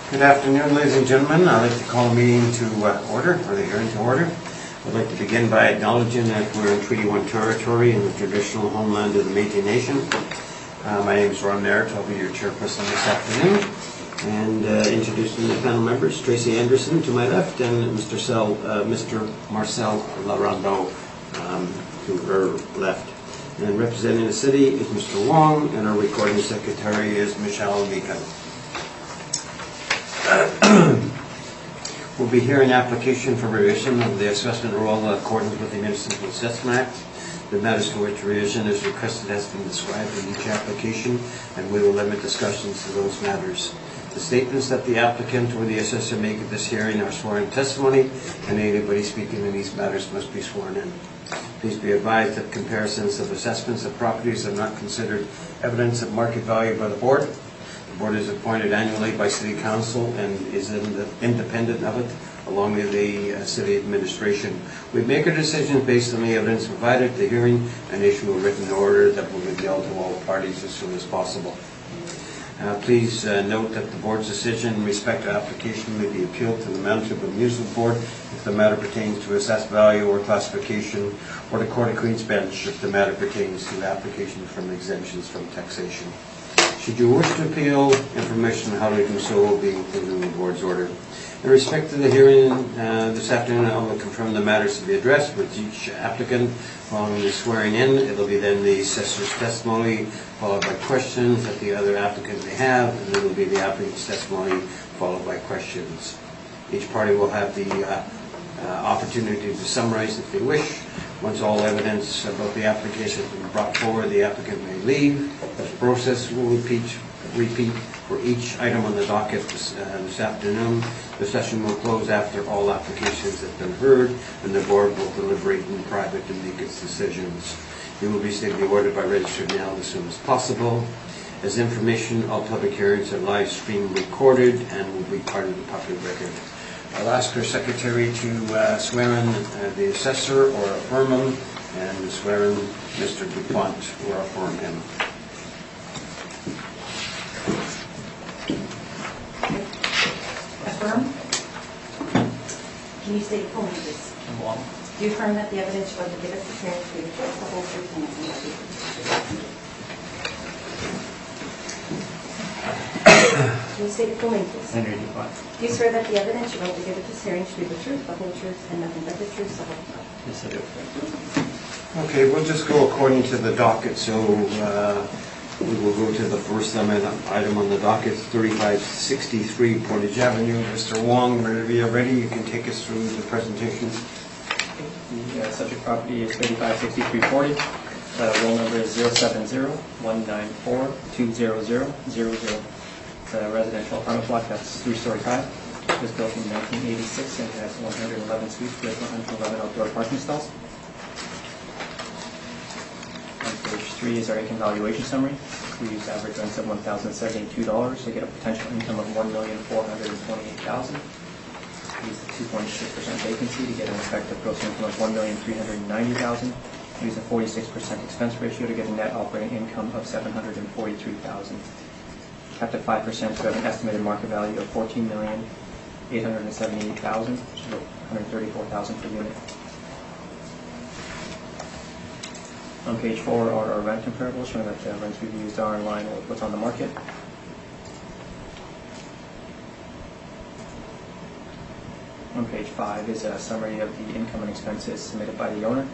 Good afternoon, ladies and gentlemen. I'd like to call the meeting to order, or the hearing to order. I'd like to begin by acknowledging that we're in Treaty 1 territory in the traditional homeland of the Métis Nation. My name is Ron Merritt. I'll be your chairperson this afternoon. And introducing the panel members, Tracy Anderson to my left and Mr. Marcel Laurando to her left. And representing the city is Mr. Wong, and our recording secretary is Michelle Meekan. We'll be hearing application for revision of the assessment roll in accordance with the Municipal Assessment Act. The matters for which revision is requested has been described in each application, and we will limit discussions to those matters. The statements that the applicant or the assessor make at this hearing are sworn testimony, and anybody speaking in these matters must be sworn in. Please be advised that comparisons of assessments of properties are not considered evidence of market value by the board. The board is appointed annually by City Council and is independent of it, along with the City Administration. We make our decisions based on the evidence provided at the hearing and issue a written order that will be mailed to all parties as soon as possible. Please note that the board's decision in respect to application may be appealed to the Manitoba Municipal Board if the matter pertains to assessed value or classification, or the Court of Queen's Bench if the matter pertains to application from exemptions from taxation. Should you wish to appeal, information on how to do so will be included in the board's order. In respect to the hearing this afternoon, I will confirm the matters to be addressed with each applicant. Following the swearing in, it will be then the assessor's testimony, followed by questions that the other applicant may have, and then it will be the applicant's testimony, followed by questions. Each party will have the opportunity to summarize if they wish. Once all evidence about the application has been brought forward, the applicant may leave. The process will repeat for each item on the docket this afternoon. The session will close after all applications have been heard, and the board will deliberate in private and make its decisions. You will receive the order by registered mail as soon as possible. As information, all public hearings are live streamed, recorded, and will be part of the public record. I'll ask our secretary to swear in the assessor or affirm him, and swear in Mr. DuPont or affirm him. Affirm. Can you state your full name, please? Do you affirm that the evidence you're about to give us is fair, true, the whole truth, and nothing but the truth? Can you state your full name, please? Henry DuPont. Do you swear that the evidence you're about to give at this hearing should be the truth, the whole truth, and nothing but the truth, the whole truth? Yes, I do. Okay, we'll just go according to the docket. So we will go to the first item on the docket, 3563 Portage Avenue. Mr. Wong, whenever you're ready, you can take us through the presentation. The subject property is 3563 Portage. Roll number is 070-194-20000. It's a residential apartment block that's 3-story high. It was built in 1986 and has 111 suites with 111 outdoor parking stalls. On page 3 is our income valuation summary. We use average rents of $1,072 to get a potential income of $1,428,000. We use the 2.6% vacancy to get an effective gross income of $1,390,000. We use a 46% expense ratio to get a net operating income of $743,000. Capped at 5% to have an estimated market value of $14,878,000, which is $134,000 per unit. On page 4 are our rent comparables, showing that the rents we've used are in line with what's on the market. On page 5 is a summary of the income and expenses submitted by the owner.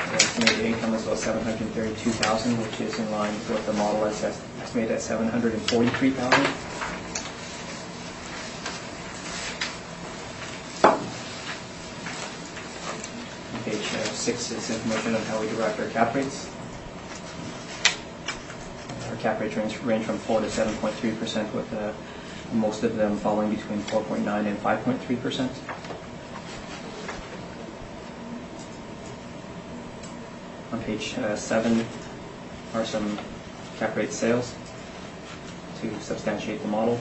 The estimated income is about $732,000, which is in line with the model as estimated at $743,000. Page 6 is information on how we derive our cap rates. Our cap rates range from 4 to 7.3%, with most of them falling between 4.9 and 5.3%. On page 7 are some cap rate sales to substantiate the model.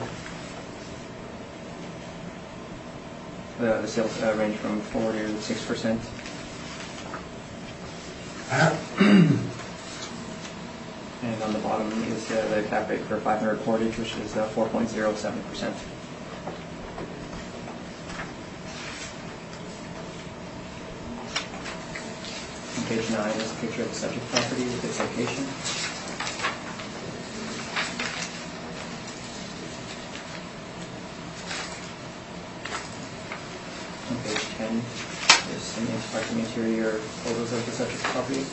The sales range from 4 to 6%. on the bottom is the cap rate for 500 Portage, which is 4.07%. On page 9 is a picture of the subject property with its location. On page 10 is some interior photos of the subject property.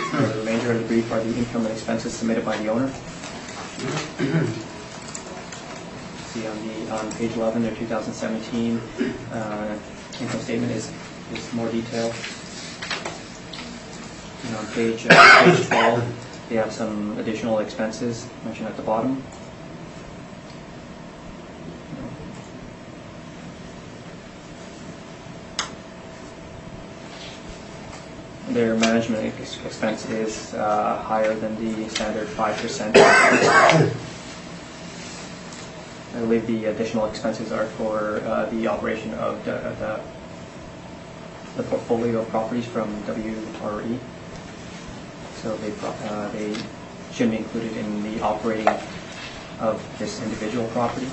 The remainder of the brief are the income and expenses submitted by the owner. See on page 11, their 2017 income statement is more detailed. And on page 12, they have some additional expenses mentioned at the bottom. Their management expense is higher than the standard 5%. I believe the additional expenses are for the operation of the portfolio of properties from WRE. So they shouldn't be included in the operating of this individual property.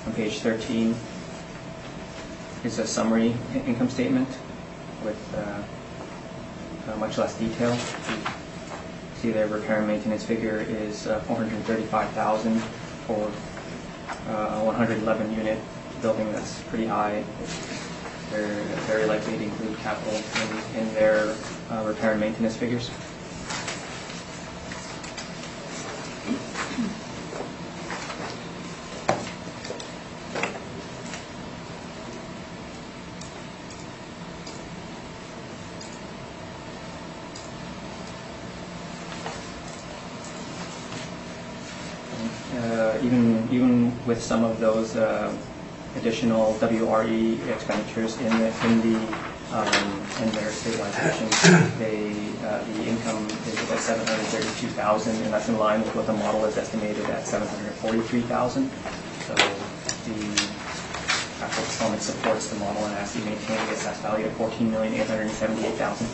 On page 13 is a summary income statement with much less detail. See their repair and maintenance figure is $435,000 for a 111 unit building. That's pretty high. They're very likely to include capital in their repair and maintenance figures. Even with some of those additional WRE expenditures in their stabilization, the income is about $732,000, and that's in line with what the model is estimated at $743,000. So the capital performance supports the model and actually maintaining its assessed value at $14,878,000.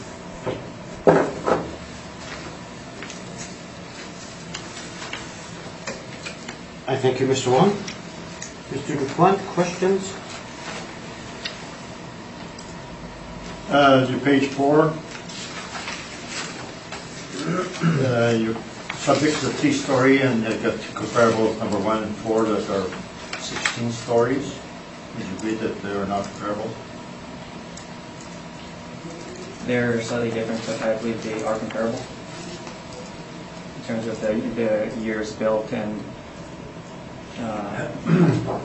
I thank you, Mr. Wong. Mr. DuPont, questions? To page 4, you're subject to the 3-story, and you've got two comparables, number 1 and 4, that are 16 stories. Would you agree that they are not comparable? They're slightly different, but I believe they are comparable in terms of the years built and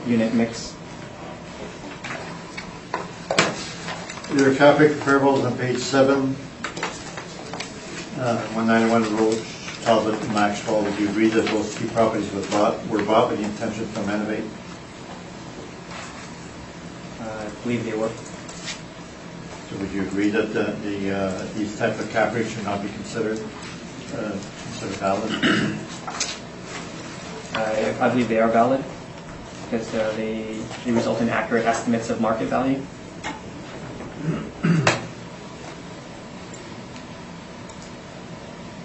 unit mix. There are cap rate comparables on page 7, 191 Road, Talbot and Maxwell. Would you agree that those two properties were bought with the intention to renovate? I believe they were. So would you agree that these type of cap rates should not be considered valid? I believe they are valid because they result in accurate estimates of market value.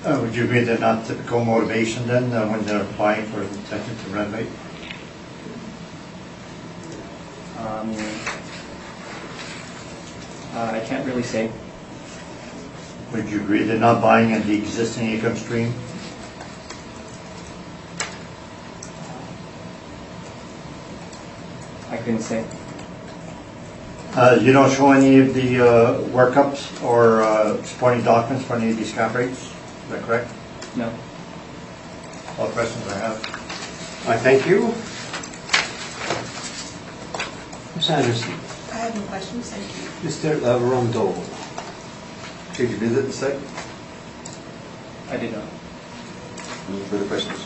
Would you agree they're not typical motivation then when they're applying for the intention to renovate? I can't really say. Would you agree they're not buying in the existing income stream? I couldn't say. You don't show any of the workups or supporting documents for any of these cap rates? Is that correct? No. All the questions I have. I thank you. Ms. Anderson. I have no questions, thank you. Mr. Rondeau. Did you visit the site? I did not. Any further questions?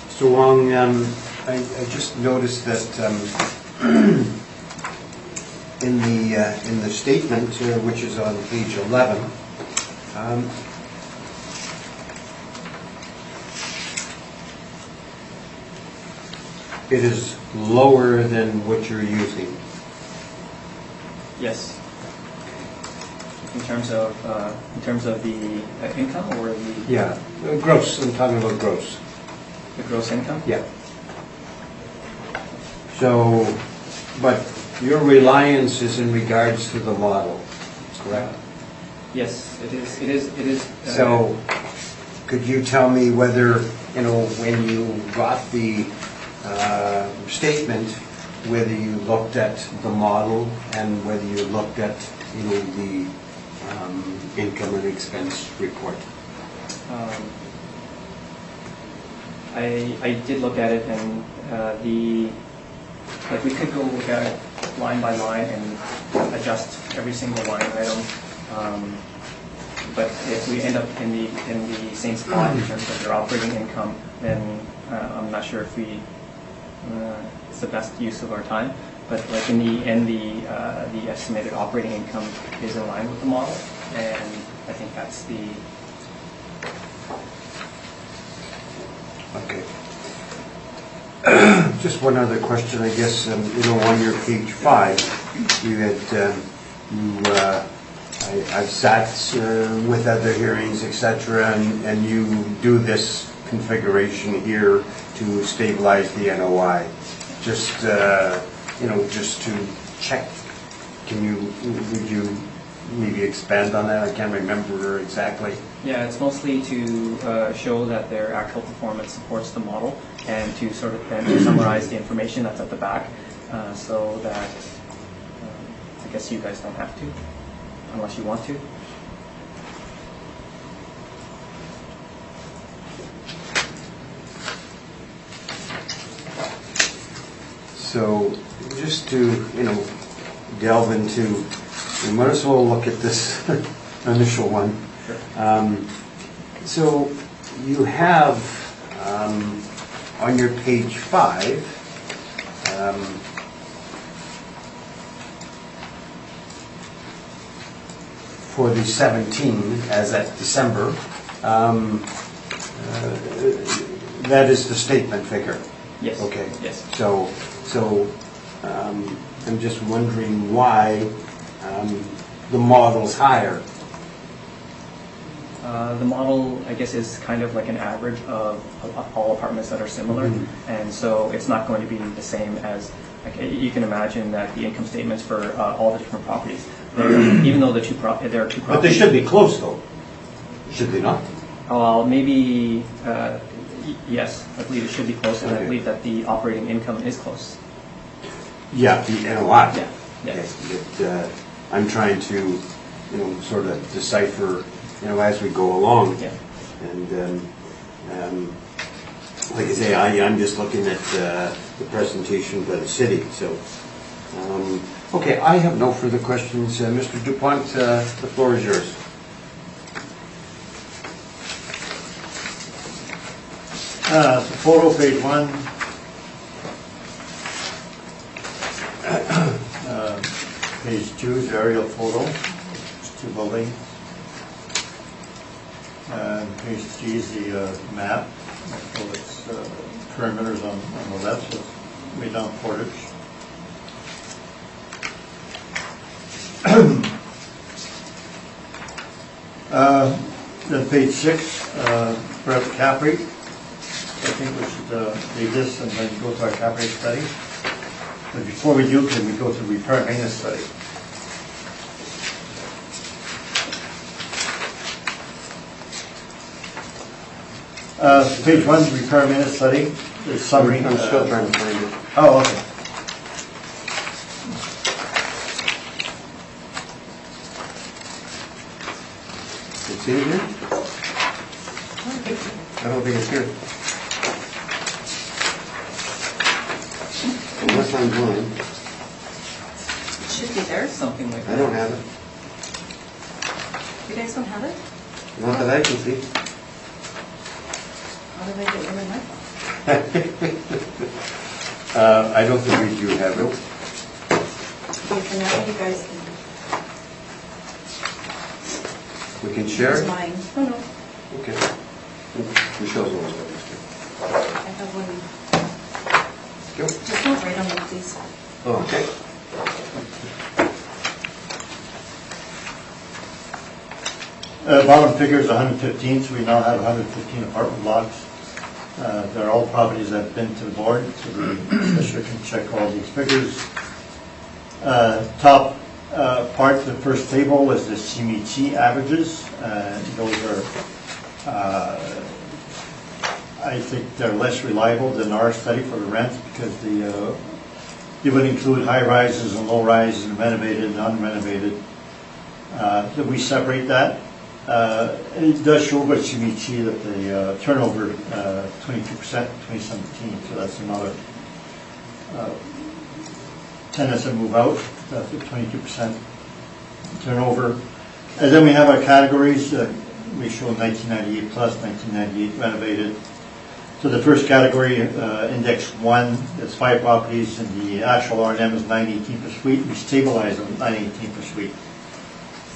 Mr. Wong, I just noticed that in the statement, which is on page 11, it is lower than what you're using. Yes. In terms of the income or the Yeah, gross, I'm talking about gross. gross income? Yeah. So, but your reliance is in regards to the model, correct? Yes, it is. So, could you tell me whether, when you got the statement, whether you looked at the model and whether you looked at, the income and expense report? I did look at it, and we could go look at it line by line and adjust every single line item. But if we end up in the same spot in terms of their operating income, then I'm not sure if it's the best use of our time. But like in the end, the estimated operating income is in line with the model, and I think that's the. Okay. Just one other question, I guess. On your page 5, you had I've sat with other hearings, etc., and you do this configuration here to stabilize the NOI. Just just to check. Would you maybe expand on that? I can't remember exactly. Yeah, it's mostly to show that their actual performance supports the model, and to sort of then to summarize the information that's at the back, so that I guess you guys don't have to, unless you want to. So just to delve into, we might as well look at this initial one. Sure. So you have on your page 5, for the 17 as at December, that is the statement figure. Yes. Okay. Yes. So I'm just wondering why the model's higher. The model, I guess, is kind of like an average of all apartments that are similar, and so it's not going to be the same as, you can imagine that the income statements for all the different properties, even though there are two properties. But they should be close, though. Should they not? Well, maybe, yes, I believe it should be close, and I Okay. believe that the operating income is close. Yeah, the NOI. Yeah. Okay. But, I'm trying to, sort of decipher, as we go along. Yeah. And like I say, I'm just looking at the presentation by the city. So, okay, I have no further questions. Mr. DuPont, the floor is yours. The photo, page 1. Page 2 is aerial photo. It's 2 buildings. And page 3 is the map. So it's perimeters on the left, so it's way down Portage. Then page 6, we're at the cap rate. I think we should leave this and then go to our cap rate study. But before we do, can we go to repair and maintenance study? Page 1, repair and maintenance study. There's summary. I'm still trying to find it. Oh, okay. It's in here? I don't think it's here. Unless I'm blind. It should be there. Something like that. I don't have it. You guys don't have it? Not that I can see. How did I get rid of my phone? I don't think we do have it. Okay, for now, you guys We can can share use it? mine. Oh, no, Okay. Michelle's always got this. I have one. Go. Just don't write on it, please. Oh, okay. Bottom figure is 115, so we now have 115 apartment blocks. They're all properties that have been to the board, so the commissioner can check all these figures. Top part, the first table is the CMHC averages. Those are, I think they're less reliable than our study for the rent because they would include high rises and low rises and renovated and unrenovated. So we separate that. It does show by CMHC that the turnover 22% in 2017, so that's another tenants that move out, that's a 22% turnover. And then we have our categories. We show 1998 plus, 1998 renovated. So the first category, index 1, is 5 properties, and the actual R&M is 918 per suite. We stabilize on 918 per suite.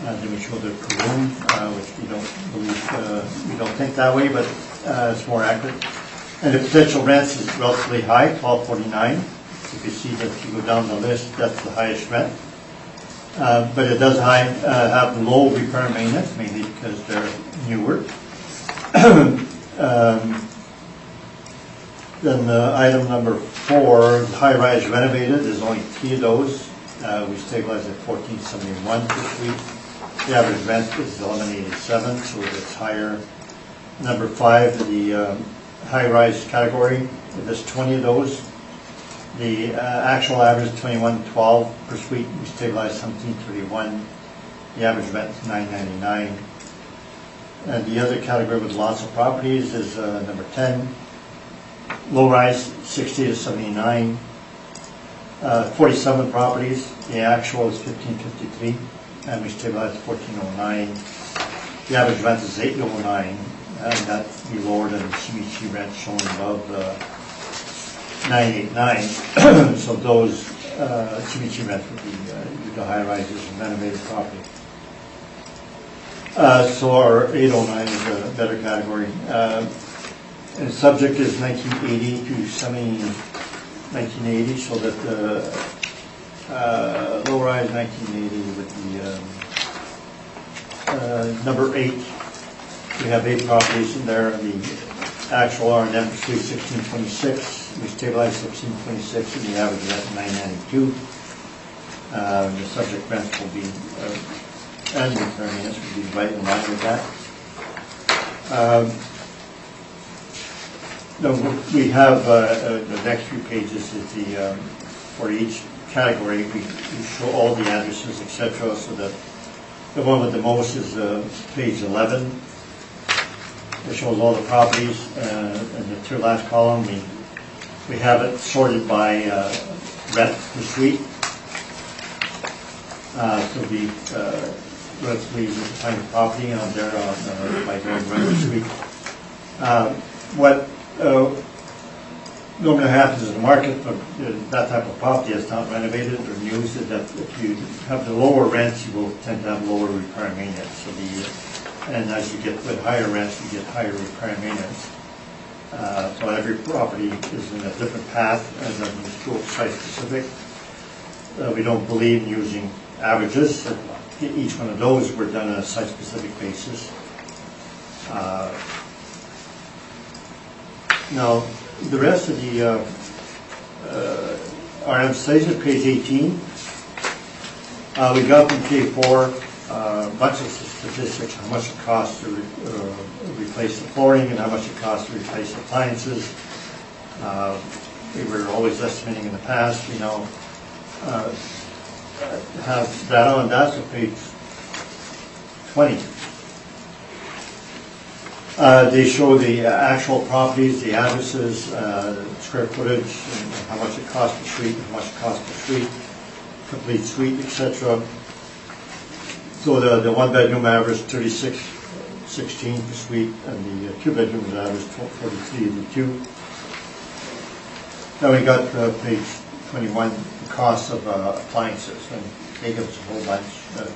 Then we show the per room, which we don't believe, we don't think that way, but it's more accurate. And the potential rents is relatively high, $12.49. If you see that if you go down the list, that's the highest rent. But it does have low repair and maintenance, mainly because they're newer. Then item number 4, high-rise renovated, there's only 3 of those. We stabilize at $14.71 per suite. The average rent is $11.87, so it's higher. Number 5, the high-rise category, there's 20 of those. The actual average is $21.12 per suite. We stabilize $17.31. The average rent is $9.99. And the other category with lots of properties is number 10. Low rise, 60 to 79. 47 properties. The actual is $15.53, and we stabilize $14.09. The average rent is $8.09, and that would be lower than the CMHC rent shown above $9.89. So those CMHC rents would be due to high rises and renovated property. So our 809 is a better category. And the subject is 1980 to 1980, so that the low rise 1980 would be number 8. We have 8 properties in there. The actual R&M for 1626. We stabilize 1626, and the average rent 992. The subject rent will be and repair maintenance would be right in line with that. We have the next few pages is the for each category. We show all the addresses, etc. So that the one with the most is page 11. It shows all the properties, and the 2 last column we have it sorted by rent per suite. So the relatively easy to find the property on there by going rent per suite. What normally happens in the market for that type of property that's not renovated or new is that if you have the lower rents, you will tend to have lower repair and maintenance. So and as you get with higher rents, you get higher repair and maintenance. So every property is in a different path, and then you go site specific. We don't believe in using averages. Each one of those were done on a site specific basis. Now, the rest of the RM studies at page 18. We got from K4 a bunch of statistics, how much it costs to replace the flooring and how much it costs to replace appliances. We were always estimating in the past, we now have that on. That's on page 20. They show the actual properties, the addresses, square footage, and how much it costs per suite, how much it costs per suite, complete suite, etc. So the 1-bedroom average 36.16 per suite, and the 2 bedrooms average 43.82. Now we got page 21, the cost of appliances, and they give us a whole bunch,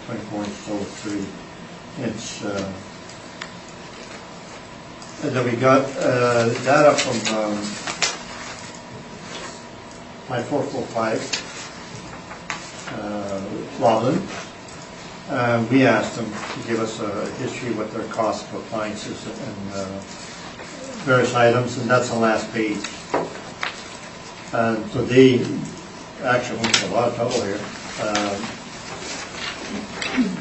24-inch stove, 30-inch. And then we got data from my 445, Loveland. We asked them to give us a history of what their cost of appliances and various items, and that's the last page. So they actually went to a lot of trouble here.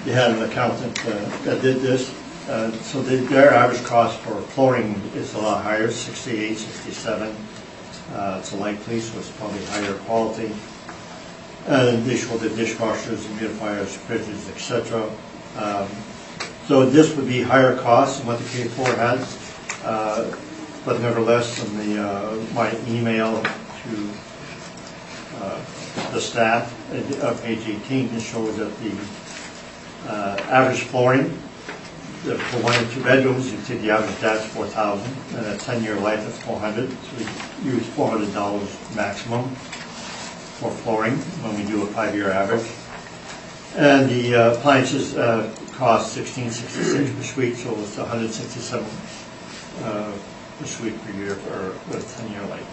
They had an accountant that did this. So their average cost for flooring is a lot higher, 68, 67. It's a light piece, so it's probably higher quality. They show the dishwashers, humidifiers, fridges, etc. So this would be higher cost than what the K4 had, but nevertheless, in my email to the staff, page 18, it shows that the average flooring for 1 and 2 bedrooms, you take the average, that's $4,000, and a 10-year life, that's $400. So we use $400 maximum for flooring when we do a 5-year average. And the appliances cost $16.66 per suite, so it's $167 per suite per year with a 10-year life.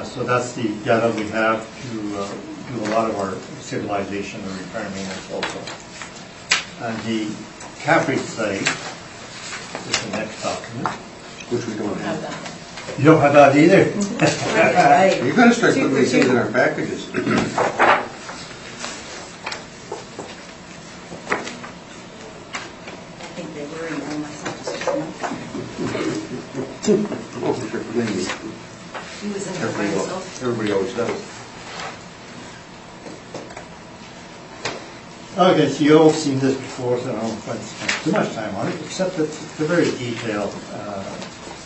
So that's the data we have to do a lot of our stabilization and repair maintenance also. And the cap rate study is the next document. Which we don't have. You don't have that either? You're going to start putting these things in our packages. I think they were in all my subjects. Oh, for sure. He was in there by himself. Everybody always does. Okay, so you've all seen this before, so I don't want to spend too much time on it, except that it's a very detailed,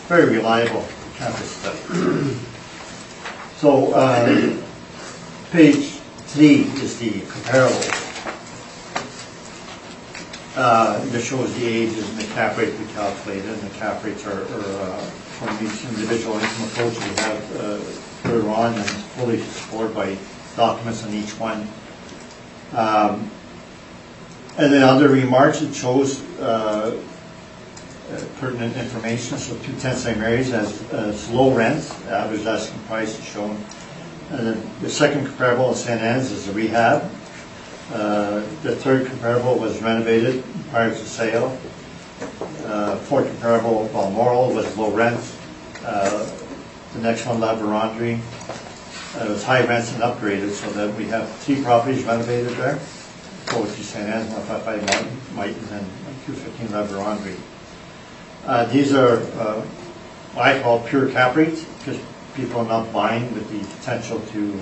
very reliable campus study. So, page 3 is the comparable. This shows the ages and the cap rate we calculated, and the cap rates are from each individual income approach we have further on, and it's fully supported by documents on each one. And then under remarks, it shows pertinent information. So 210 St. Mary's has low rents, average asking price is shown. And then the second comparable in St. Anne's is a rehab. The third comparable was renovated prior to sale. Fourth comparable, Balmoral, was low rent. The next one, La Vérendrye, was high rents and upgraded, so that we have 3 properties renovated there. 403 St. Anne's, 155 Mighton, and 215 La Vérendrye. These are what I call pure cap rates, because people are not buying with the potential to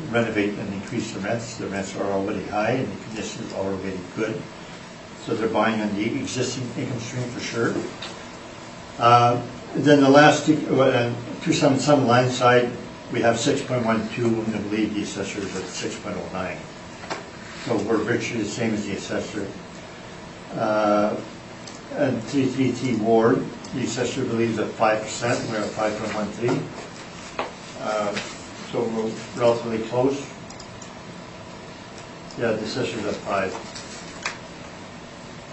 renovate and increase the rents. The rents are already high and the conditions are already good. So they're buying on the existing income stream for sure. Then the last 277 line side, we have 6.12, and I believe the assessor is at 6.09. So we're virtually the same as the assessor. And 333 Ward, the assessor believes at 5%, we're at 5.13. So we're relatively close. Yeah, the assessor's at 5.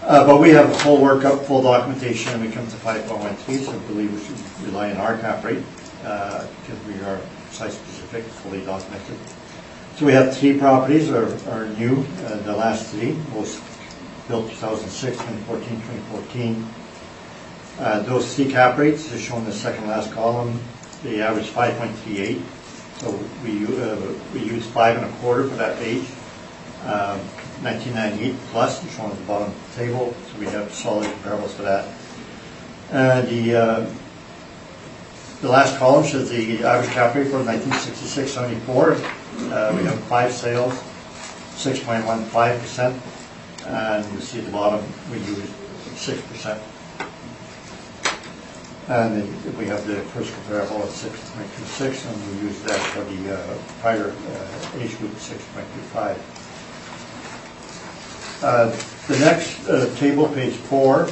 But we have a full workup, full documentation, and we come to 5.13, so I believe we should rely on our cap rate, because we are site-specific, fully documented. So we have 3 properties are new, the last 3, most built 2006, 2014, 2014. Those 3 cap rates are shown in the second last column. They average 5.38. So we use 5.25 for that age. 1998 plus, shown at the bottom of the table. So we have solid comparables for that. The last column shows the average cap rate for 1966-74. We have 5 sales, 6.15%, and you see at the bottom we use 6%. And then we have the first comparable at 6.26, and we use that for the prior age group 6.25. The next table, page 4,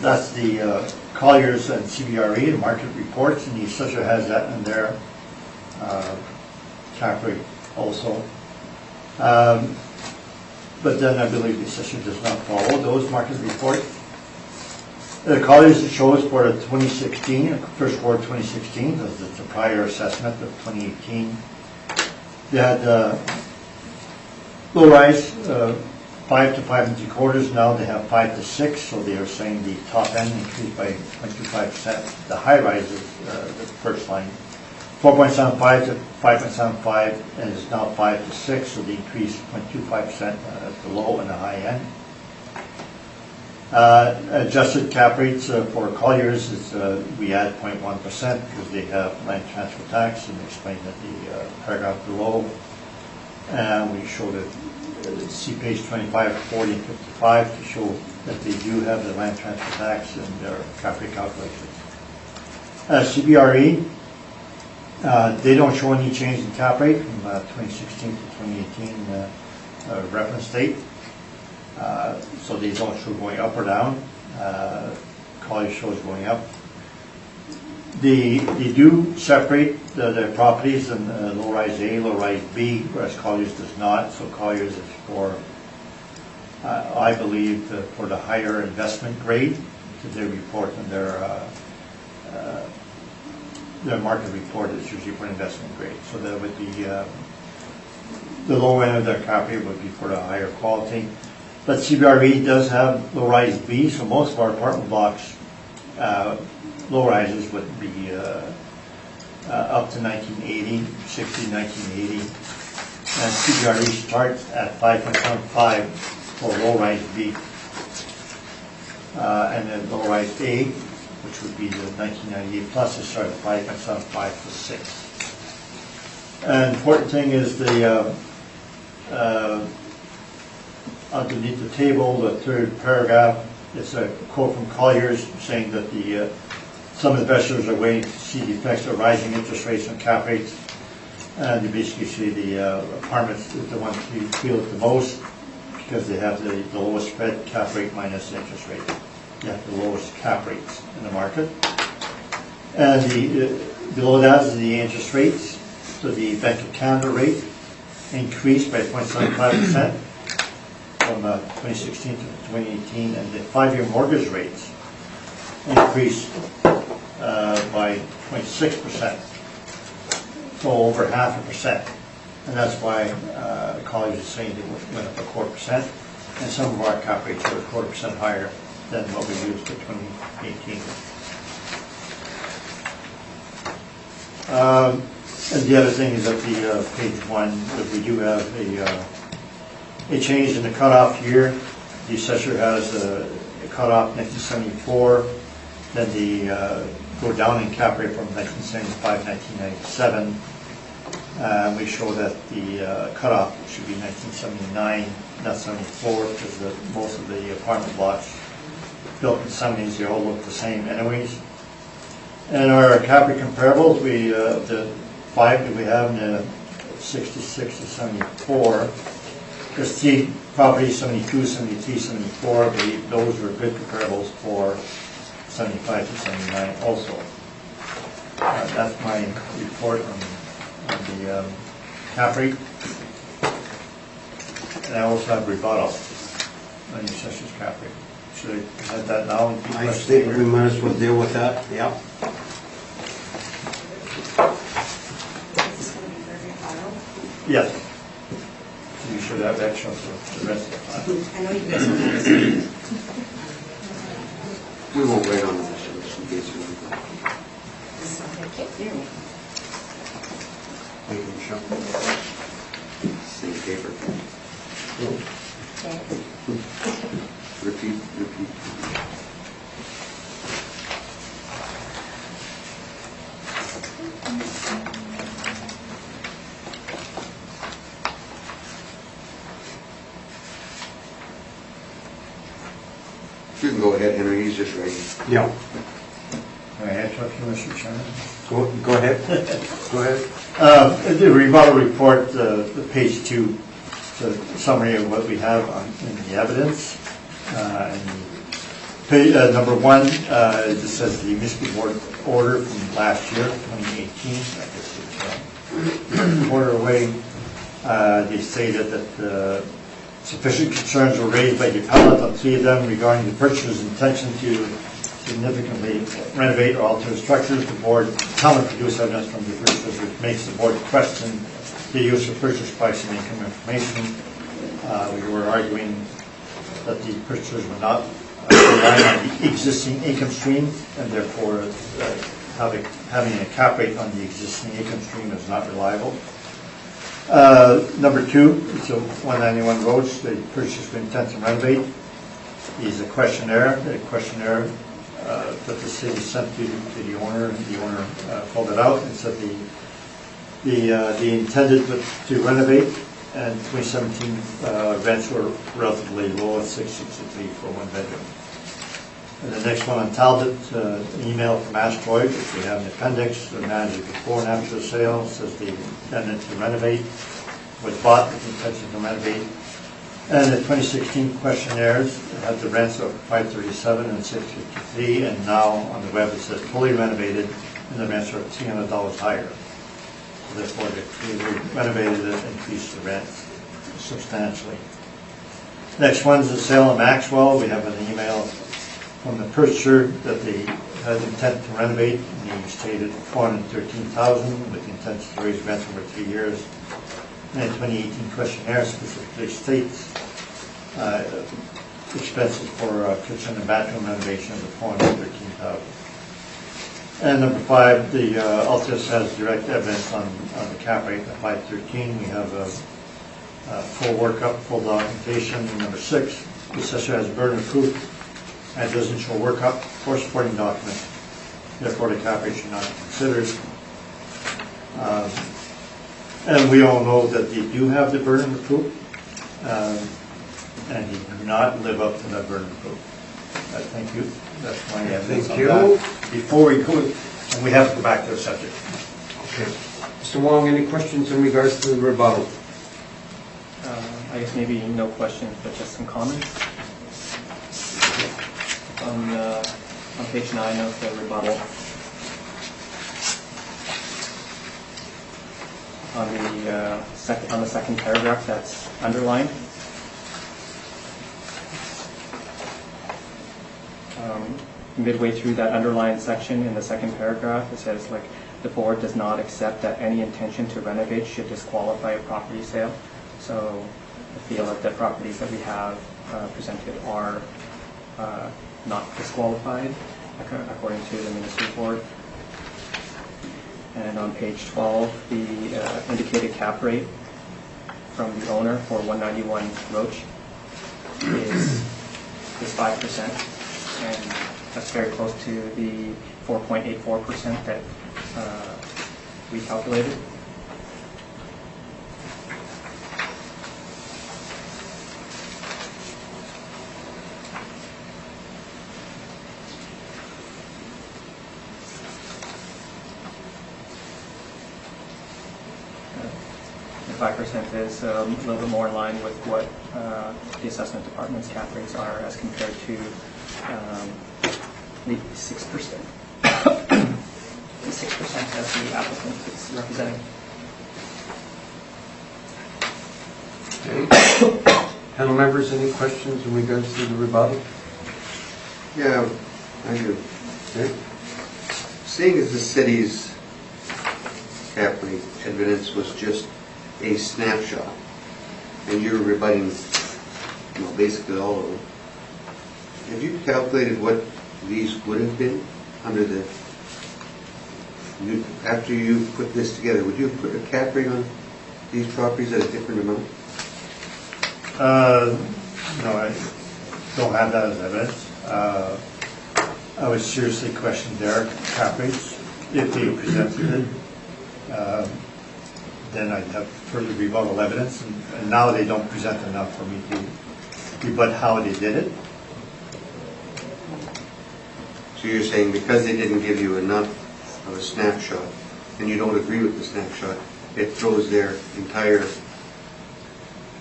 that's the Colliers and CBRE, the market reports, and the assessor has that in there. cap rate also. But then I believe the assessor does not follow those market reports. The Colliers shows for 2016, first quarter 2016, that's the prior assessment of 2018. They had low rise 5 to 5 3/4. Now they have 5 to 6, so they are saying the top end increased by 0.25%. The high rise is the first line, 4.75 to 5.75, and it's now 5 to 6, so the increase 0.25% at the low and the high end. Adjusted cap rates for Colliers is we add 0.1% because they have land transfer tax, and explain that the paragraph below. And we showed it, see page 25, 40, and 55 to show that they do have the land transfer tax in their cap rate calculations. CBRE, they don't show any change in cap rate from 2016 to 2018 reference date. So they don't show going up or down. Colliers shows going up. They do separate their properties in low-rise A, low-rise B, whereas Colliers does not. So Colliers is for, I believe, for the higher investment grade, because they report in their market report is usually for investment grade. So that would be the low end of their cap rate would be for the higher quality. But CBRE does have low-rise B, so most of our apartment blocks, low rises would be up to 1980, 60, 1980. And CBRE starts at 5.75 for low-rise B. And then low-rise A, which would be the 1998 plus, it starts at 5.75 to 6. And important thing is the underneath the table, the third paragraph, it's a quote from Colliers saying that some investors are waiting to see the effects of rising interest rates on cap rates. And they basically say the apartments is the ones who feel it the most because they have the lowest spread cap rate minus the interest rate. They have the lowest cap rates in the market. And below that is the interest rates. So the Bank of Canada rate increased by 0.75%. From 2016 to 2018, and the 5-year mortgage rates increased by 0.6%, so over 0.5%, and that's why Colliers is saying they went up 0.25%, and some of our cap rates are 0.25% higher than what we used for 2018. And the other thing is that the page 1 that we do have a change in the cutoff year. The assessor has a cutoff 1974, then they go down in cap rate from 1975 to 1997. We show that the cutoff should be 1979, not 74, because most of the apartment blocks built in the 70s, they all look the same anyways. And our cap rate comparables, the 5 that we have in the 66 to 74, there's 3 properties, 72, 73, 74. Those were good comparables for 75 to 79 also. That's my report on the cap rate. And I also have rebuttal on the assessor's cap rate. Should I add that now? I think we might as well deal with that, yeah. Is this going to be very final? Yes. You should have extra for the rest of the time. I know you guys will do this. We won't wait on this in case we Thank you. can show. Same paper. Repeat. You can go ahead, Henry, he's just ready. Yeah. Can I interrupt you, Mr. Chairman? Go ahead. Go ahead. The rebuttal report, the page 2, the summary of what we have in the evidence. Number 1, it just says the municipal board order from last year, 2018. I guess it's quarter away. They stated that sufficient concerns were raised by the appellant on 3 of them regarding the purchaser's intention to significantly renovate or alter structures. The board cannot produce evidence from the purchasers, which makes the board question the use of purchase price and income information. We were arguing that the purchasers were not relying on the existing income stream, and therefore having a cap rate on the existing income stream is not reliable. Number 2, so 191 Roads, the purchaser's intent to renovate is a questionnaire. The questionnaire that the city sent to the owner, and the owner filled it out and said they intended to renovate, and 2017 rents were relatively low at $663 for 1 bedroom. And the next one on Talbot, an email from Asteroid, which we have in the appendix, the manager before and after the sale, says they intended to renovate, was bought with the intention to renovate. And the 2016 questionnaires had the rents of $537 and $653, and now on the web it says fully renovated, and the rents are $300 higher. So therefore, they renovated it and increased the rent substantially. Next one is the sale of Maxwell. We have an email from the purchaser that they had intent to renovate, and he stated $413,000 with the intent to raise rent over 3 years. And the 2018 questionnaire specifically states expenses for kitchen and bathroom renovation of $413,000. And number 5, the Altus has direct evidence on the cap rate at 513. We have a full workup, full documentation. And number 6, the assessor has burden of proof and doesn't show workup or supporting documents. Therefore, the cap rate should not be considered. And we all know that they do have the burden of proof, and he do not live up to that burden of proof. Thank you. That's my evidence on that. Before we go, and we have to go back to the subject. Okay. Mr. Wong, any questions in regards to the rebuttal? I guess maybe no questions, but just some comments. On page 9 of the rebuttal, on the second paragraph that's underlined. Midway through that underlined section in the second paragraph, it says, like, the board does not accept that any intention to renovate should disqualify a property sale. So I feel that the properties that we have presented are not disqualified according to the municipal board. And on page 12, the indicated cap rate from the owner for 191 Roach is 5%, and that's very close to the 4.84% that we calculated. The 5% is a little bit more in line with what the assessment department's cap rates are as compared to the 6%. The 6% as the applicant is representing. Okay. Panel members, any questions in regards to the rebuttal? Yeah, I do. Okay. Seeing as the city's cap rate evidence was just a snapshot, and you're rebutting, basically all of them, have you calculated what these would have been under the, after you put this together, would you have put a cap rate on these properties at a different amount? No, I don't have that as evidence. I would seriously question their cap rates if they presented it. Then I'd have further rebuttal evidence, and now they don't present enough for me to rebut how they did it. So you're saying because they didn't give you enough of a snapshot, and you don't agree with the snapshot, it throws their entire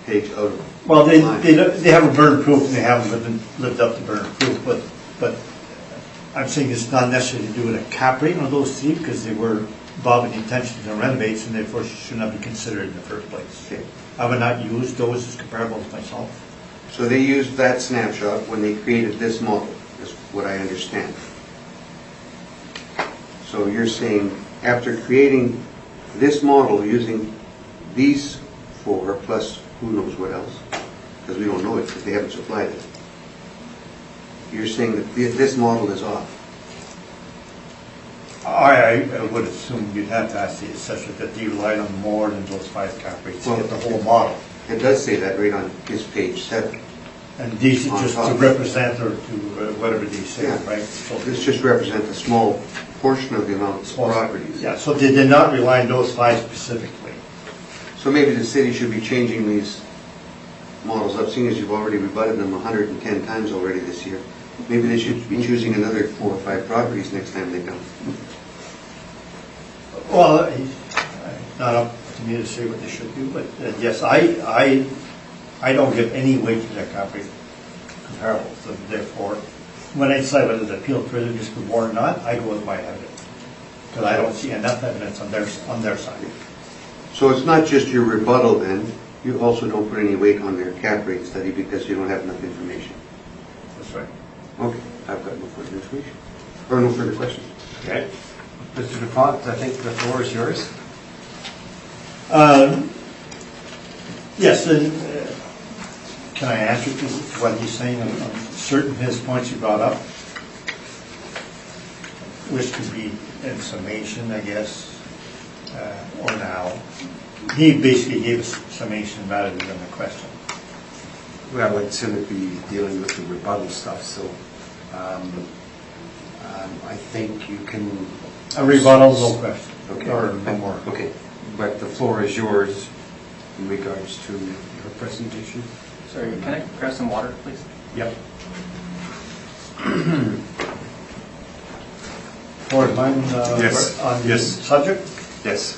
page out of Well, they have a burden of proof, and they haven't lived up to burden of proof, but I'm saying it's not necessary to do with a cap rate on those three, because they were involve any intention to renovate, and therefore should not be considered in the first place. Okay. I would not use those as comparables myself. So they used that snapshot when they created this model, is what I understand. So you're saying, after creating this model using these four, plus who knows what else, because we don't know it, because they haven't supplied it, you're saying that this model is off? I would assume you'd have to ask the assessor that they relied on more than those 5 cap rates to get the whole model. It does say that right on his page 7. And these are just to represent or to whatever they say, Yeah. right? So This just represents a small portion of the amount of properties. yeah, so they did not rely on those 5 specifically. So maybe the city should be changing these models up, seeing as you've already rebutted them 110 times already this year. Maybe they should be choosing another 4 or 5 properties next time they come. Well, it's not up to me to say what they should do, but yes, I don't give any weight to that cap rate comparables, so therefore, when I decide whether to appeal prejudice to the board or not, I go with my evidence. Because I don't see enough evidence on their side. So it's not just your rebuttal then, you also don't put any weight on their cap rate study because you don't have enough information. That's right. Okay, I've got no further information, or no further questions. Okay. Mr. DuPont, I think the floor is yours. Yes, and can I answer to what he's saying on certain of his points he brought up? Which could be in summation, I guess, or now. He basically gave us summation rather than a question. Well, it's going to be dealing with the rebuttal stuff, so I think you can... A rebuttal, no question. Okay. Or no more. Okay, but the floor is yours in regards to your presentation. Sorry, can I grab some water, please? Yep. For mine, Yes. on the Yes. subject? Yes.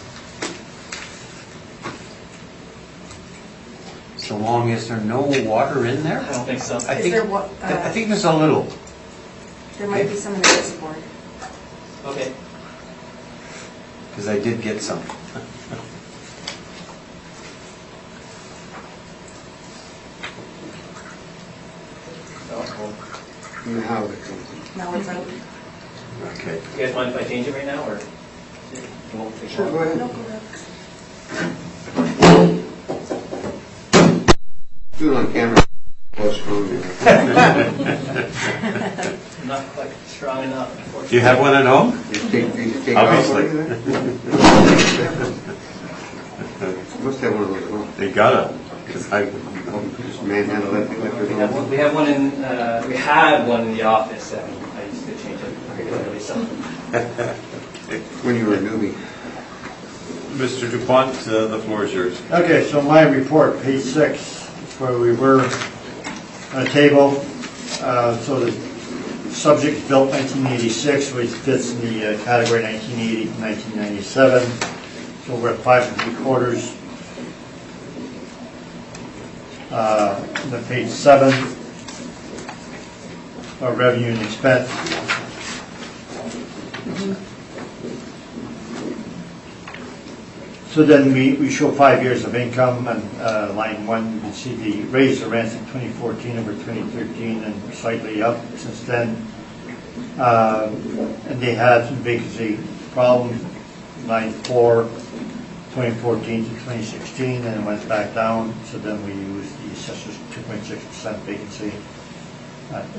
So long as there's no water in there? I don't think so. I Is think, there what, I think there's a little. There might be some in this board. Okay. Because I did get some. Now it comes. Now it's out. Okay. You guys mind if I change it right now, or? It won't take Sure, long? go ahead. No, go ahead. Do it on camera. How strong you are. Not quite strong enough, unfortunately. Do you have one at home? You take it off Obviously. already there? You must have one of those at home. They gotta, because I, Just manhandle that thing like We you're have going. one, we have one in, we had one in the office, I used to change it regularly, so. When you were a newbie. Mr. DuPont, the floor is yours. Okay, so my report, page 6, is where we were on a table. So the subject is built 1986, which fits in the category 1980 to 1997. So we're at 5 3/4. Then page 7, our revenue and expense. So then we show 5 years of income, and line 1, you can see the raise the rents in 2014 over 2013 and slightly up since then. And they had some vacancy problems, line 4, 2014 to 2016, and it went back down. So then we used the assessor's 2.6% vacancy,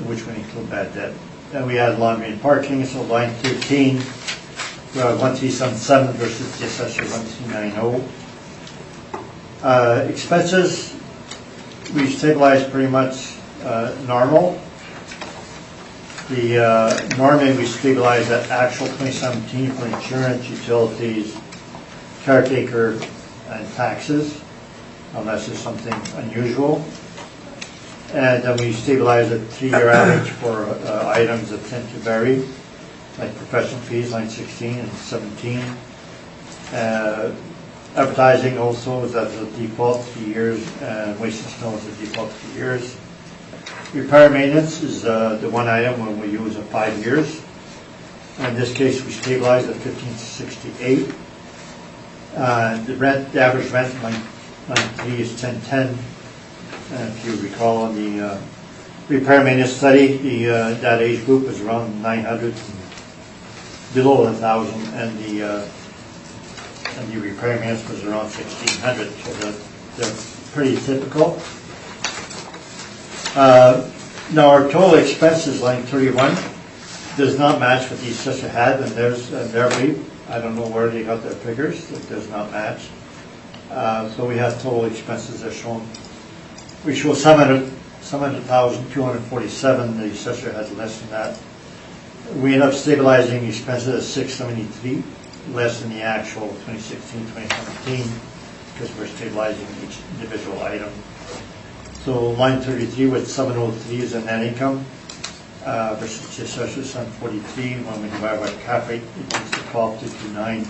which would include bad debt. Then we had laundry and parking, so line 13, 1377 versus the assessor 1290. Expenses, we stabilized pretty much normal. Normally we stabilize at actual 2017 for insurance, utilities, caretaker, and taxes, unless there's something unusual. And then we stabilize at 3-year average for items that tend to vary, like professional fees, line 16 and 17. Advertising also is at the default 3 years, and waste and snow is the default 3 years. Repair maintenance is the one item when we use it 5 years. In this case, we stabilized at $1,568. The average rent monthly is $1,010. If you recall on the repair maintenance study, that age group was around 900, below 1,000, and the repair maintenance was around 1,600. So they're pretty typical. Now our total expenses, line 31, does not match what the assessor had, and there's their lead. I don't know where they got their figures. It does not match. So we have total expenses as shown. We show 700,247. The assessor had less than that. We end up stabilizing expenses at 673, less than the actual 2016-2017, because we're stabilizing each individual item. So line 33 with 703 is a net income versus the assessor's 743. When we divide by cap rate, it comes to 12,229.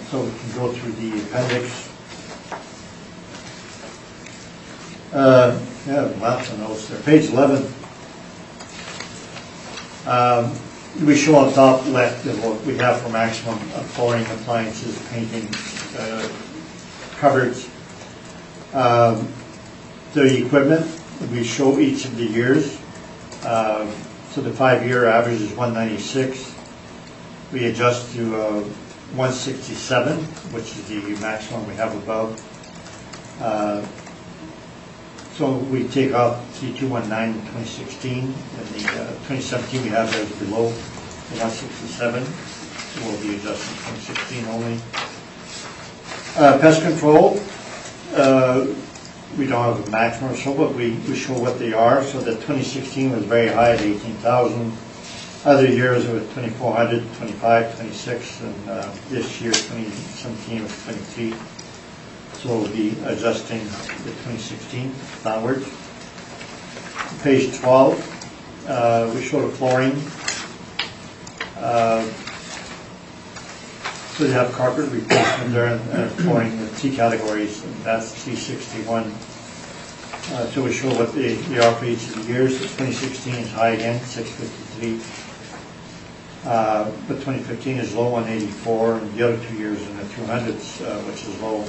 So we can go through the appendix. Yeah, lots of notes there. Page 11. We show on top left what we have for maximum flooring, appliances, painting, cupboards. The equipment, we show each of the years. So the 5-year average is 196. We adjust to 167, which is the maximum we have above. So we take off 3219 in 2016, and the 2017 we have there is below the 167. So we'll be adjusting 2016 only. Pest control, we don't have a maximum or so, but we show what they are. So the 2016 was very high at 18,000. Other years it was 2,400, 25, 26, and this year 2017 was 23. So we'll be adjusting the 2016 downwards. Page 12, we show the flooring. So they have carpet replacement there and flooring with 3 categories, and that's 361. So we show what they are for each of the years. So 2016 is high again, 653. But 2015 is low, 184, and the other 2 years in the 200s, which is low.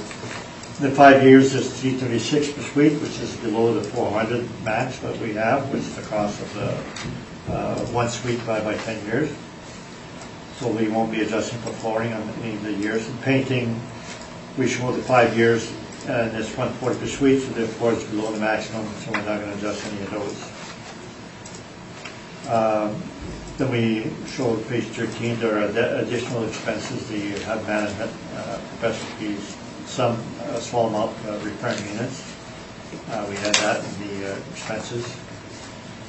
The 5 years is 336 per suite, which is below the 400 max that we have, which is the cost of the 1 suite by 10 years. So we won't be adjusting for flooring on any of the years. And painting, we show the 5 years, and it's 140 per suite, so therefore it's below the maximum, so we're not going to adjust any of those. Then we show page 13, there are additional expenses. They have management, professional fees, some small amount repairing units. We had that in the expenses.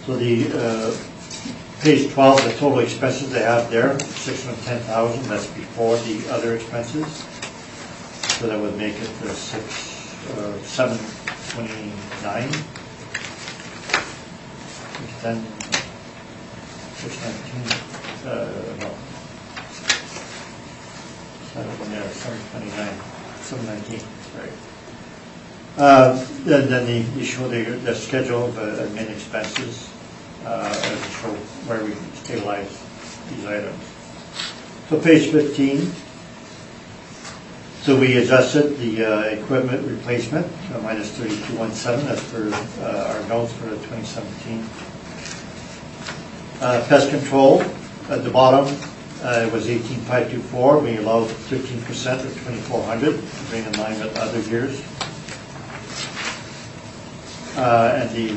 So the page 12, the total expenses they have there, 610,000. That's before the other expenses. So that would make it 729. 619. No. 729. 719, sorry. Then you show the schedule of admin expenses and show where we stabilize these items. So page 15. So we adjusted the equipment replacement, minus 3217. That's for our notes for 2017. Pest control at the bottom. It was 18,524. We allowed 13% of 2,400 to bring in line with other years. And the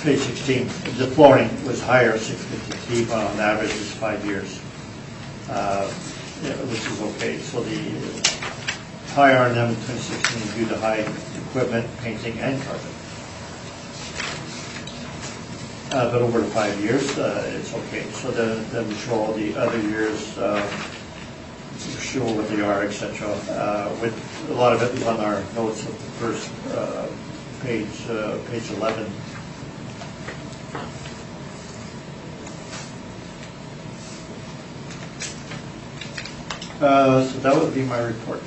page 16, the flooring was higher, 653, but on average is 5 years, which is okay. So the high R&M in 2016 is due to high equipment, painting, and carpet. But over the 5 years, it's okay. So then we show all the other years, show what they are, etc. With a lot of it is on our notes of the first page 11. So that would be my report.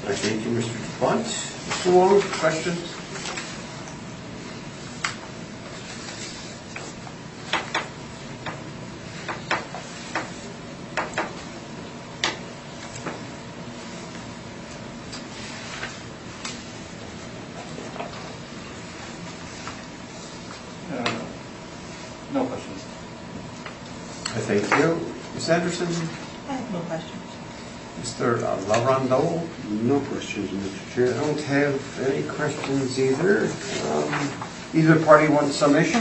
Thank you, Mr. DuPont. Mr. Wong, questions? Thank you. Ms. Anderson? I have no questions. Mr. Larondo? No questions, Mr. I Chair. don't have any questions either. Either party wants summation?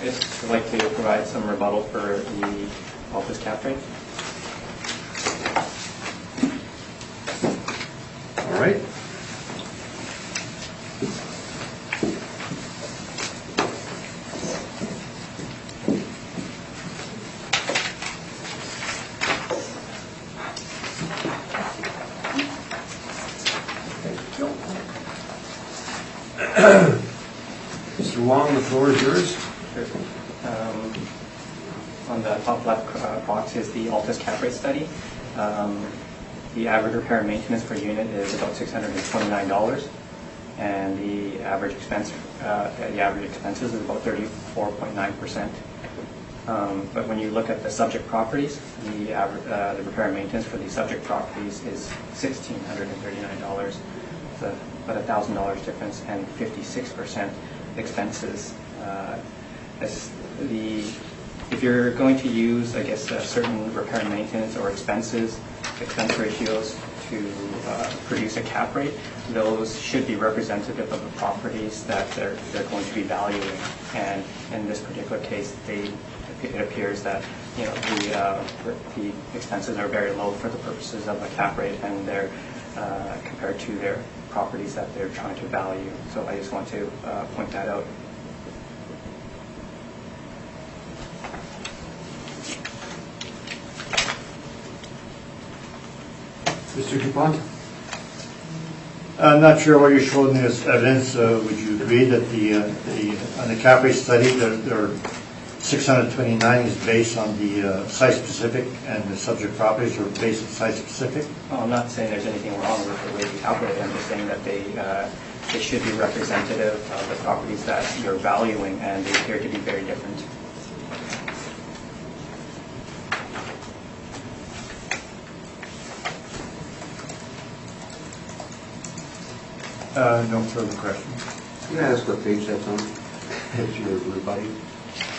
I'd like to provide some rebuttal for the office cap rate. All right. Mr. Wong, the floor is yours. On the top left box is the Altus cap rate study. The average repair and maintenance per unit is about $629, and the average expenses is about 34.9%. But when you look at the subject properties, the repair and maintenance for the subject properties is $1,639. So about $1,000 difference, and 56% expenses. If you're going to use, I guess, certain repair and maintenance or expense ratios to produce a cap rate, those should be representative of the properties that they're going to be valuing. And in this particular case, it appears that the expenses are very low for the purposes of a cap rate, and they're compared to their properties that they're trying to value. So I just want to point that out. Mr. DuPont? I'm not sure what you're showing as evidence. Would you agree that on the cap rate study, there 629 is based on the site-specific, and the subject properties are based on site-specific? Well, I'm not saying there's anything wrong with the way you calculate it. I'm just saying that they should be representative of the properties that you're valuing, and they appear to be very different. No further questions. Can I ask what page that's on? If you're rebutting.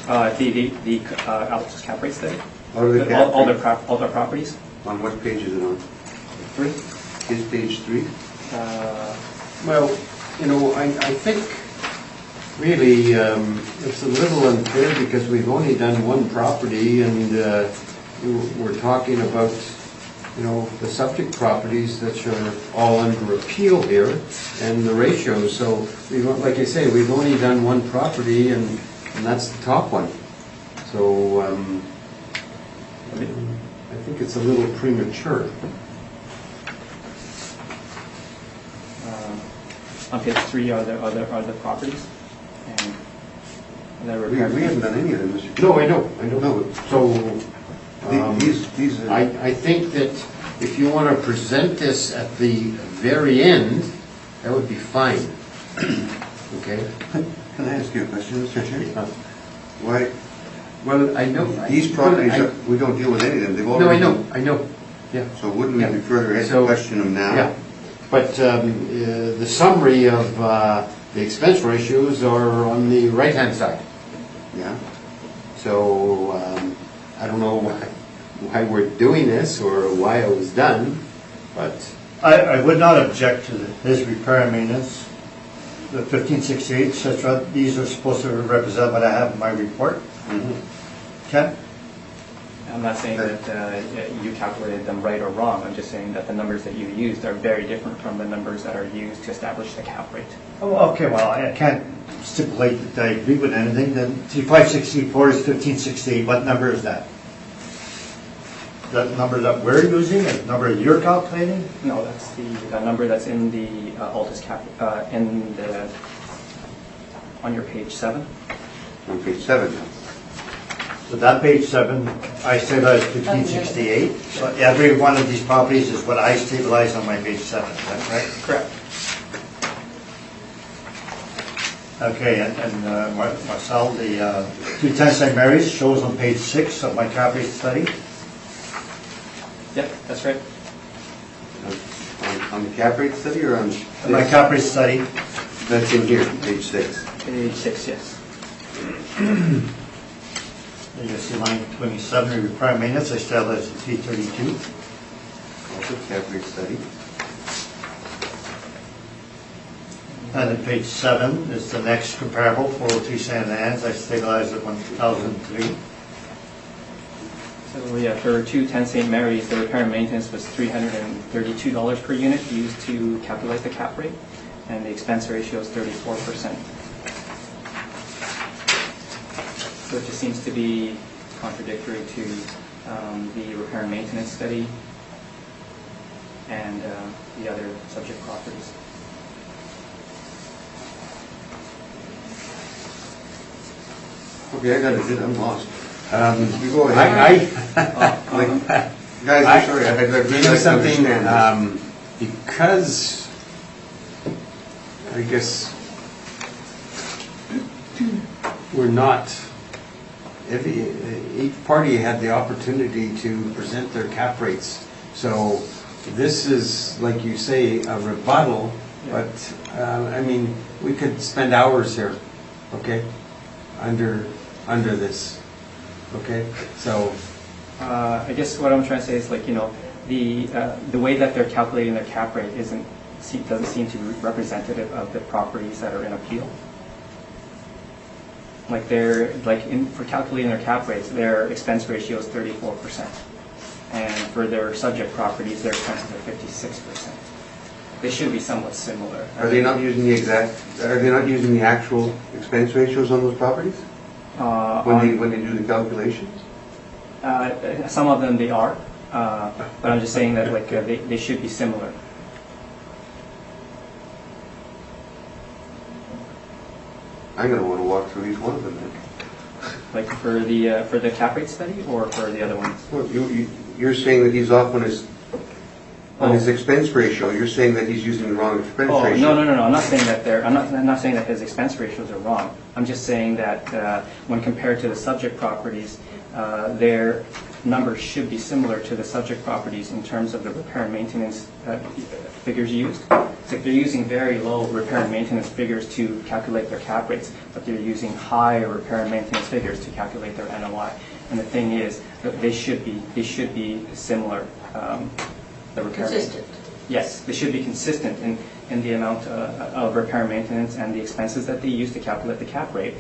The Altus cap rate study? All of the cap All rate? their properties? On what page is it on? 3. Is page 3? Well, I think really it's a little unfair because we've only done one property, and we're talking about the subject properties that are all under appeal here, and the ratios. So, like I say, we've only done one property, and that's the top one. So, I think it's a little premature. On page 3 are the properties, and We haven't done any of them, Mr. Chair. No, I know. No. So, These are... I think that if you want to present this at the very end, that would be fine. Okay? Can I ask you a question, Mr. Chair? Why, Well, I know. these properties, we don't deal with any of them, they've already... No, I know. Yeah. So wouldn't we Yeah. be further ask So- the question of now? Yeah. But the summary of the expense ratios are on the right-hand side. Yeah? So I don't know why we're doing this or why it was done, but I would not object to his repair and maintenance, the 1568, etc. These are supposed to represent what I have in my report. Ken? I'm not saying that you calculated them right or wrong. I'm just saying that the numbers that you used are very different from the numbers that are used to establish the cap rate. Oh, okay, well, I can't stipulate that I agree with anything. Then 3564 is 1568. What number is that? That number that we're using, the number you're calculating? No, that's the number that's in the Altus cap, on your page 7. On page 7 now. So that page 7, I stabilized 1568. So every one of these properties is what I stabilize on my page 7. Is that correct? Correct. Okay, and Marcel, the 210 St. Mary's shows on page 6 of my cap rate study. Yep, that's right. On the cap rate study or on... My cap rate study. That's in here, page 6. Page 6, yes. You can see line 27, repair and maintenance, I still have as P32. Also cap rate study. And then page 7 is the next comparable, 403 St. Anne's, I stabilized at 1,003. So yeah, for 210 St. Mary's, the repair and maintenance was $332 per unit used to calculate the cap rate, and the expense ratio is 34%. So it just seems to be contradictory to the repair and maintenance study and the other subject properties. Okay, I got it, I'm lost. You go I, ahead. I, Guys, I'm sorry, I'd really you know like to something, understand this. because, I guess, we're not, each party had the opportunity to present their cap rates. So this is, like you say, a rebuttal, but, I mean, we could spend hours here, okay, under this, okay? So, I guess what I'm trying to say is, like, you know, the way that they're calculating their cap rate doesn't seem to be representative of the properties that are in appeal. Like for calculating their cap rates, their expense ratio is 34%, and for their subject properties, their expenses are 56%. They should be somewhat similar. Are they not using the actual expense ratios on those properties? When they do the calculations? Some of them they are, but I'm just saying that like they should be similar. I'm gonna wanna walk through each one of them then. Like for the cap rate study or for the other ones? Well, you're saying that he's off on his expense ratio, you're saying that he's using the wrong expense Oh, ratio. no. I'm not saying that I'm not saying that his expense ratios are wrong. I'm just saying that when compared to the subject properties, their numbers should be similar to the subject properties in terms of the repair and maintenance figures used. It's like they're using very low repair and maintenance figures to calculate their cap rates, but they're using high repair and maintenance figures to calculate their NOI. And the thing is, that they should be similar. The repair Consistent. Yes, they should be consistent in the amount of repair and maintenance and the expenses that they use to calculate the cap rate,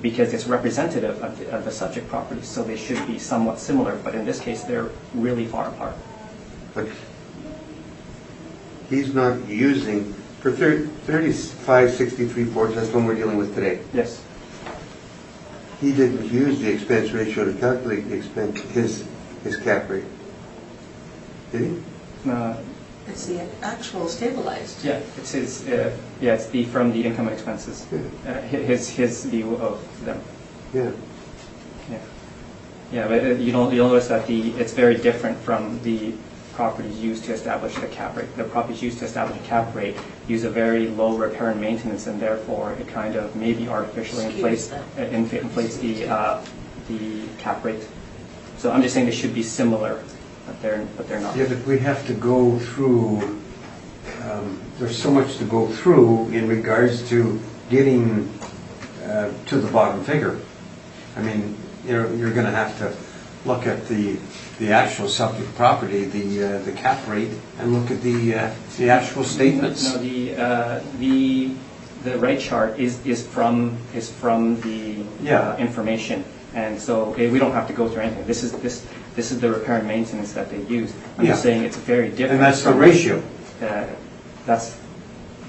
because it's representative of the subject properties, so they should be somewhat similar, but in this case, they're really far apart. But he's not using, for 3563 Porch, that's one we're dealing with today. Yes. He didn't use the expense ratio to calculate the expense, his cap rate. Did he? It's the actual stabilized. Yeah, it's his. It's from the income and expenses. His view of them. Yeah. Yeah, but you'll notice that it's very different from the properties used to establish the cap rate. The properties used to establish a cap rate use a very low repair and maintenance, and therefore it kind of maybe artificially inflates the cap rate. So I'm just saying they should be similar, but they're not. yeah, but we have to go through, there's so much to go through in regards to getting to the bottom figure. I mean, you're going to have to look at the actual subject property, the cap rate, and look at the actual statements. No, the rate chart is from the information, and so we don't have to go through anything. This is the repair and maintenance that they use. I'm just saying it's very different. And that's the ratio. That's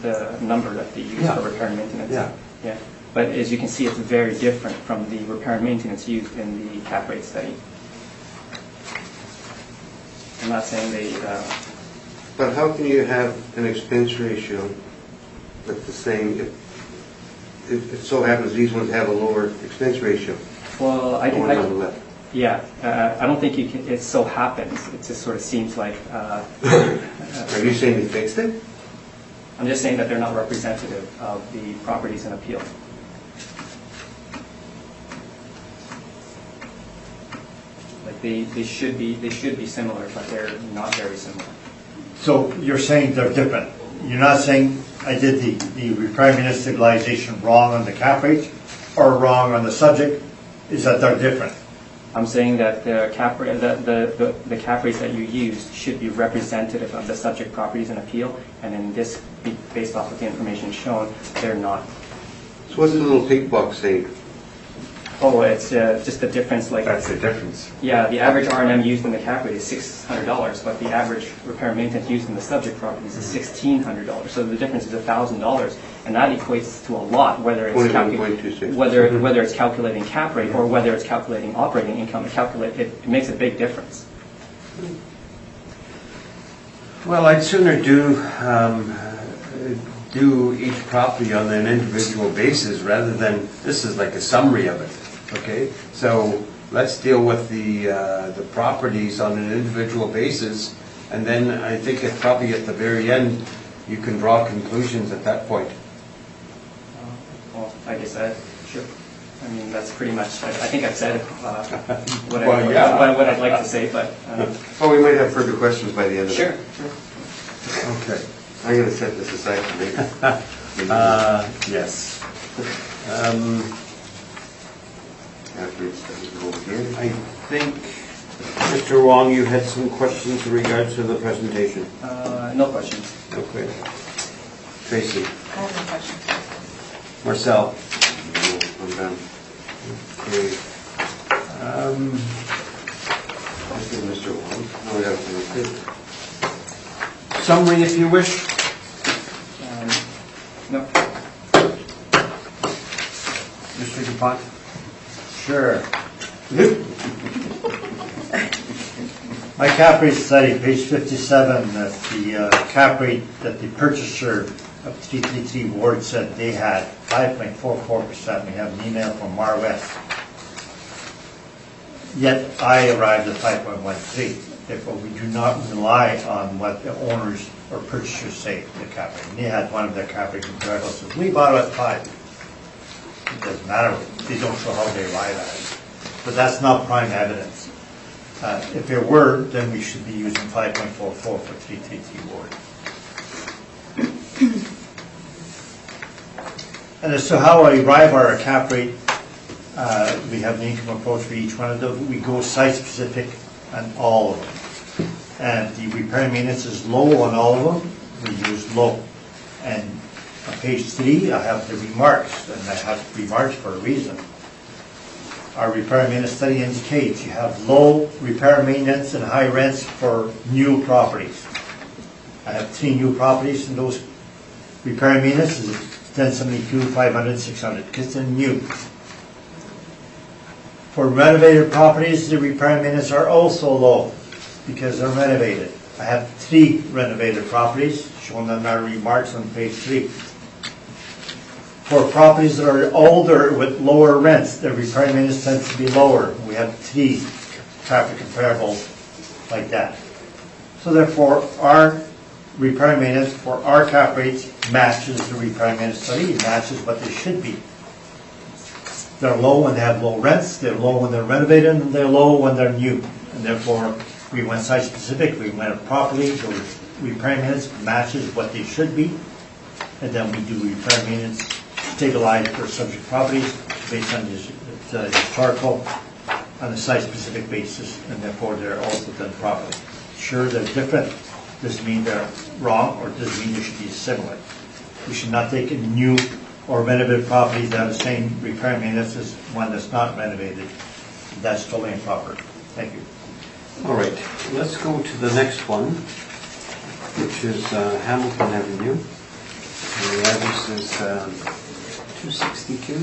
the number that they use for repair and maintenance. Yeah. But as you can see, it's very different from the repair and maintenance used in the cap rate study. I'm not saying they... But how can you have an expense ratio that's the same if it so happens these ones have a lower expense ratio? Well, The ones on the left. Yeah, I don't think you can. It so happens. It just sort of seems like. Are you saying they fixed it? I'm just saying that they're not representative of the properties in appeal. Like they should be similar, but they're not very similar. So you're saying they're different. You're not saying I did the repair and maintenance stabilization wrong on the cap rate or wrong on the subject is that they're different. I'm saying that the cap rate, the cap rates that you used should be representative of the subject properties in appeal, and in this, based off of the information shown, they're not. So what's the little pink box say? Oh, it's just the difference, like... That's the difference. Yeah, the average R&M used in the cap rate is $600, but the average repair and maintenance used in the subject properties is $1,600. So the difference is $1,000, and that equates to a lot, whether it's 21.26. whether it's calculating cap rate or whether it's calculating operating income. It makes a big difference. Well, I'd sooner do each property on an individual basis rather than, this is like a summary of it, okay? So let's deal with the properties on an individual basis, and then I think probably at the very end, you can draw conclusions at that point. Well, like I said, sure. I mean, that's pretty much, I think I've said what I'd like to say, but... Oh, we might have further questions by the end of Sure, it. sure. Okay. I'm going to set this aside for later. Yes. After it's done, go again. I think, Mr. Wong, you had some questions in regards to the presentation. No questions. Okay. Tracy. I have no questions. Marcel. No, I'm done. Okay. I think Mr. Wong. No, we got to finish. Summary, if you wish. No. Mr. DuPont. Sure. My cap rate study, page 57, that the cap rate that the purchaser of 333 Ward said they had, 5.44%. We have an email from Mar West. Yet I arrived at 5.13. Therefore, we do not rely on what the owners or purchasers say the cap rate. And they had one of their cap rate comparables says, we bought it at 5. It doesn't matter. They don't show how they arrive at it. But that's not prime evidence. If there were, then we should be using 5.44 for 333 Ward. And as to how I arrive at our cap rate, we have an income approach for each one of them. We go site specific on all of them. And the repair and maintenance is low on all of them. We use low. And on page 3, I have the remarks, and I have remarks for a reason. Our repair and maintenance study indicates you have low repair and maintenance and high rents for new properties. I have 3 new properties, and those repair and maintenance is 1072, 500, 600, because they're new. For renovated properties, the repair and maintenance are also low because they're renovated. I have 3 renovated properties shown on our remarks on page 3. For properties that are older with lower rents, the repair and maintenance tends to be lower. We have 3 traffic comparables like that. So therefore, our repair and maintenance for our cap rates matches the repair and maintenance study. It matches what they should be. They're low when they have low rents, they're low when they're renovated, and they're low when they're new. And therefore, we went site specific, we went properly, the repair and maintenance matches what they should be. And then we do repair and maintenance stabilized for subject properties based on the historical on a site specific basis, and therefore they're also done properly. Sure, they're different. Doesn't mean they're wrong, or doesn't mean they should be similar. We should not take a new or renovated properties that have the same repair and maintenance as one that's not renovated. That's totally improper. Thank you. All right, let's go to the next one, which is Hamilton Avenue. And the address is 262.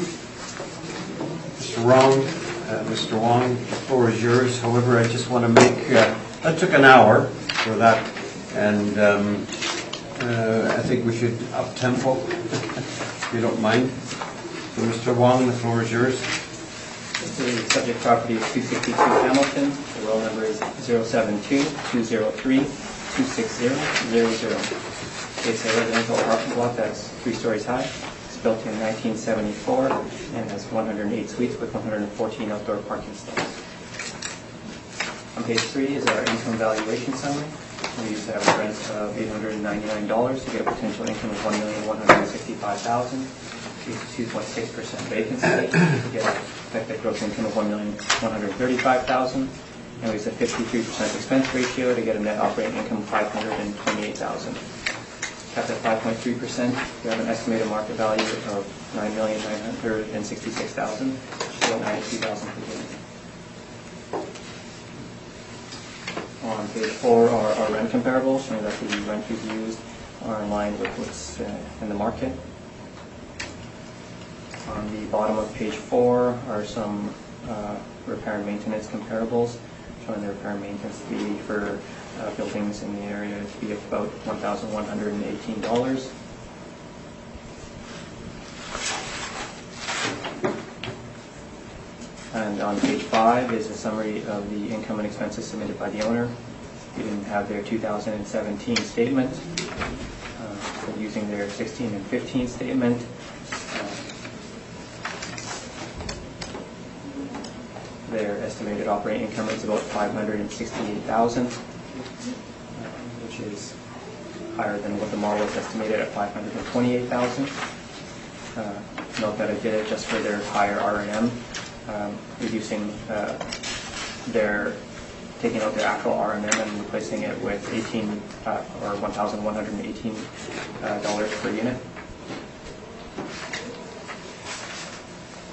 Mr. Wong, the floor is yours. However, I just want to make, that took an hour for that, and I think we should up tempo, if you don't mind. So Mr. Wong, the floor is yours. The subject property is 262 Hamilton. The roll number is 072-203-26000. It's a residential apartment block that's 3 stories high. It's built in 1974 and has 108 suites with 114 outdoor parking stalls. On page 3 is our income valuation summary. We used to have a rent of $899 to get a potential income of $1,165,000. 2.6% vacancy. We get an effective gross income of $1,135,000. And we use a 53% expense ratio to get a net operating income of $528,000. Capped at 5.3%, we have an estimated market value of $9,966,000, about $92,000 per unit. On page 4 are our rent comparables, showing that the rent reviews are in line with what's in the market. On the bottom of page 4 are some repair and maintenance comparables, showing the repair and maintenance fee for buildings in the area to be about $1,118. And on page 5 is a summary of the income and expenses submitted by the owner. We didn't have their 2017 statement, but using their 16 and 15 statement, their estimated operating income is about $568,000, which is higher than what the model was estimated at $528,000. Note that I did it just for their higher R&M, reducing taking out their actual R&M and replacing it with $1,118 per unit.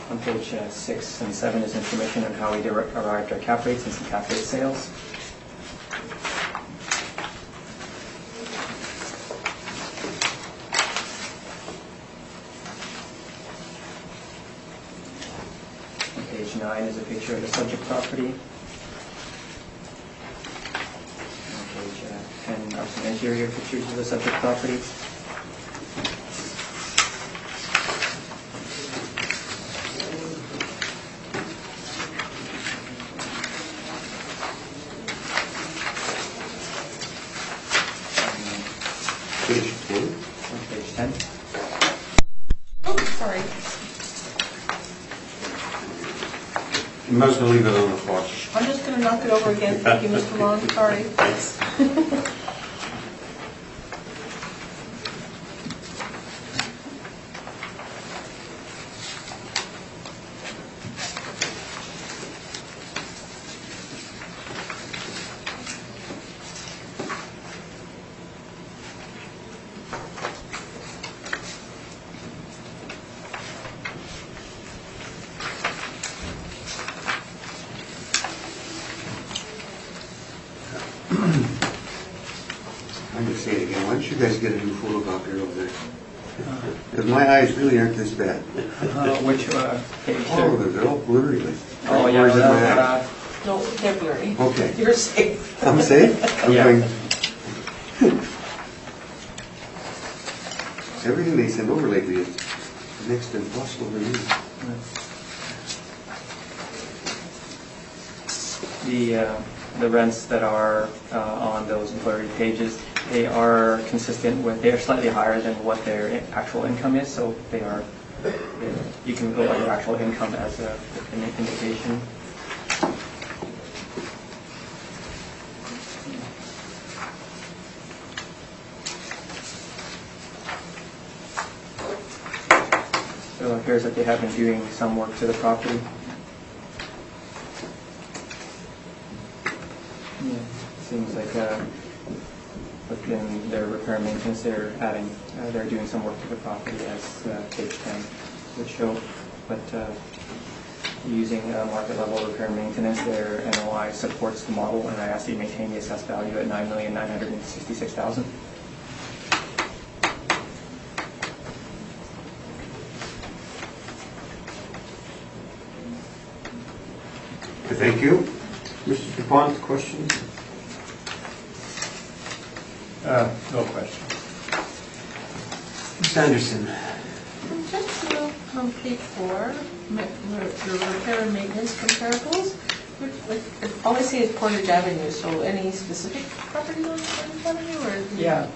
On page 6 and 7 is information on how we arrived at our cap rates and some cap rate sales. On page 9 is a picture of the subject property. On page 10 are some interior pictures of the subject property. Page 10. On page 10. Oh, sorry. You must leave it on the floor. I'm just going to knock it over again. Thank you, Mr. Long. Sorry. I'm going to say it again. Why don't you guys get a new photocopier over there? Because my eyes really aren't this bad. Which page? Oh, they're all blurry. Like, Oh, yeah. where's in my eyes? No, they're blurry. Okay. You're safe. I'm safe? I'm Yeah. going... Everything they send over lately is next to impossible to read. The rents that are on those blurry pages, they are consistent with, they are slightly higher than what their actual income is, so they are, you can go by their actual income as an indication. So it appears that they have been doing some work to the property. Yeah, seems like within their repair and maintenance, they're doing some work to the property, as page 10 would show. But using market level repair and maintenance, their NOI supports the model, and I asked you to maintain the assessed value at $9,966,000. Thank you. Mr. DuPont, questions? No question. Ms. Anderson? Just on page 4, the repair and maintenance comparables, all I see is Portage Avenue, so any specific property on Portage Avenue? Or Yeah.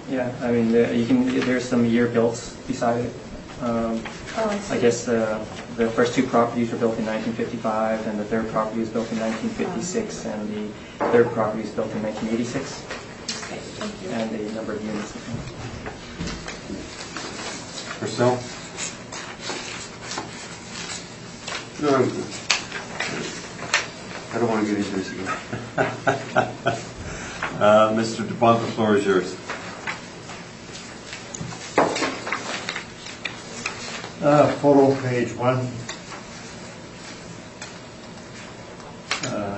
I mean, there's some year built beside it. I guess the first two properties were built in 1955, and the third property was built in 1956, and the third property was built in 1986. Okay, thank you. And the number of units. Marcel? No, I'm good. I don't want to get into this again. Mr. DeBonk, the floor is yours. Photo page 1.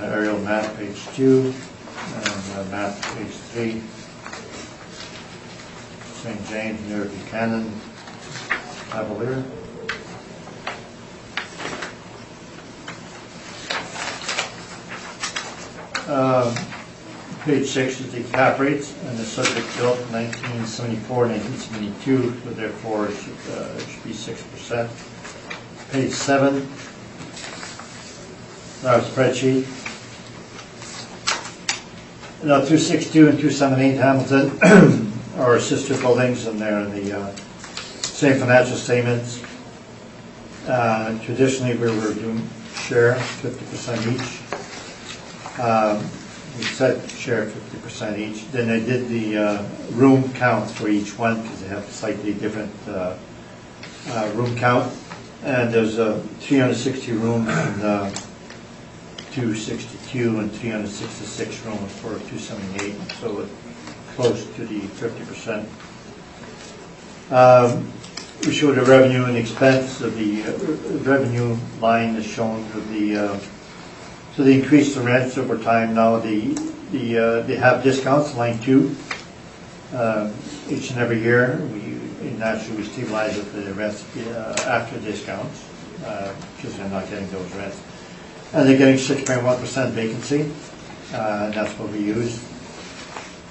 Aerial map page 2. And map page 3. St. James near Buchanan, Cavalier. Page 6 is the cap rates, and the subject built 1974, 1972, so therefore it should be 6%. Page 7, our spreadsheet. Now 262 and 278 Hamilton are sister buildings, and they're in the same financial statements. Traditionally, we were doing share 50% each. We said share 50% each. Then I did the room count for each one because they have a slightly different room count. And there's 360 rooms in 262 and 366 rooms for 278. So it's close to the 50%. We show the revenue and expense of the revenue line is shown for the so they increase the rents over time. Now they have discounts, line 2, each and every year. Naturally we stabilize the rents after discounts because they're not getting those rents. And they're getting 6.1% vacancy, and that's what we use.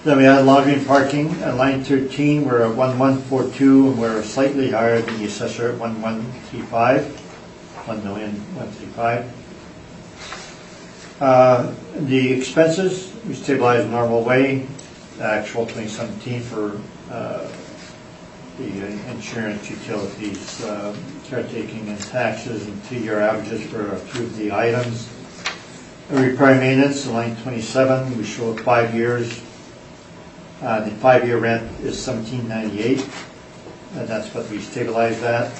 Then we had laundry and parking at line 13. We're at 1142, and we're slightly higher than the assessor at 1135, 1,135,000. The expenses, we stabilize in normal way. Actual 2017 for the insurance, utilities, caretaking and taxes, and 2-year averages for a few of the items. Repair and maintenance, line 27, we show 5 years. The 5-year rent is $17.98. That's what we stabilized at.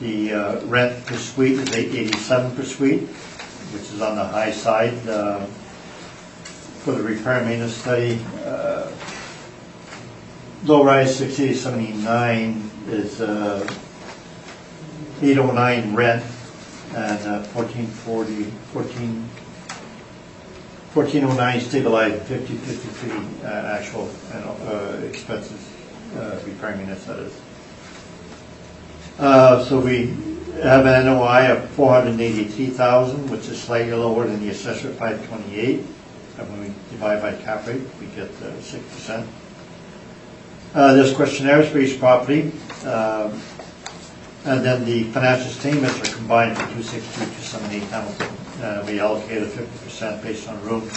The rent per suite is $887 per suite, which is on the high side. For the repair and maintenance study, low rise 6879 is 809 rent and 1409 stabilized, 5053 actual expenses, repair and maintenance, that is. So we have an NOI of $483,000, which is slightly lower than the assessor at 528. And when we divide by cap rate, we get 6%. There's questionnaires for each property, and then the financial statements are combined for 262, 278 Hamilton. We allocated 50% based on room.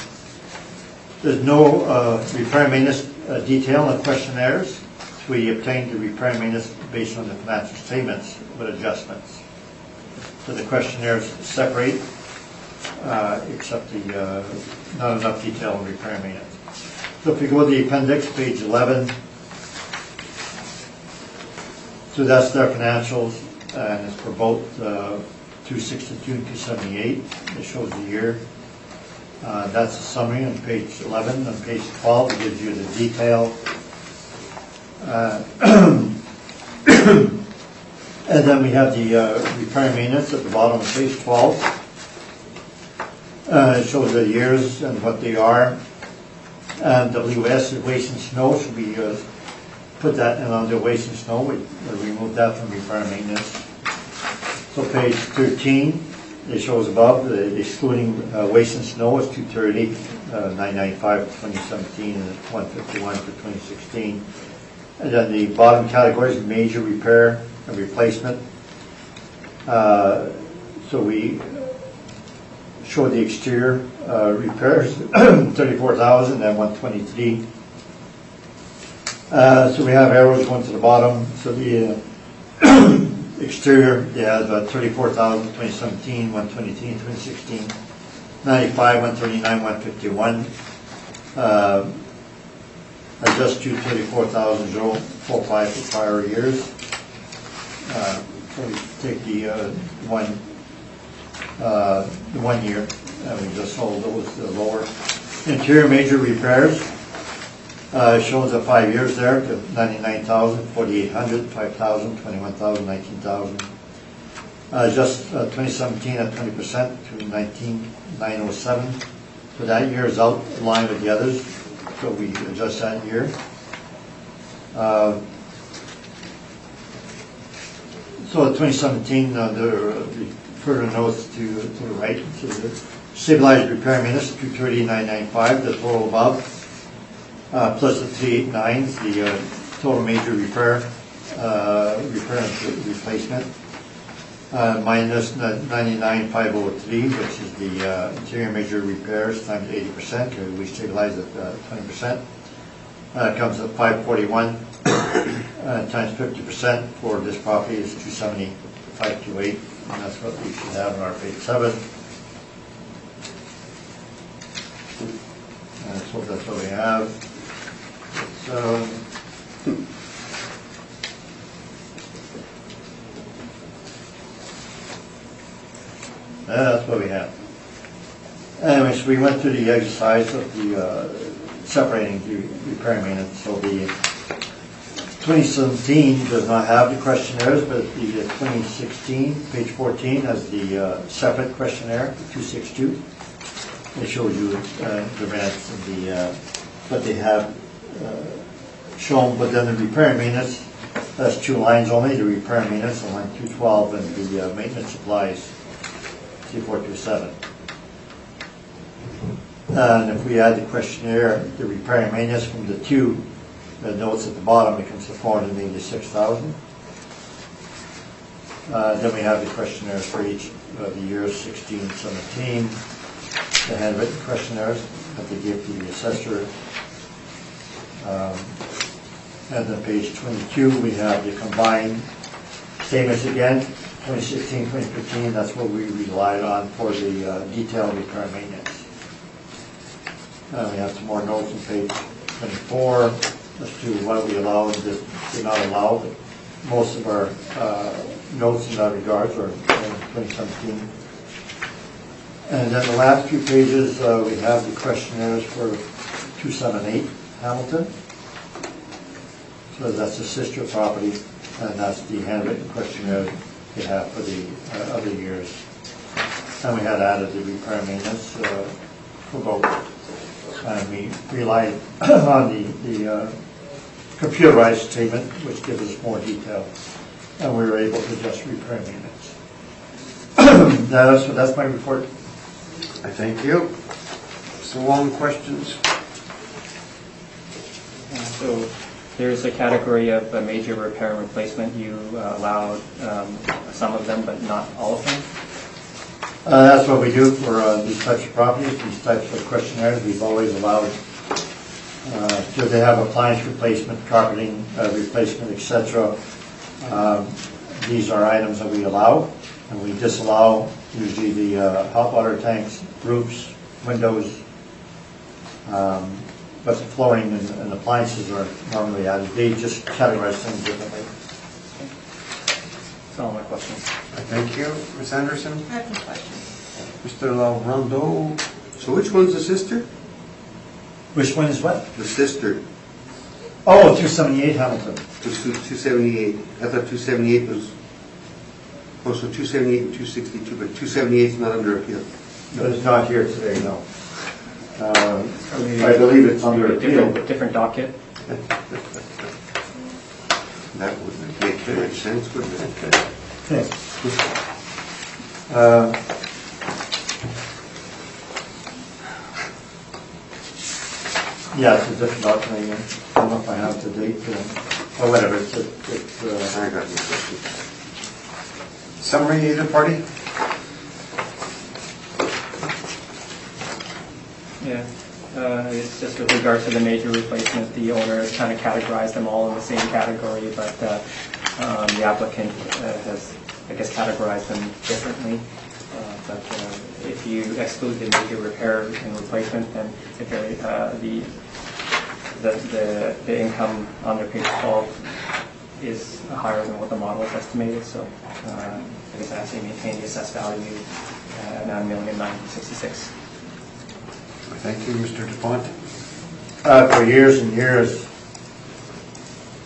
There's no repair and maintenance detail in the questionnaires. We obtained the repair and maintenance based on the financial statements with adjustments. So the questionnaires separate, except the not enough detail on repair and maintenance. So if we go to the appendix, page 11, so that's their financials, and it's for both 262 and 278. It shows the year. That's a summary on page 11. On page 12, it gives you the detail. And then we have the repair and maintenance at the bottom of page 12. It shows the years and what they are. And WS is waste and snow, so we put that in under waste and snow. We remove that from repair and maintenance. So page 13, it shows above, excluding waste and snow is 230, 995 for 2017, and 151 for 2016. And then the bottom categories, major repair and replacement. So we show the exterior repairs, 34,000 and 123. So we have arrows going to the bottom. So the exterior, they have 34,000 2017, 123 in 2016, 95, 139, 151. Adjust to 34,045 for prior years. So we take the one the 1 year, and we just sold those lower. Interior major repairs, shows the 5 years there, to 99,000, 4,800, 5,000, 21,000, 19,000. Just 2017 at 20% to 19,907. So that year is out of line with the others, so we adjust that year. So 2017, the further notes to the right, so the stabilized repair minutes, 230,995, the total above, plus the 389s, the total major repair and replacement, minus 99,503, which is the interior major repairs times 80%, because we stabilize at 20%. Comes at 541 times 50% for this property is 270,528, and that's what we should have on our page 7. And so that's what we have. So, that's what we have. Anyway, so we went through the exercise of the separating the repair maintenance. So the 2017 does not have the questionnaires, but the 2016, page 14, has the separate questionnaire, 262. It shows you the rents and the what they have shown, but then the repair and maintenance, that's 2 lines only, the repair and maintenance on line 212, and the maintenance supplies, 3427. And if we add the questionnaire, the repair and maintenance from the 2 notes at the bottom becomes the 486,000. Then we have the questionnaires for each of the years 16 and 17, the handwritten questionnaires that they give to the assessor. And then page 22, we have the combined statements again, 2016, 2015, that's what we relied on for the detailed repair and maintenance. We have some more notes on page 24 as to what we allow and did not allow. But most of our notes in that regard are in 2017. And then the last few pages, we have the questionnaires for 278 Hamilton. So that's the sister property, and that's the handwritten questionnaire they have for the other years. And we had added the repair and maintenance for both. And we relied on the computerized statement, which gives us more detail, and we were able to adjust repair and maintenance. That's my report. I thank you. So long questions? So there's a category of a major repair and replacement. You allowed some of them, but not all of them. That's what we do for these types of properties, these types of questionnaires. We've always allowed, if they have appliance replacement, carpeting replacement, etc. These are items that we allow, and we disallow usually the hot water tanks, roofs, windows, but the flooring and appliances are normally added. They just categorize things differently. That's all my questions. Thank you. Ms. Anderson? I have no questions. Mr. Rondeau? So which one's the sister? Which one is what? The sister. Oh, 278 Hamilton. 278. I thought 278 was, oh, so 278 and 262, but 278 is not under appeal. But it's not here today, no. I believe it's under appeal. Different docket. That wouldn't make too much sense, would it? Okay. Yeah, it's a different document again. I don't know if I have the date or whatever. I got your question. Summary, either party? Yeah. It's just with regard to the major replacement, the owner has kind of categorized them all in the same category, but the applicant has, I guess, categorized them differently. But if you exclude the major repair and replacement, then the income under page 12 is higher than what the model is estimated, so I guess I have to maintain the assessed value at $9,966,000. Thank you, Mr. DuPont. For years and years,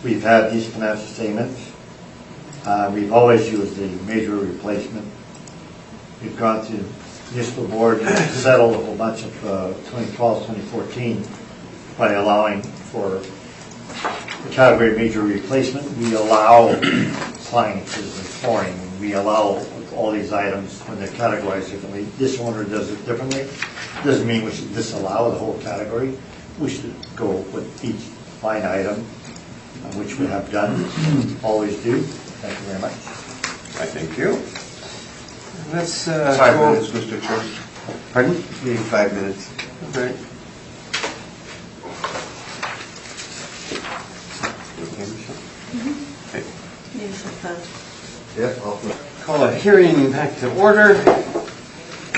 we've had these financial statements. We've always used the major replacement. We've gone to municipal board and settled a whole bunch of 2012, 2014 by allowing for the category major replacement. We allow appliances and flooring. We allow all these items when they're categorized differently. This owner does it differently. Doesn't mean we should disallow the whole category. We should go with each line item, which we have done, always do. Thank you very much. I thank you. Let's 5 go. minutes, Mr. Chair. Pardon? Maybe 5 minutes. Okay. Okay, Michelle? Okay. Yeah, I'll. Call a hearing back to order,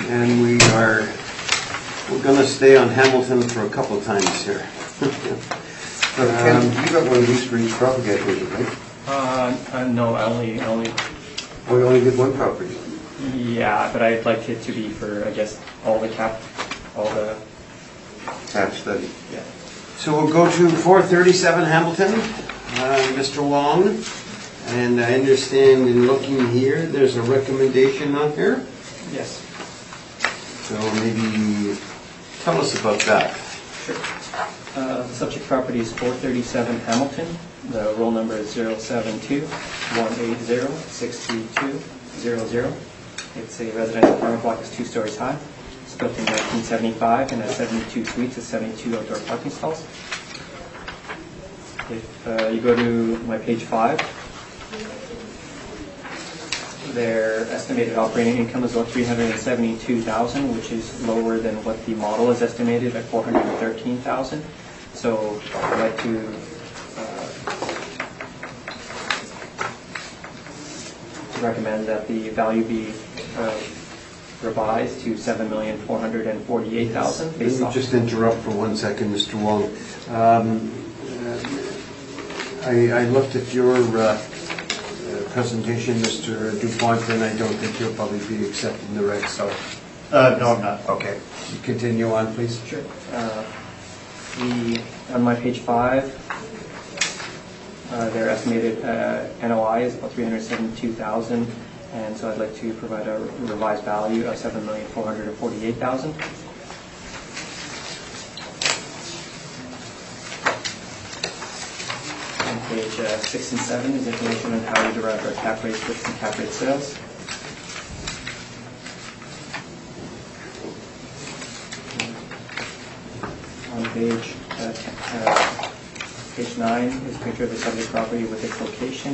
and we're going to stay on Hamilton for a couple of times here. Ken, you got one of these for each property, I think, right? No, I only, Oh, you only did one property. yeah, but I'd like it to be for, I guess, all the Tap study. yeah. So we'll go to 437 Hamilton, Mr. Wong, and I understand in looking here, there's a recommendation on here, Yes, so maybe tell us about that. sure. The subject property is 437 Hamilton. The roll number is 072-180-63200. It's a residential apartment block, it's 2 stories high. It's built in 1975 and has 72 suites and 72 outdoor parking stalls. If you go to my page 5, their estimated operating income is about $372,000, which is lower than what the model is estimated at $413,000. So I'd like to recommend that the value be revised to $7,448,000 based Let me off. just interrupt for 1 second, Mr. Wong. I looked at your presentation, Mr. DuPont, and I don't think you'll probably be accepting the rec, so. No, I'm not. Okay. Continue on, please. Sure. On my page 5, their estimated NOI is about $372,000, and so I'd like to provide a revised value of $7,448,000. On page 6 and 7 is information on how we derive our cap rate splits and cap rate sales. On page 9 is a picture of the subject property with its location.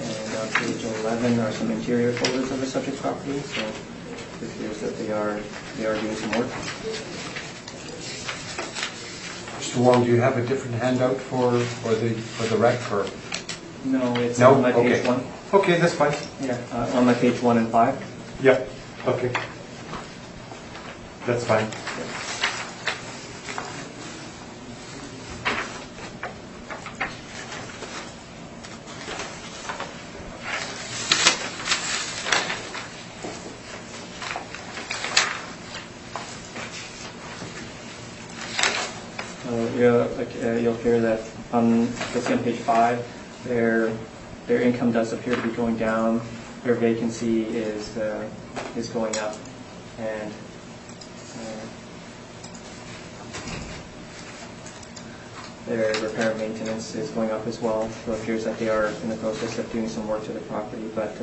And on page 11 are some interior photos of the subject property. So it appears that they are doing some work. Mr. Wong, do you have a different handout for the rec, or? No, it's No? on my page Okay. 1. Okay, that's fine. Yeah, on my page 1 and 5. Yep. Okay. That's fine. You'll hear that you'll see on page 5, their income does appear to be going down. Their vacancy is going up, and their repair and maintenance is going up as well. So it appears that they are in the process of doing some work to the property, but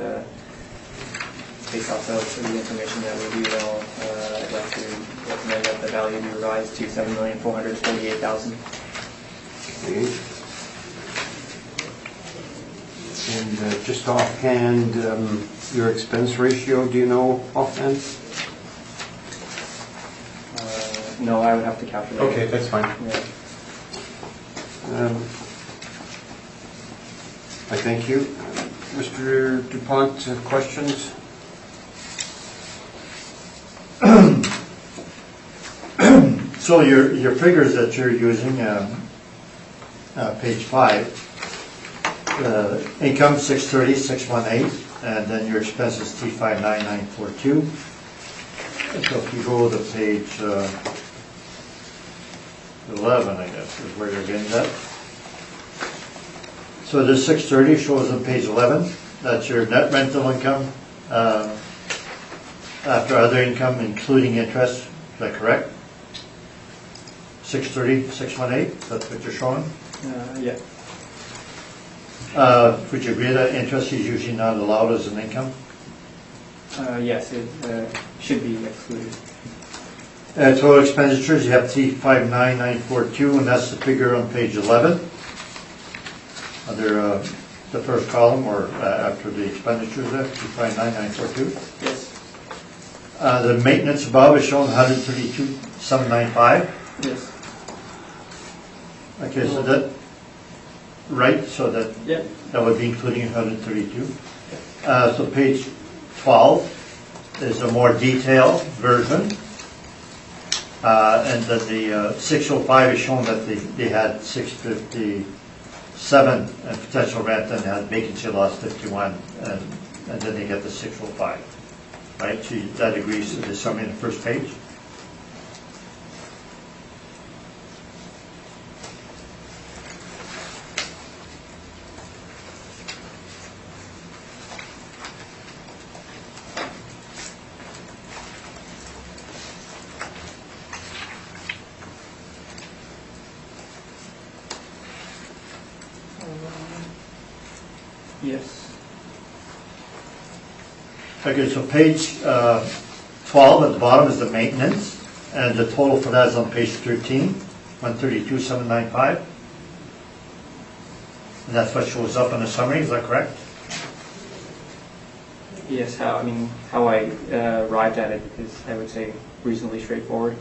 based off of the information that we do know, I'd like to recommend that the value be revised to $7,448,000. Okay. And just offhand, your expense ratio, do you know offhand? No, I would have to calculate. Okay, that's fine. Yeah. I thank you. Mr. DuPont, questions? So your figures that you're using, page 5, income 630,618, and then your expenses T59942. So if you go to page 11, I guess, is where you're getting that. So this 630 shows on page 11. That's your net rental income after other income, including interest. Is that correct? 630, 618, that's what you're showing? Yeah. Would you agree that interest is usually not allowed as an income? Yes, it should be excluded. Total expenditures, you have T59942, and that's the figure on page 11. Under the first column, or after the expenditures there, T59942. Yes. The maintenance above is shown 132,795. Yes. Okay, so that, right, so that Yeah. that would be including 132. So page 12 is a more detailed version. And that the 605 is shown that they had 657 potential rent and had vacancy loss 51, and then they get the 605. Right, so that agrees to the summary in the first page. Yes. Okay, so page 12 at the bottom is the maintenance, and the total for that is on page 13, 132,795. And that's what shows up in the summary, is that correct? Yes, how I arrived at it is, I would say, reasonably straightforward.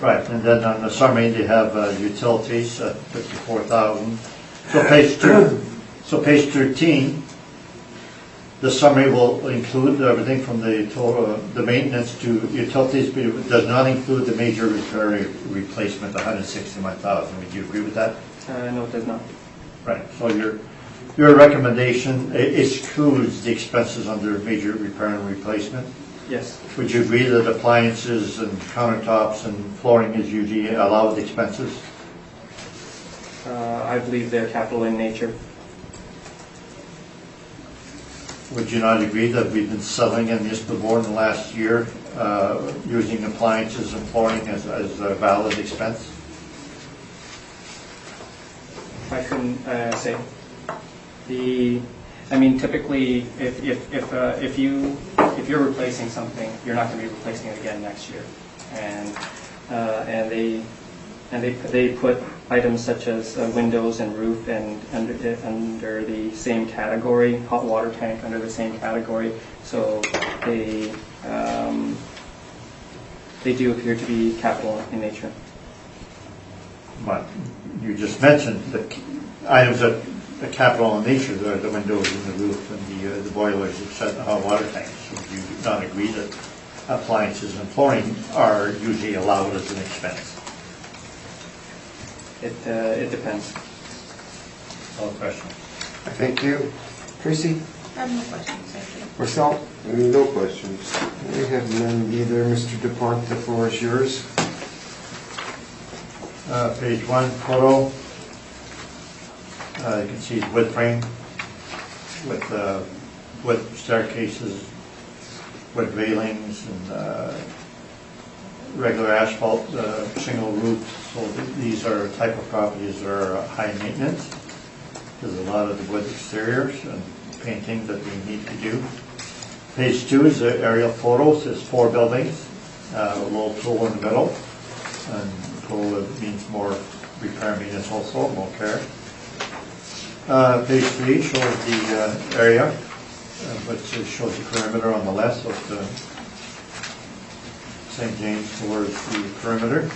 Right, and then on the summary, they have utilities at 54,000. So page 13, the summary will include everything from the total, the maintenance to utilities, but it does not include the major repair replacement, 161,000. Would you agree with that? No, it does not. Right, so your recommendation excludes the expenses under major repair and replacement. Yes. Would you agree that appliances and countertops and flooring is usually allowed expenses? I believe they're capital in nature. Would you not agree that we've been selling in municipal board in the last year using appliances and flooring as a valid expense? I couldn't say. Typically, if you're replacing something, you're not going to be replacing it again next year, and they put items such as windows and roof and under the same category, hot water tank under the same category. So they do appear to be capital in nature. But you just mentioned the items that are capital in nature, the windows and the roof and the boilers, etc., hot water tanks. Would you not agree that appliances and flooring are usually allowed as an expense? It depends. No question. Thank you. Tracy? I have no questions, thank you. Marcel? No questions. We have none either. Mr. DuPont, the floor is yours. Page 1, photo. You can see wood frame with wood staircases, wood railings, and regular asphalt shingle roofs. So these are type of properties that are high maintenance. There's a lot of the wood exteriors and painting that we need to do. Page 2 is the aerial photos. There's 4 buildings, a little pool in the middle, and pool means more repair maintenance also, more care. Page 3 shows the area, which shows the perimeter on the left, so it's the St. James towards the perimeter.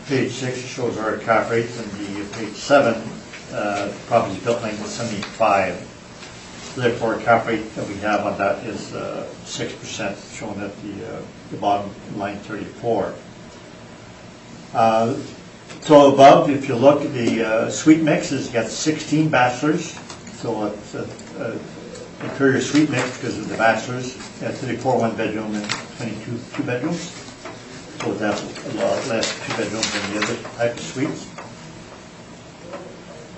Page 6 shows our cap rates, and page 7, properties built in 1975. Therefore, cap rate that we have on that is 6%, shown at the bottom line 34. So above, if you look, the suite mix has got 16 bachelors, so it's a interior suite mix because of the bachelors, 34 one-bedroom and 22 two-bedrooms. So that's a lot less two-bedrooms than the other type of suites.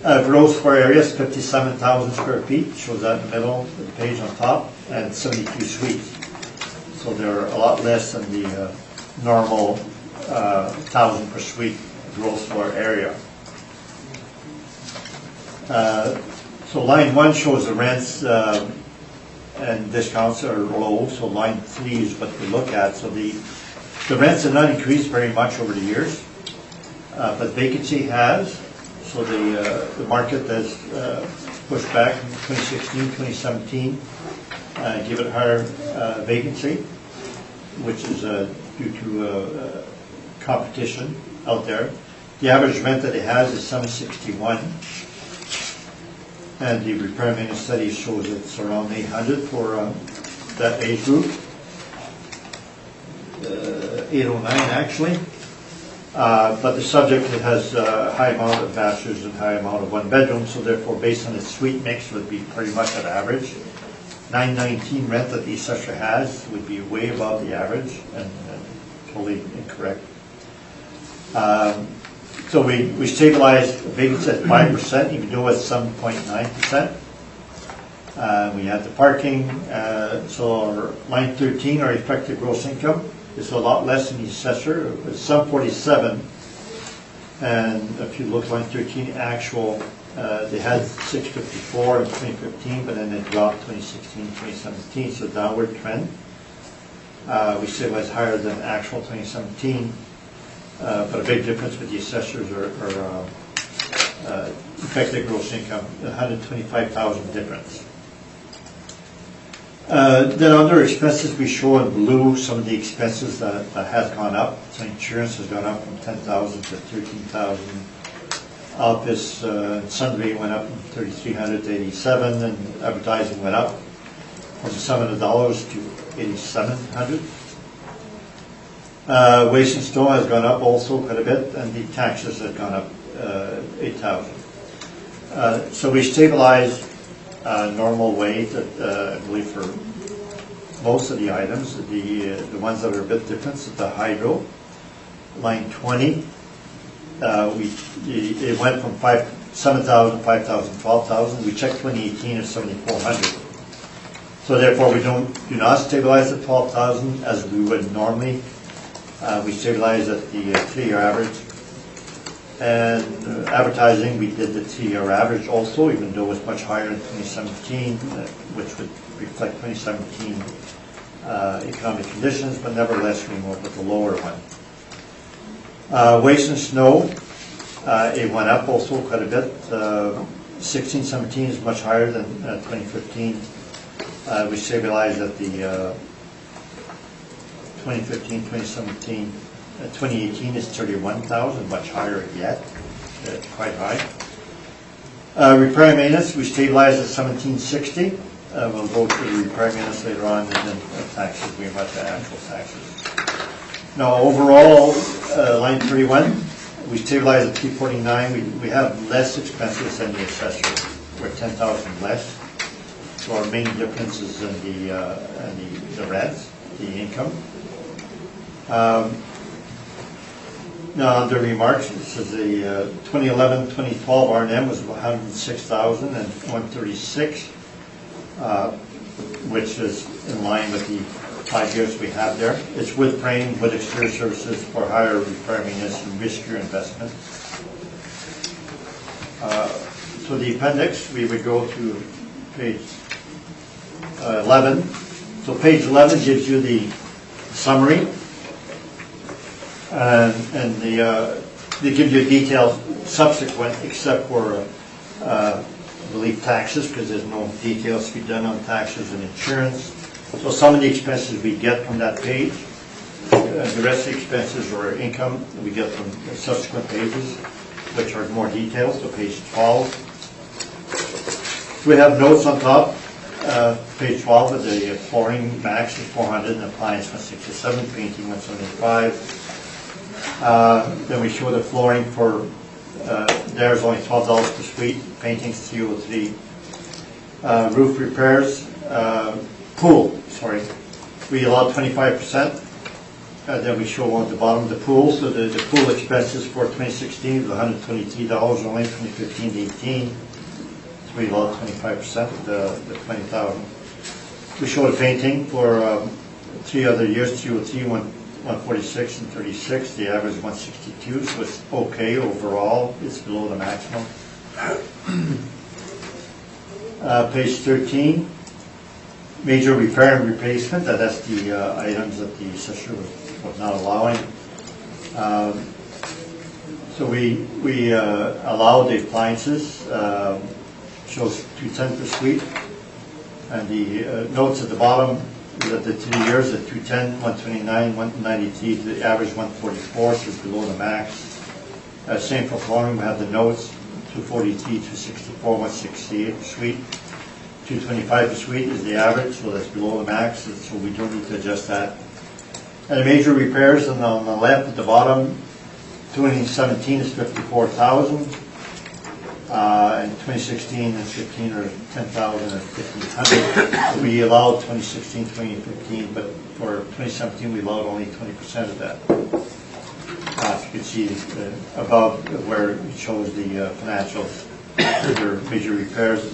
Gross floor area is 57,000 square feet, shows that in the middle of the page on top, and 72 suites. So they're a lot less than the normal 1,000 per suite gross floor area. So line 1 shows the rents and discounts are low, so line 3 is what we look at. So the rents have not increased very much over the years, but vacancy has. So the market has pushed back in 2016, 2017, give it higher vacancy, which is due to competition out there. The average rent that it has is $761, and the repair maintenance study shows it's around $800 for that age group, $809 actually. But the subject, it has a high amount of bachelors and high amount of one bedroom, so therefore based on its suite mix would be pretty much at average. $919 rent that the assessor has would be way above the average and totally incorrect. So we stabilized vacancy at 5%, even though it's 7.9%. We had the parking, so our line 13, our effective gross income, is a lot less than the assessor. It's some 47, and if you look at line 13 actual, they had 654 in 2015, but then it dropped 2016, 2017, so downward trend. We stabilized higher than actual 2017, but a big difference with the assessors are effective gross income, 125,000 difference. Then under expenses, we show in blue some of the expenses that has gone up. So insurance has gone up from 10,000 to 13,000. Office sundry went up from 3,300 to 87, and advertising went up from $700 to 8,700. Waste and snow has gone up also quite a bit, and the taxes have gone up 8,000. So we stabilized normal wage, I believe, for most of the items. The ones that are a bit different is the hydro. Line 20, it went from 7,000, 5,000, 12,000. We checked 2018 at 7,400. So therefore, we do not stabilize at 12,000 as we would normally. We stabilize at the 3-year average. And advertising, we did the 3-year average also, even though it was much higher in 2017, which would reflect 2017 economic conditions, but nevertheless we went with the lower one. Waste and snow, it went up also quite a bit. 16, 17 is much higher than 2015. We stabilized at the 2015, 2017. 2018 is 31,000, much higher yet, quite high. Repair and maintenance, we stabilized at 1760. We'll go through the repair and maintenance later on, and then taxes, we went to actual taxes. Now overall, line 31, we stabilized at 349. We have less expenses than the assessor. We're 10,000 less. So our main difference is in the rents, the income. Now, under remarks, it says the 2011-2012 R&M was 106,000 and 136, which is in line with the 5 years we have there. It's wood frame, wood exterior services for higher repair maintenance and riskier investment. So the appendix, we would go to page 11. So page 11 gives you the summary. And they give you details subsequent, except for, I believe, taxes, because there's no details to be done on taxes and insurance. So some of the expenses we get from that page, the rest of the expenses or income we get from the subsequent pages, which are more details, so page 12. We have notes on top. Page 12 of the flooring max is 400, and appliance 167, painting 175. Then we show the flooring for, there's only $12 per suite, painting's $303. Roof repairs, pool, sorry, we allowed 25%. Then we show on the bottom the pool, so the pool expenses for 2016 was $123 only, 2015 to 18. So we allowed 25% of the 20,000. We show the painting for 3 other years, 303, 146, and 36. The average is 162, so it's okay overall. It's below the maximum. Page 13, major repair and replacement. That's the items that the assessor was not allowing. So we allowed the appliances. Shows $210 per suite. And the notes at the bottom is that the 3 years at 210, 129, 193, the average 144, so it's below the max. Same for flooring, we have the notes, 243, 264, 168 per suite. 225 per suite is the average, so that's below the max, so we don't need to adjust that. And the major repairs on the left at the bottom, 2017 is 54,000. And 2016 and 15 are 10,000 and 1,500. We allowed 2016, 2015, but for 2017 we allowed only 20% of that. You can see above where it shows the financials, under major repairs,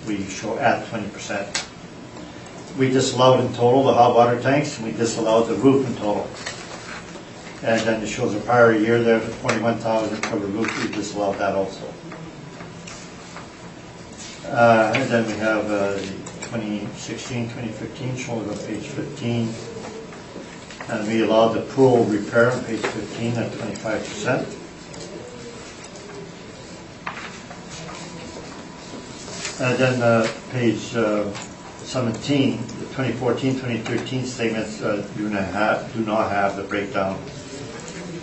we show at 20%. We disallowed in total the hot water tanks, and we disallowed the roof in total. And then it shows a prior year there for 21,000 for the roof, we disallowed that also. And then we have the 2016, 2015 shown on page 15. And we allowed the pool repair on page 15 at 25%. And then page 17, the 2014, 2013 statements do not have the breakdown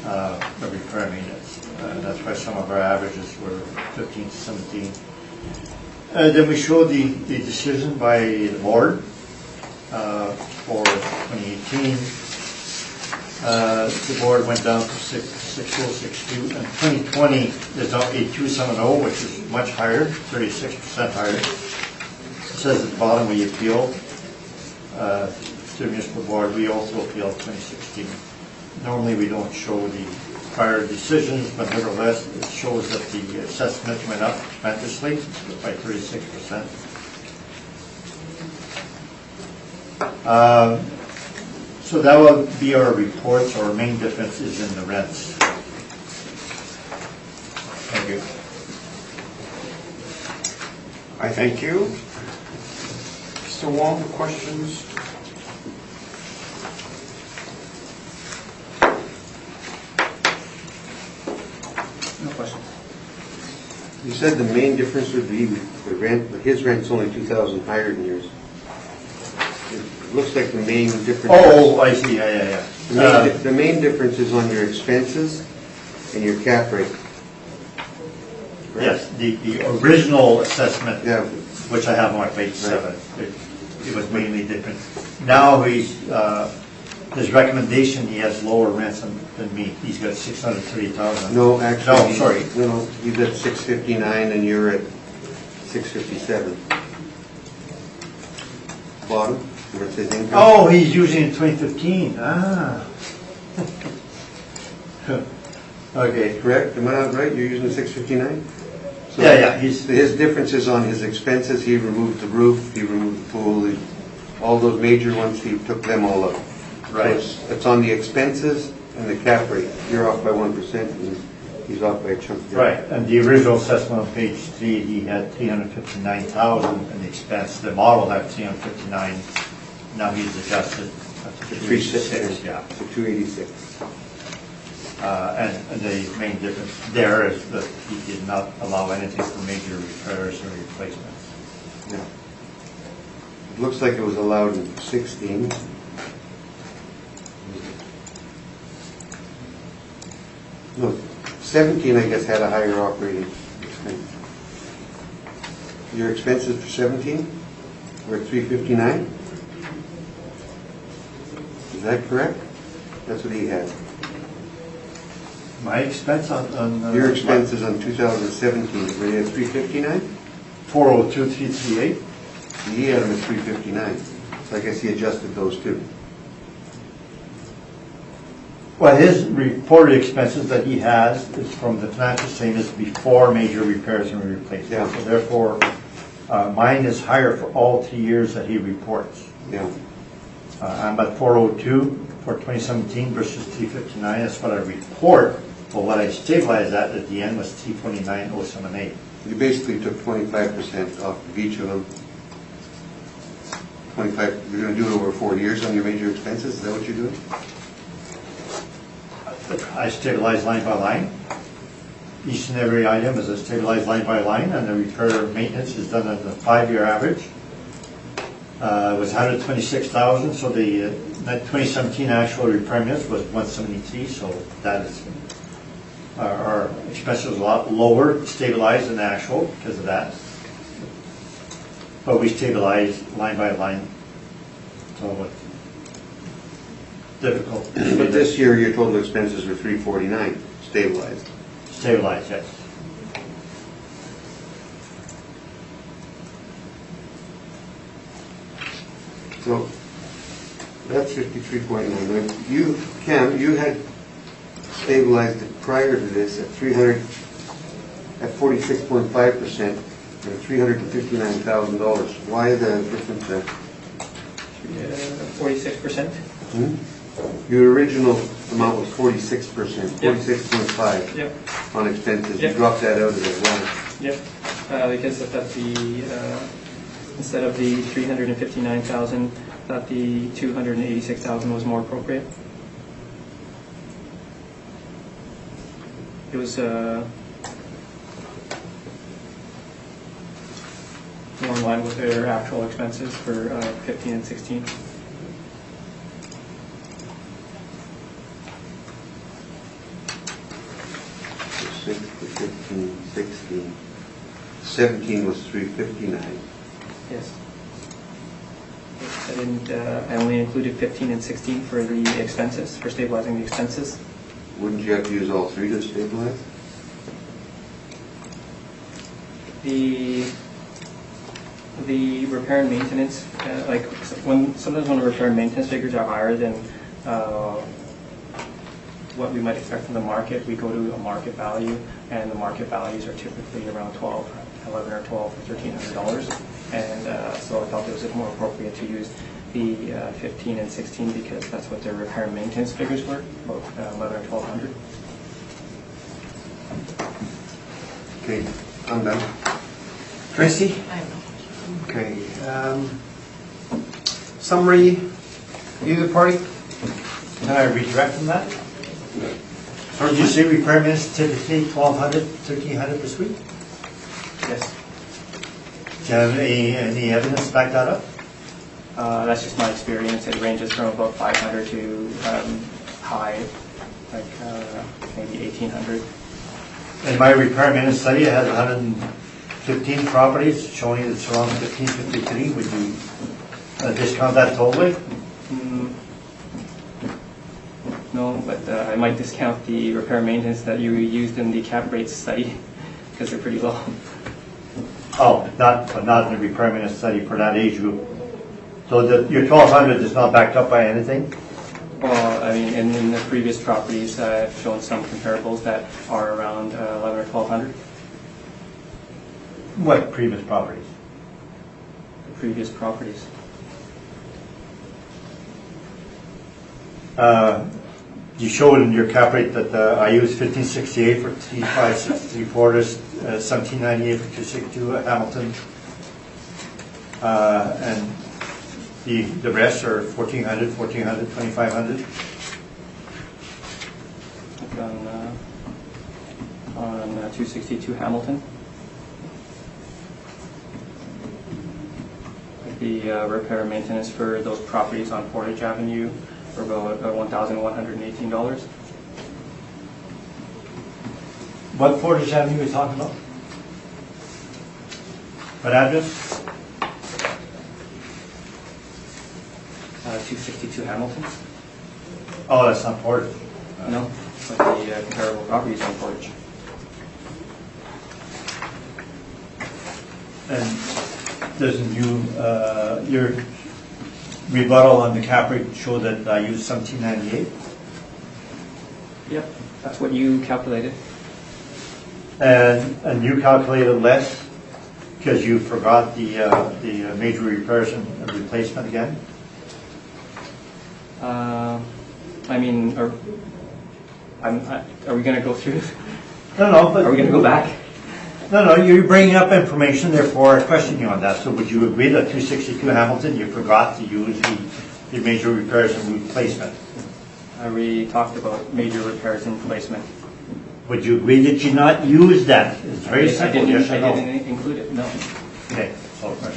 of repair maintenance. That's why some of our averages were 15 to 17. Then we show the decision by the board for 2018. The board went down to 6062, and 2020 is now 8270, which is much higher, 36% higher. It says at the bottom we appeal to the municipal board. We also appealed 2016. Normally we don't show the prior decisions, but nevertheless it shows that the assessment went up tremendously by 36%. So that will be our reports. Our main difference is in the rents. Thank you. I thank you. Mr. Wong, questions? No questions. You said the main difference would be the rent, but his rent's only 2,000 higher than yours. It looks like the main difference. Oh, I see. Yeah. The main difference is on your expenses and your cap rate. Yes, the original assessment, Yeah. which I have on page 7, it was mainly different. Now his recommendation, he has lower rents than me. He's got 630,000. No, actually. No, sorry. No, you've got 659 and you're at 657. Bottom, where it says income. Oh, he's using 2015. Ah. Okay. Correct? Am I not right? You're using 659? So Yeah. his difference is on his expenses. He removed the roof, he removed the pool, all those major ones, he took them all up. Right. So it's on the expenses and the cap rate. You're off by 1% and he's off by a chunk. Right, and the original assessment on page 3, he had 359,000 in the expense. The model had 359. Now he's adjusted to 366. Yeah. So 286. And the main difference there is that he did not allow anything for major repairs or replacements. Yeah. It looks like it was allowed in 16. No, 17 I guess had a higher operating expense. Your expenses for 17 were 359? Is that correct? That's what he had. My expense on. Your expenses on 2017, were they at 359? 402,338. He had them at 359. So I guess he adjusted those too. Well, his reported expenses that he has is from the financial statements before major repairs and replacements. Yeah. So therefore, mine is higher for all 3 years that he reports. Yeah. I'm at 402 for 2017 versus 359. That's what I report, but what I stabilized at the end was 329,078. You basically took 25% off of each of them. 25, you're going to do it over 4 years on your major expenses, is that what you're doing? I stabilize line by line. Each and every item is a stabilized line by line, and the repair maintenance is done at the 5-year average. It was 126,000, so the 2017 actual repair maintenance was 173, so that is, our expenses was a lot lower, stabilized than actual because of that. But we stabilize line by line, so it's difficult. But this year, your total expenses were 349, stabilized. Stabilized, yes. So that's 53.9. You, Cam, you had stabilized it prior to this at 46.5% and $359,000. Why the difference there? 46%. Your original amount was 46%, Yep. 46.5 Yep. on expenses. Yep. You dropped that out of it as well. Yep. Because I thought instead of the 359,000, I thought the 286,000 was more appropriate. It was more in line with their actual expenses for 15 and 16. So 6 to 15, 16. 17 was 359. Yes. I didn't. I only included 15 and 16 for the expenses, for stabilizing the expenses. Wouldn't you have to use all three to stabilize? The repair and maintenance, sometimes when the repair and maintenance figures are higher than what we might expect from the market, we go to a market value, and the market values are typically around $11 or $12 or $1,300, and so I thought it was more appropriate to use the 15 and 16 because that's what their repair and maintenance figures were, about $1,100 or $1,200. Okay, I'm done. Tracy? I have no question. Okay. Summary, either party? Can I redirect from that? Or did you say repair maintenance typically 1,200, 1,300 this week? Yes. Do you have any evidence to back that up? That's just my experience. It ranges from about 500 to high, like maybe 1,800. In my repair maintenance study, it has 115 properties, showing it's around 1,553. Would you discount that totally? No, but I might discount the repair maintenance that you used in the cap rate study because they're pretty low. Oh, not in the repair maintenance study for that age group. So your 1,200 is not backed up by anything? Well, I mean, in the previous properties, I've shown some comparables that are around 1,100 or 1,200. What previous properties? The previous properties. You showed in your cap rate that I used 1568 for 356 quarters, 1798 for 262 at Hamilton, and the rest are 1,400, 1,400, 2,500. On 262 Hamilton. The repair and maintenance for those properties on Portage Avenue for about $1,118. What Portage Avenue are you talking about? What address? 262 Hamilton? Oh, that's not Portage. No? with the comparable properties on Portage. And doesn't your rebuttal on the cap rate show that I used 1798? Yep, that's what you calculated. And you calculated less because you forgot the major repairs and replacement again? I mean, are we going to go through? No, but... Are we going to go back? No, you're bringing up information, therefore I question you on that. So would you agree that 262 Hamilton, you forgot to use the major repairs and replacement? We talked about major repairs and replacement. Would you agree that you not use that? It's very simple, yes or I no? didn't include it, no. Okay, so, right.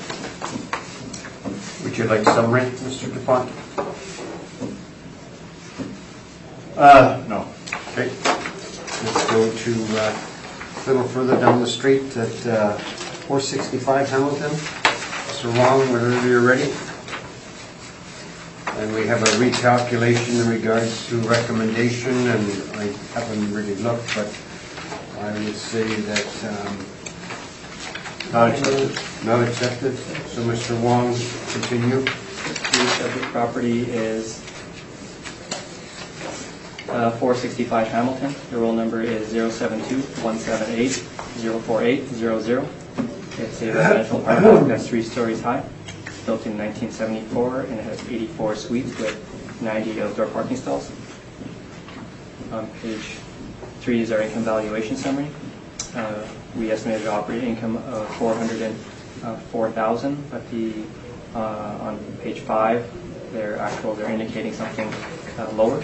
Would you like summary, Mr. DuPont? No. Okay. Let's go to a little further down the street at 465 Hamilton. Mr. Wong, whenever you're ready. And we have a recalculation in regards to recommendation, and I haven't really looked, but I would say that Not accepted. not accepted. So Mr. Wong, continue. The subject property is 465 Hamilton. The roll number is 072-178-04800. It's a residential apartment that's 3 stories high, built in 1974, and it has 84 suites with 90 outdoor parking stalls. On page 3 is our income valuation summary. We estimated operating income of $404,000, but on page 5, they're indicating something lower.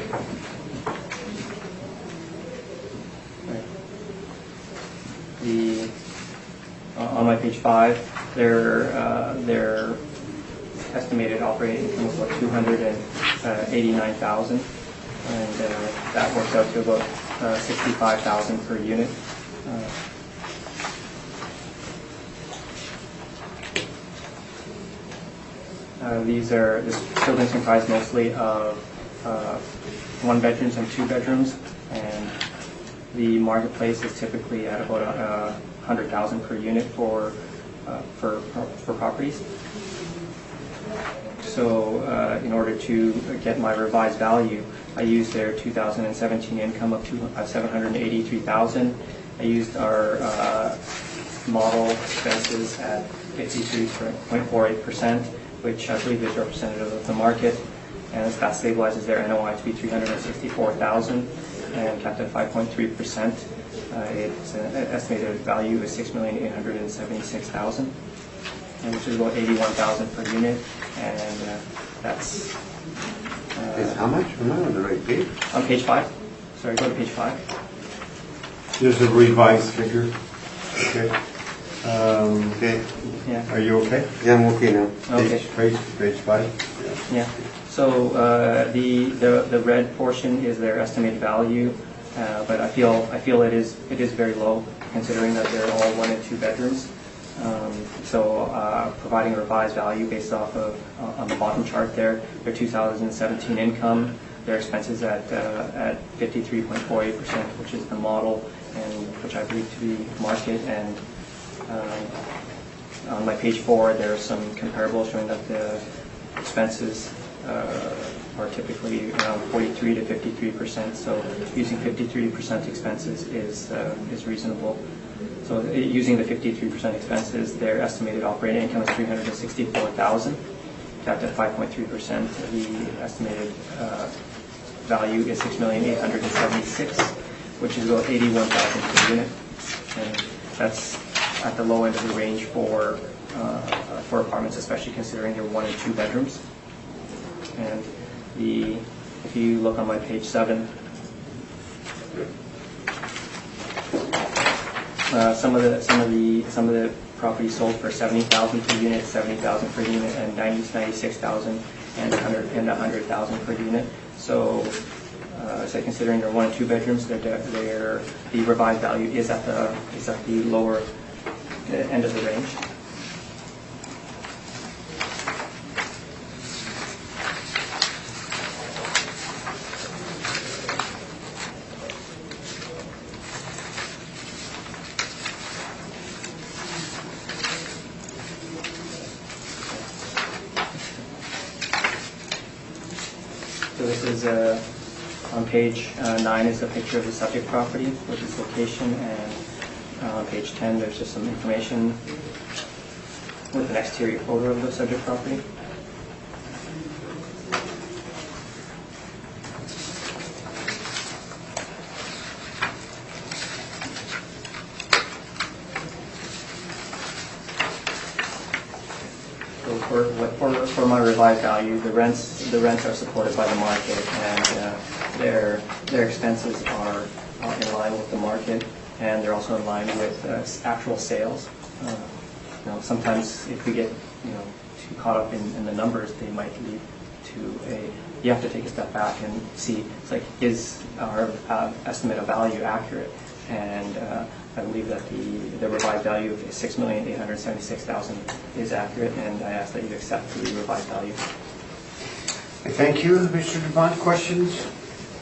On my page 5, their estimated operating income is about $289,000, and that works out to about $65,000 per unit. This building's comprised mostly of 1 bedrooms and 2 bedrooms, and the marketplace is typically at about $100,000 per unit for properties. So in order to get my revised value, I used their 2017 income of $783,000. I used our model expenses at 53.48%, which I believe is representative of the market, and that stabilizes their NOI to be $364,000 and capped at 5.3%. Its estimated value is $6,876,000, which is about $81,000 per unit, and that's It's how much? I'm not on the right page. on page 5. Sorry, go to page 5. There's a revised figure. Okay. Okay. Yeah. Are you okay? Yeah, I'm okay now. Okay. Page 5. Yeah. So the red portion is their estimated value, but I feel it is very low considering that they're all 1 and 2 bedrooms. So providing a revised value based off of on the bottom chart there, their 2017 income, their expenses at 53.48%, which is the model, and which I believe to be market. And on my page 4, there's some comparables showing that the expenses are typically around 43 to 53%. So using 53% expenses is reasonable. So using the 53% expenses, their estimated operating income is $364,000, capped at 5.3%. The estimated value is $6,876,000, which is about $81,000 per unit, and that's at the low end of the range for apartments, especially considering they're 1 and 2 bedrooms. And if you look on my page 7. Some of the properties sold for $70,000 per unit, $70,000 per unit, and $96,000 and $100,000 per unit. So, considering they're 1 and 2 bedrooms, the revised value is at the lower end of the range. this is on page 9 is a picture of the subject property with its location, and on page 10 there's just some information with an exterior photo of the subject property. So for my revised value, the rents are supported by the market, and their expenses are in line with the market, and they're also in line with actual sales. Sometimes if we get too caught up in the numbers, they might lead to you have to take a step back and see, it's like, is our estimate of value accurate? And I believe that the revised value of $6,876,000 is accurate, and I ask that you accept the revised value. Thank you, Mr. DuPont. Questions?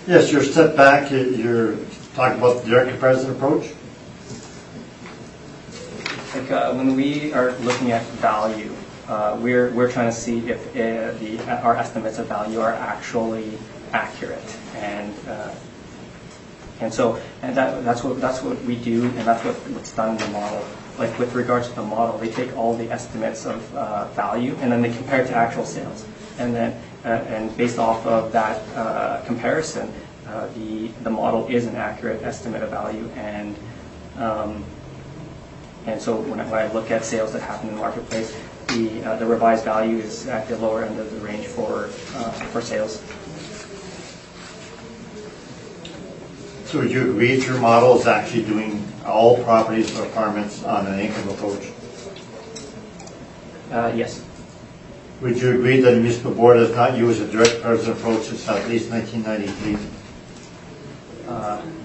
Yes, your step back, you're talking about the direct comparison approach? Like when we are looking at value, we're trying to see if our estimates of value are actually accurate, and that's what we do, and that's what's done in the model. Like with regards to the model, they take all the estimates of value, and then they compare it to actual sales, and then and based off of that comparison, the model is an accurate estimate of value, and so when I look at sales that happen in the marketplace, the revised value is at the lower end of the range for sales. So would you agree that your model is actually doing all properties or apartments on an income approach? Yes. Would you agree that the municipal board has not used a direct comparison approach since at least 1993?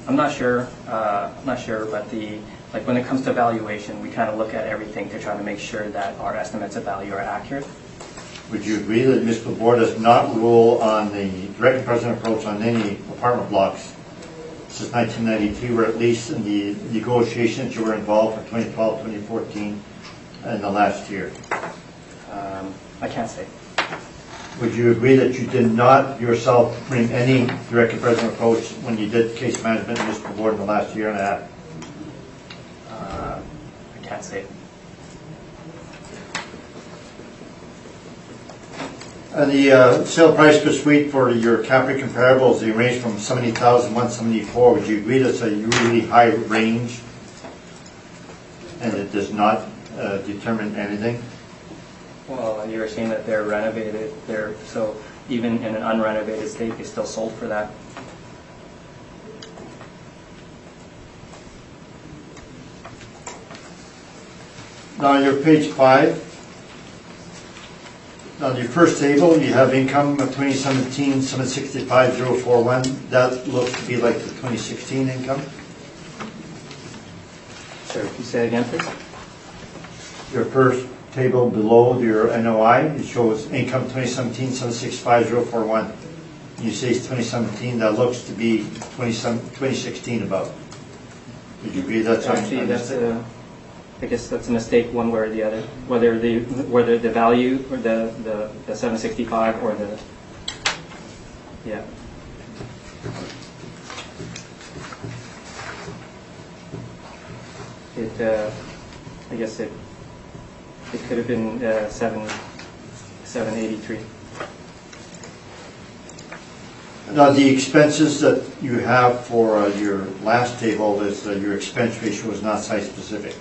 I'm not sure, but like when it comes to valuation, we kind of look at everything to try to make sure that our estimates of value are accurate. Would you agree that the municipal board does not rule on the direct comparison approach on any apartment blocks since 1993, or at least in the negotiations you were involved for 2012, 2014, and the last year? I can't say. Would you agree that you did not yourself bring any direct comparison approach when you did case management in the municipal board in the last year and a half? I can't say. And the sale price per suite for your cap rate comparables, they range from $70,174. Would you agree that's a really high range and it does not determine anything? Well, you were saying that they're renovated, so even in an unrenovated state, they still sold for that. Now, your page 5. Now, your first table, you have income of 2017, 765,041. That looks to be like the 2016 income. Sorry, can you say it again, please? Your first table below your NOI, it shows income 2017, 765,041. You say it's 2017, that looks to be 2016 about. Would you agree that's actually I guess that's a mistake one way or the other. Whether the value or the 765 or the I guess it could have been 783. Now, the expenses that you have for your last table is your expense ratio is not site specific.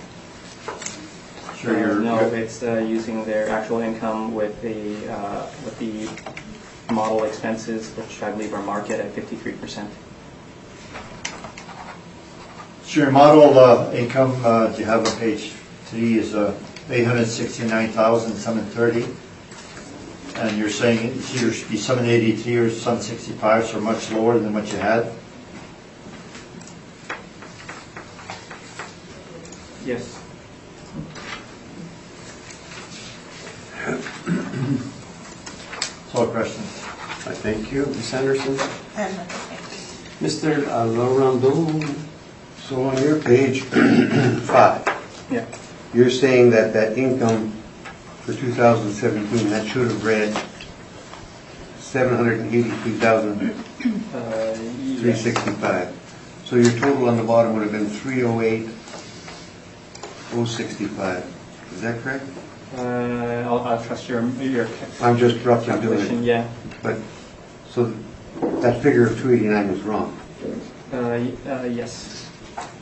Sure, no, it's using their actual income with the model expenses, which I believe are market at 53%. So your model income you have on page 3 is $869,730, and you're saying it either should be 783 or 765, so much lower than what you had. Yes. That's all questions. Thank you. Ms. Anderson? Mr. Mr. Laurando, so on your page 5, Yeah. You're saying that income for 2017, that should have read $783,365. So your total on the bottom would have been $308,065. Is that correct? I'll trust your I'm just roughly doing calculation, it. yeah. But, so that figure of 289 was wrong. Yes.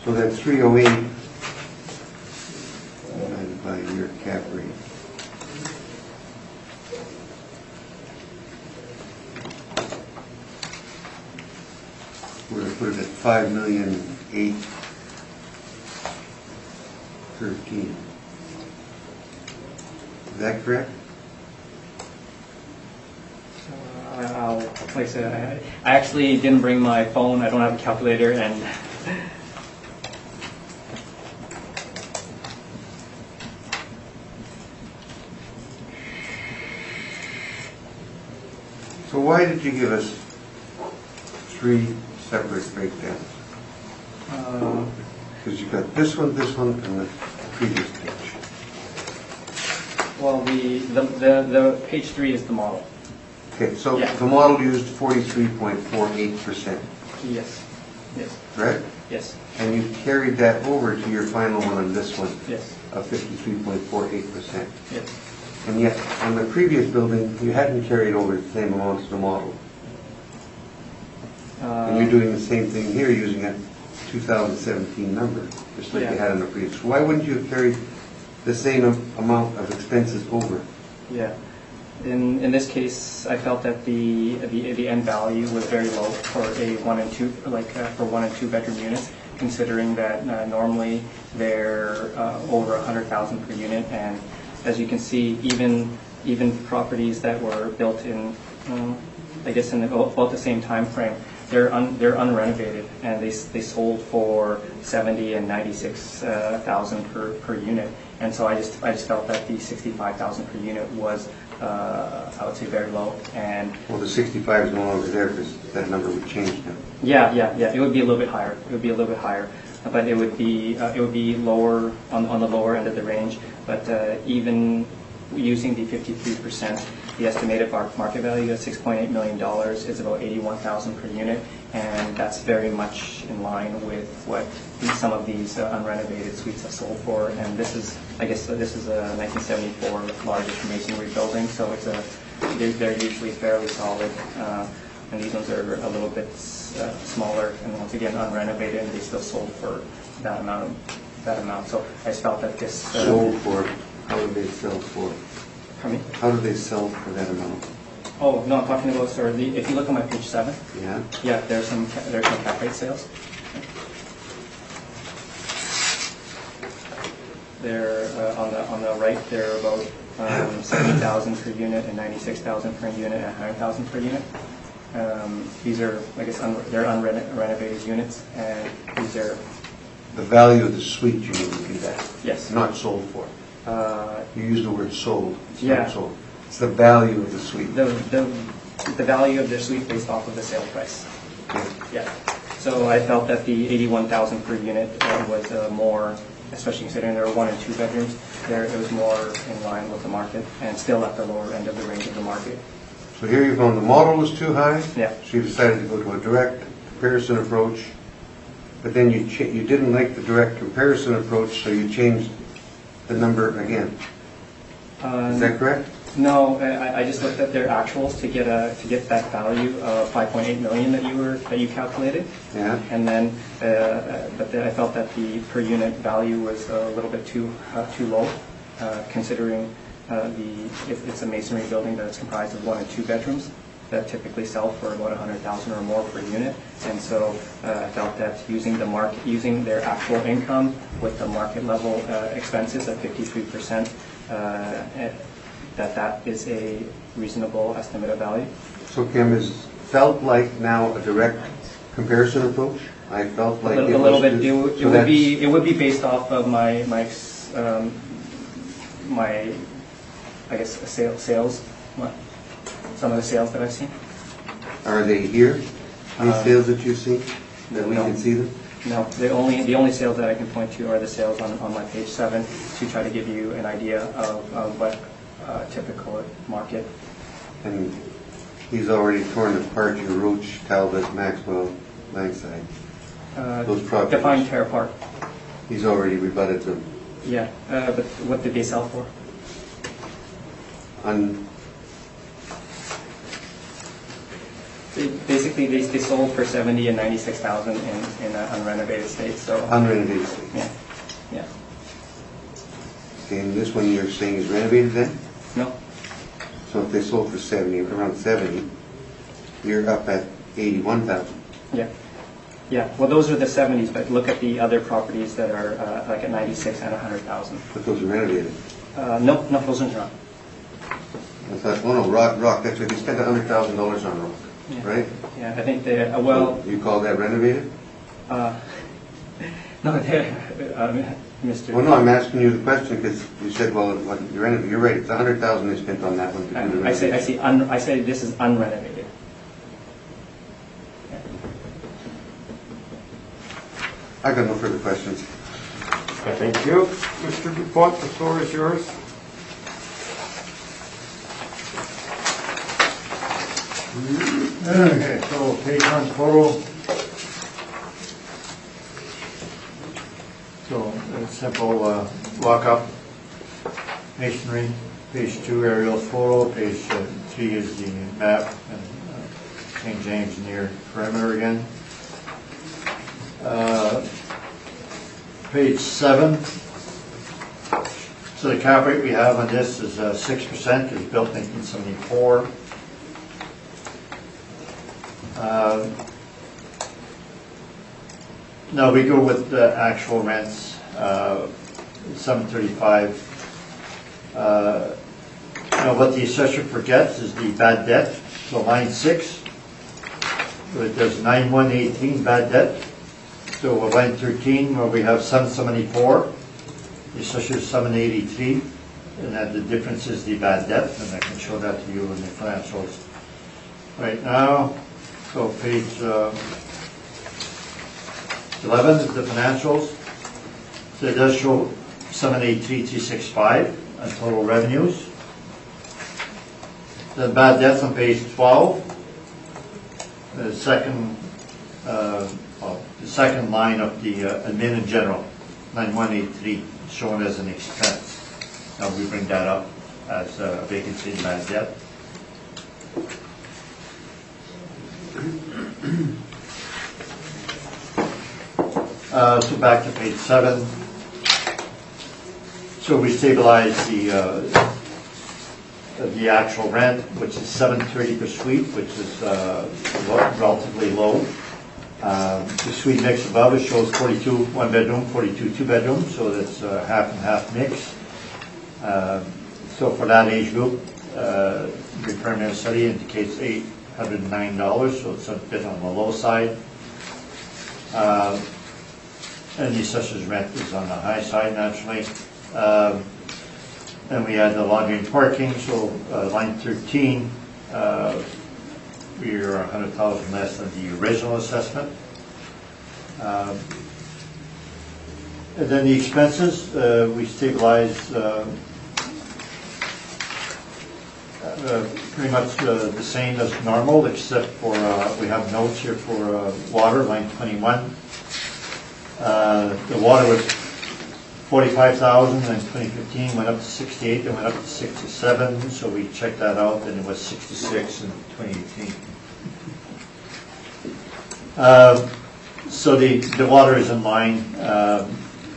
So that 308 divided by your cap rate. We're going to put it at 5,813,000. Is that correct? Like I said, I actually didn't bring my phone. I don't have a calculator, and So why did you give us 3 separate breakdowns? Because you got this one, and the previous page. well, the page 3 is the model. Okay, so Yeah. the model used 43.48%, Yes. Yes. correct? Yes. And you carried that over to your final one on this one Yes. of 53.48%. Yes. And yet, on the previous building, you hadn't carried over the same amount as the model. And you're doing the same thing here using a 2017 number, just like you Yeah. had on the previous. Why wouldn't you have carried the same amount of expenses over? Yeah. In this case, I felt that the end value was very low for a 1 and 2 for 1 and 2 bedroom units, considering that normally they're over 100,000 per unit, and as you can see, even properties that were built in, I guess in about the same time frame, they're unrenovated, and they sold for 70 and 96,000 per unit, and so I just felt that the 65,000 per unit was I would say very low. And Well, the 65 is no longer there because that number would change now. yeah, it would be a little bit higher. But it would be lower on the lower end of the range. But even using the 53%, the estimated market value of $6.8 million is about $81,000 per unit, and that's very much in line with what some of these unrenovated suites have sold for. And this is a 1974 largest masonry building, so they're usually fairly solid. And these ones are a little bit smaller, and once again unrenovated, and they still sold for that amount. So I just felt that this Sold for, how did they sell for? Pardon me? How did they sell for that amount? Oh no, I'm talking about if you look on my page 7. Yeah? There's some cap rate sales. They're on the right. They're about 70,000 per unit and 96,000 per unit and 100,000 per unit. These are, I guess, they're unrenovated units, and these are. The value of the suite you need to do that. Yes. Not sold for. You use the word sold. It's Yeah. not sold. It's the value of the suite. The value of the suite based off of the sale price. Okay. Yeah. So I felt that the 81,000 per unit was more, especially considering there were 1 and 2 bedrooms. It was more in line with the market, and still at the lower end of the range of the market. So here you found the model was too high. Yeah. So you decided to go to a direct comparison approach. But then you didn't like the direct comparison approach, so you changed the number again. Is that correct? No, I just looked at their actuals to get that value of 5.8 million that you calculated. Yeah. And then, but then I felt that the per unit value was a little bit too low, considering it's a masonry building that's comprised of 1 and 2 bedrooms that typically sell for about 100,000 or more per unit. And so I felt that using their actual income with the market level expenses at 53%, that is a reasonable estimate of value. So Kim, is felt like now a direct comparison approach? I felt like A little bit. It would be based off of my I guess sales. Some of the sales that I've seen. Are they here? These sales that you've seen, that we no. can see them? No, the only sales that I can point to are the sales on my page 7 to try to give you an idea of what typical market. And He's already torn apart your Roach, Talbot, Maxwell, Langside. Those properties. Define tear apart. He's already rebutted them. Yeah, but what did they sell for? Basically, they sold for 70 and 96,000 in an unrenovated state. So Unrenovated state. yeah, yeah. Okay, and this one you're saying is renovated then? No, So if they sold for 70, around 70, you're up at 81,000. yeah, yeah. Well, those are the 70s, but look at the other properties that are like at 96 and 100,000. But those are renovated. No, those are not. I thought, oh no, rock, that's right, they spent $100,000 on rock, Yeah. right? Yeah, I think they well. You call that renovated? No, they, Mr. Well, no, I'm asking you the question because you said, well, you're right, it's $100,000 they spent on that one. To do the I say renovation. I say this is unrenovated. I got no further questions. Thank you. Mr. DuPont, the floor is yours. Okay, so page one total. So a simple walk-up masonry. Page two aerial photo. Page three is the map and St. James near perimeter again. Page 7. So the cap rate we have on this is 6%. It's built in 1974. Now we go with the actual rents, $735. Now what the assessor forgets is the bad debt. So line 6, it does 9118 bad debt. So line 13 where we have 774, the assessor is 783, and that the difference is the bad debt, and I can show that to you in the financials right now. So page 11 is the financials. So it does show 783,365 on total revenues. The bad debts on page 12. The second line of the admin in general, 9183, shown as an expense. Now we bring that up as a vacancy and bad debt. So back to page 7. So we stabilize the actual rent, which is $730 per suite, which is relatively low. The suite mix above it shows 42 one bedroom, 42 two bedroom, so that's half and half mix. So for that age group, the preliminary study indicates $809, so it's a bit on the low side. And the assessor's rent is on the high side naturally. Then we add the laundry and parking, so line 13, we are 100,000 less than the original assessment. And then the expenses, we stabilize pretty much the same as normal, except for we have notes here for water, line 21. The water was 45,000 in 2015, went up to 68, then went up to 67, so we checked that out, and it was 66 in 2018. So the water is in line, so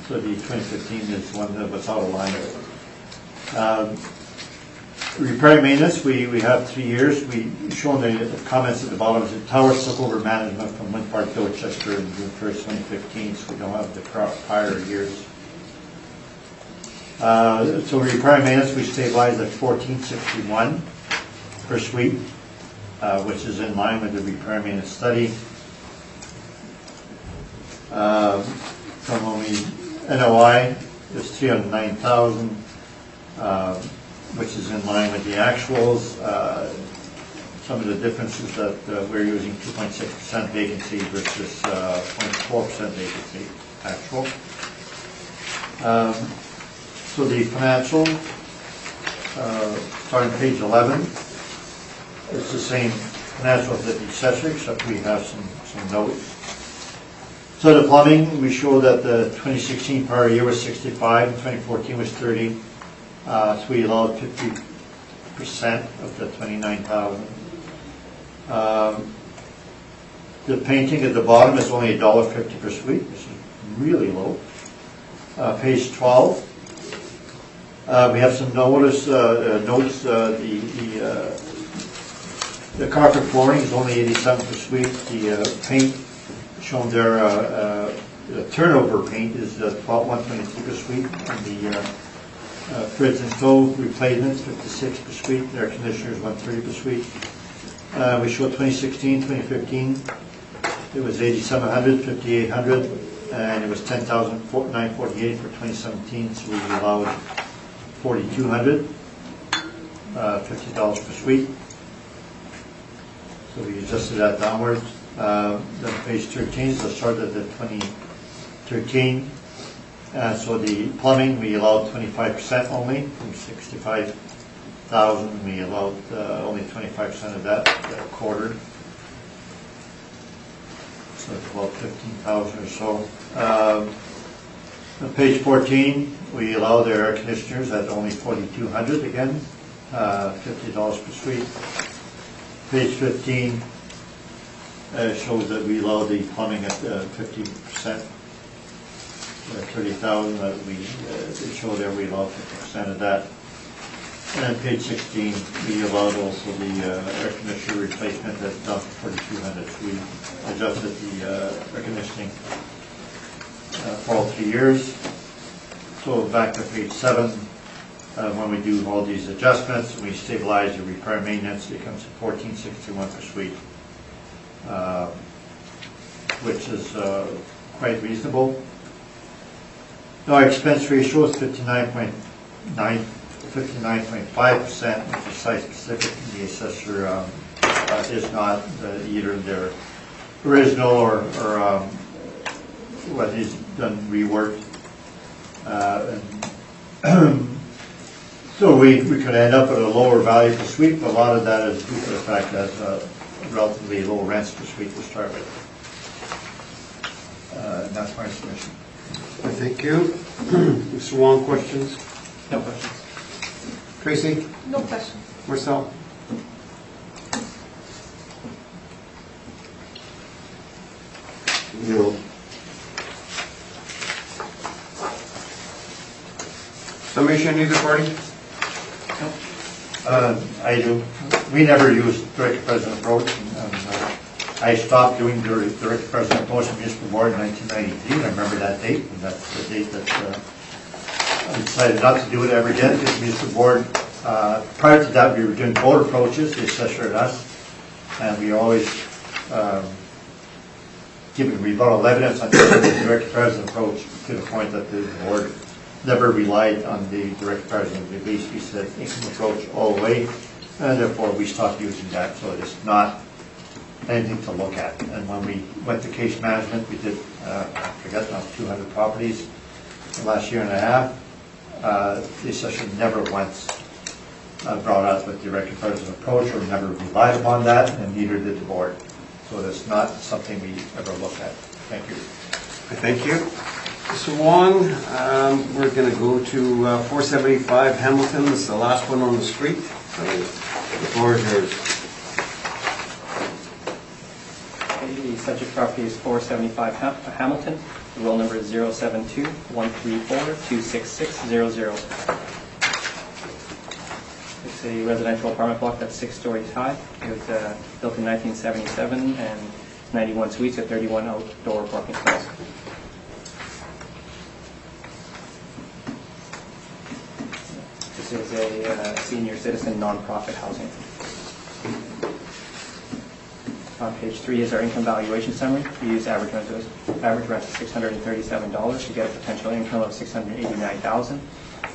the 2015 is one that was out of line. Repair and maintenance, we have 3 years. We shown the comments at the bottom. The towers took over management from Wind Park Dorchester in June 1st, 2015, so we don't have the prior years. So repair and maintenance, we stabilized at $1,461 per suite, which is in line with the repair and maintenance study. From when we NOI is $309,000, which is in line with the actuals. Some of the differences that we're using 2.6% vacancy versus 0.4% vacancy actual. So the financial, starting page 11. It's the same financials that the accessory, except we have some notes. So the plumbing, we show that the 2016 prior year was 65, 2014 was 30. So we allowed 50% of the 29,000. The painting at the bottom is only $1.50 per suite, which is really low. Page 12. We have some notes. The carpet flooring is only 87 per suite. The paint shown there, the turnover paint is 122 per suite. And the fridge and stove replacements 56 per suite. The air conditioners 130 per suite. We show 2016, 2015. It was 8,700, 5,800, and it was 10,948 for 2017. So we allowed 4,200, $50 per suite. So we adjusted that downwards. Then page 13 is the start of the 2013. So the plumbing, we allowed 25% only from 65,000. We allowed only 25% of that quarter. So it's about 15,000 or so. On page 14, we allow their air conditioners at only 4,200 again, $50 per suite. Page 15 shows that we allow the plumbing at 50%, 30,000. They show there we allow 50% of that. And then page 16, we allowed also the air conditioner replacement at down to 4,200. So we adjusted the air conditioning for all 3 years. So back to page 7, when we do all these adjustments, we stabilize the repair maintenance, it comes to $1,461 per suite, which is quite reasonable. Our expense ratio is 59.5%, which is site specific. The assessor is not either their original or what he's done reworked. So we could end up at a lower value per suite, but a lot of that is due to the fact that relatively low rents per suite to start with. And that's my submission. Thank you. Mr. Wong, questions? No questions. Tracy? No question. Marcel? No. Summation, either party? I do. We never used direct president approach. And, I stopped doing direct president approach in municipal board in 1993. I remember that date, and that's the date that I decided not to do it ever again. Because municipal board, prior to that, we were doing board approaches, the assessor and us, and we always giving rebuttal evidence on the direct president approach to the point that the board never relied on the direct president. We basically said income approach all the way, and therefore we stopped using that. So it's not anything to look at. And when we went to case management, we did, I forget now, 200 properties the last year and a half. The assessor never once brought us with direct president approach, or never relied upon that, and neither did the board. So that's not something we ever look at. Thank you. Thank you. Mr. Wong, we're going to go to 475 Hamilton. This is the last one on the street. So the floor is yours. The subject property is 475 Hamilton. The roll number is 072-134-26600. It's a residential apartment block that's 6 stories high. It was built in 1977 and 91 suites with 31 outdoor parking stalls. This is a senior citizen nonprofit housing. On page 3 is our income valuation summary. We use average rent of $637 to get a potential income of $689,000.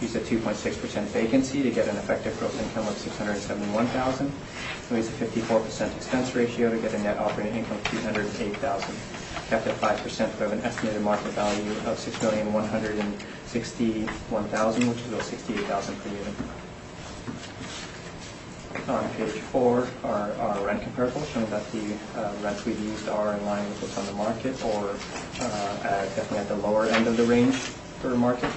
Use a 2.6% vacancy to get an effective gross income of $671,000. We use a 54% expense ratio to get a net operating income of $308,000. Kept at 5%, we have an estimated market value of $6,161,000, which is about $68,000 per unit. On page 4 are our rent comparables, showing that the rents we've used are in line with what's on the market, or definitely at the lower end of the range for market.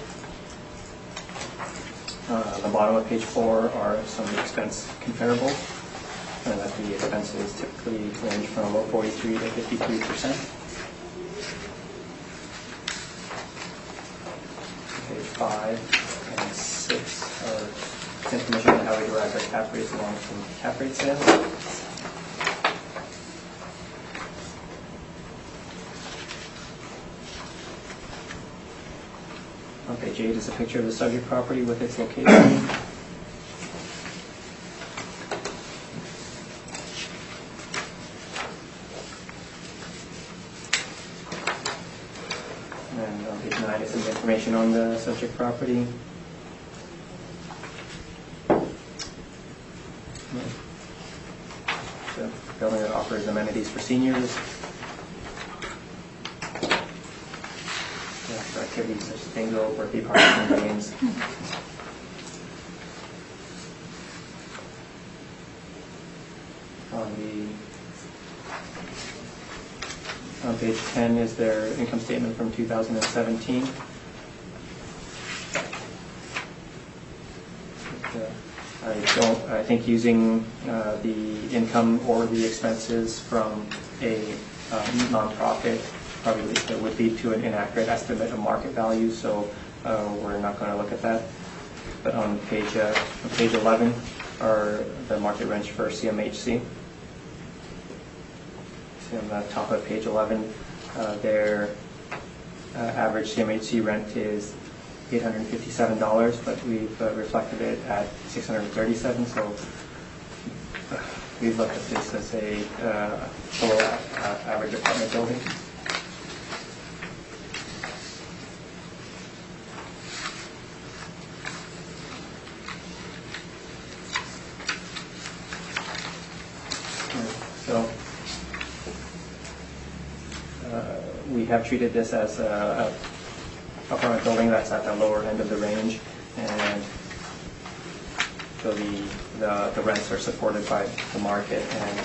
On the bottom of page 4 are some expense comparables, and that the expenses typically range from about 43 to 53%. Page 5 and 6 are information on how we derive our cap rates along from cap rate sales. On page 8 is a picture of the subject property with its location. And on page 9 is some information on the subject property. The building that offers amenities for seniors. For activities such as bingo, birthday parties, and games. On page 10 is their income statement from 2017. I think using the income or the expenses from a nonprofit probably would lead to an inaccurate estimate of market value, so we're not going to look at that. But on page 11 are the market rents for CMHC. See on the top of page 11, their average CMHC rent is $857, but we've reflected it at $637. So we've looked at this as a below average apartment building. So we have treated this as a apartment building that's at the lower end of the range, and so the rents are supported by the market and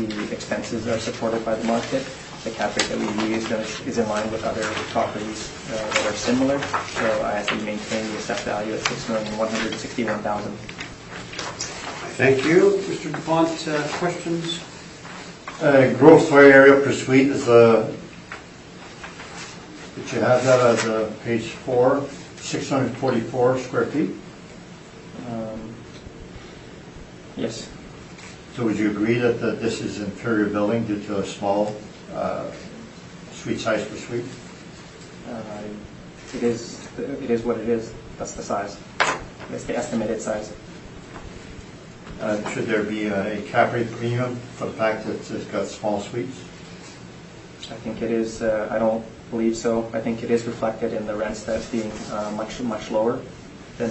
the expenses are supported by the market. The cap rate that we used is in line with other properties that are similar, so I ask that you maintain the assessed value at $6,161,000. Thank you. Mr. DuPont, questions? Gross floor area per suite is did you have that as page 4, 644 square feet? Yes. So would you agree that this is inferior building due to a small suite size per suite? It is what it is. That's the size. That's the estimated size. Should there be a cap rate premium for the fact that it's got small suites? I think it is. I don't believe so. I think it is reflected in the rents that's being much lower than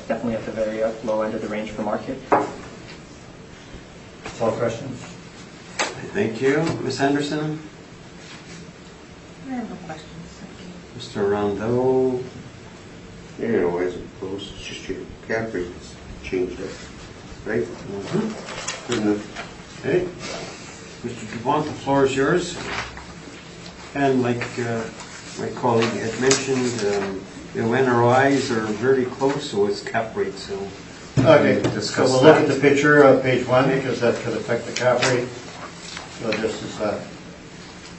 definitely at the very low end of the range for market. That's all questions. Thank you. Ms. Anderson? I have no questions, thank you. Mr. Rondeau? Yeah, why is it close? It's just your cap rate that's changed it, right? Isn't it? Okay. Mr. DuPont, the floor is yours. And like my colleague had mentioned, NRIs are very close, so it's cap rate, so Okay, so discuss we'll that. look at the picture of page 1 because that could affect the cap rate. So this is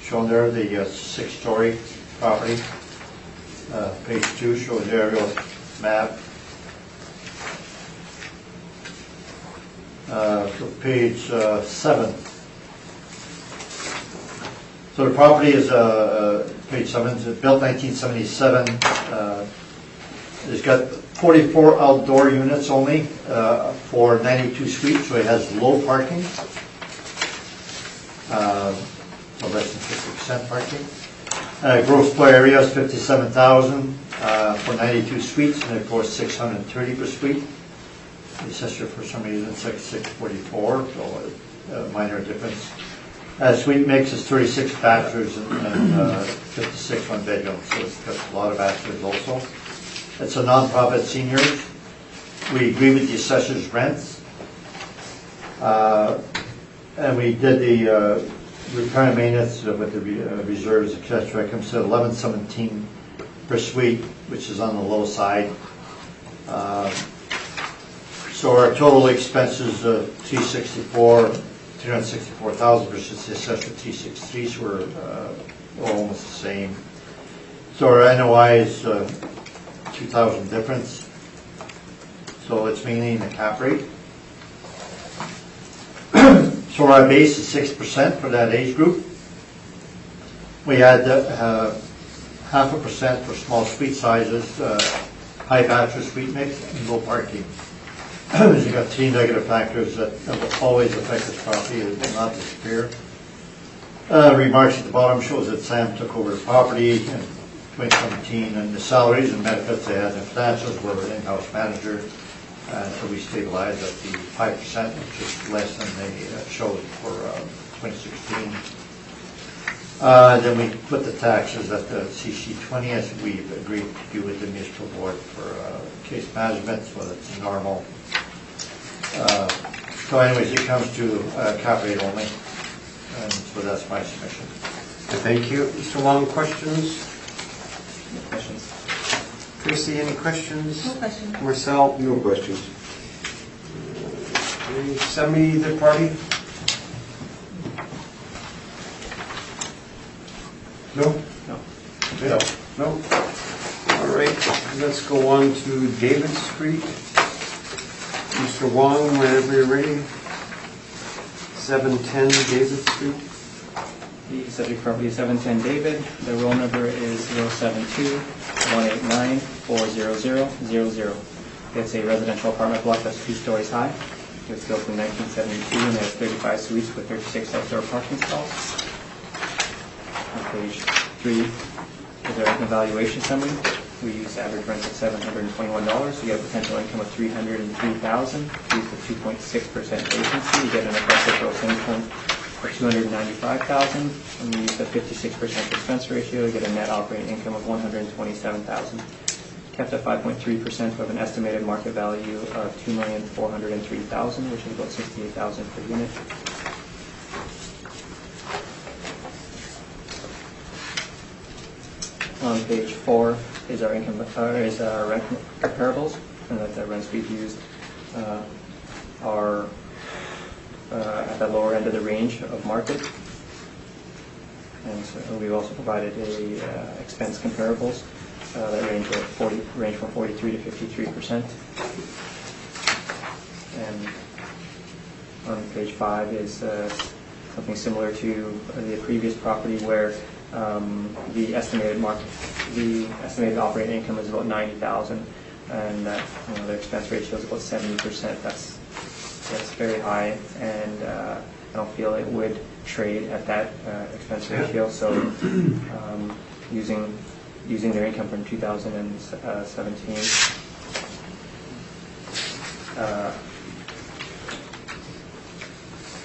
shown there, the 6-story property. Page 2 shows the aerial map. So page 7. So the property is, page 7, it's built 1977. It's got 44 outdoor units only for 92 suites, so it has low parking. So less than 50% parking. Gross floor area is 57,000 for 92 suites, and it costs 630 per suite. The assessor for some reason it's like 644, so a minor difference. Suite mix is 36 bachelors and 56 one bedroom, so it's got a lot of bachelors also. It's a non-profit seniors. We agree with the assessor's rents. And we did the repair and maintenance with the reserves, et cetera. It comes to $11.17 per suite, which is on the low side. So our total expenses, $364,000 versus the assessed at $363, so we're almost the same. So our NOI is $2,000 difference. So it's mainly in the cap rate. So our base is 6% for that age group. We had 0.5% for small suite sizes, high bachelor suite mix, and low parking. You've got 3 negative factors that will always affect this property. It will not disappear. Remarks at the bottom shows that Sam took over the property in 2017, and the salaries and benefits they had in financials were an in-house manager. So we stabilized at the 5%, which is less than they showed for 2016. Then we put the taxes at the CC20 as we've agreed to do with the municipal board for case management, so that's normal. So anyways, it comes to cap rate only, and so that's my submission. Thank you. Mr. Long, questions? No questions. Tracy, any questions? No question. Marcel? No questions. Semi, the party? No? No. No. No? All right, let's go on to David Street. Mr. Wong, whenever you're ready. 710 David Street. The subject property is 710 David. The roll number is 072-189-40000. It's a residential apartment block that's 2 stories high. It was built in 1972 and has 35 suites with 36 outdoor parking stalls. On page 3 is our evaluation summary. We use average rent of $721. You get a potential income of $303,000. Use the 2.6% vacancy. You get an effective gross income of $295,000. And we use the 56% expense ratio. You get a net operating income of $127,000. Kept at 5.3% of an estimated market value of $2,403,000, which is about $68,000 per unit. On page 4 is our income rent comparables, and that the rents we've used are at the lower end of the range of market. And so we've also provided a expense comparables that range from 43 to 53%. And on page 5 is something similar to the previous property where the estimated operating income is about $90,000, and their expense ratio is about 70%. That's very high, and I don't feel it would trade at that expense ratio. So using their income from 2017.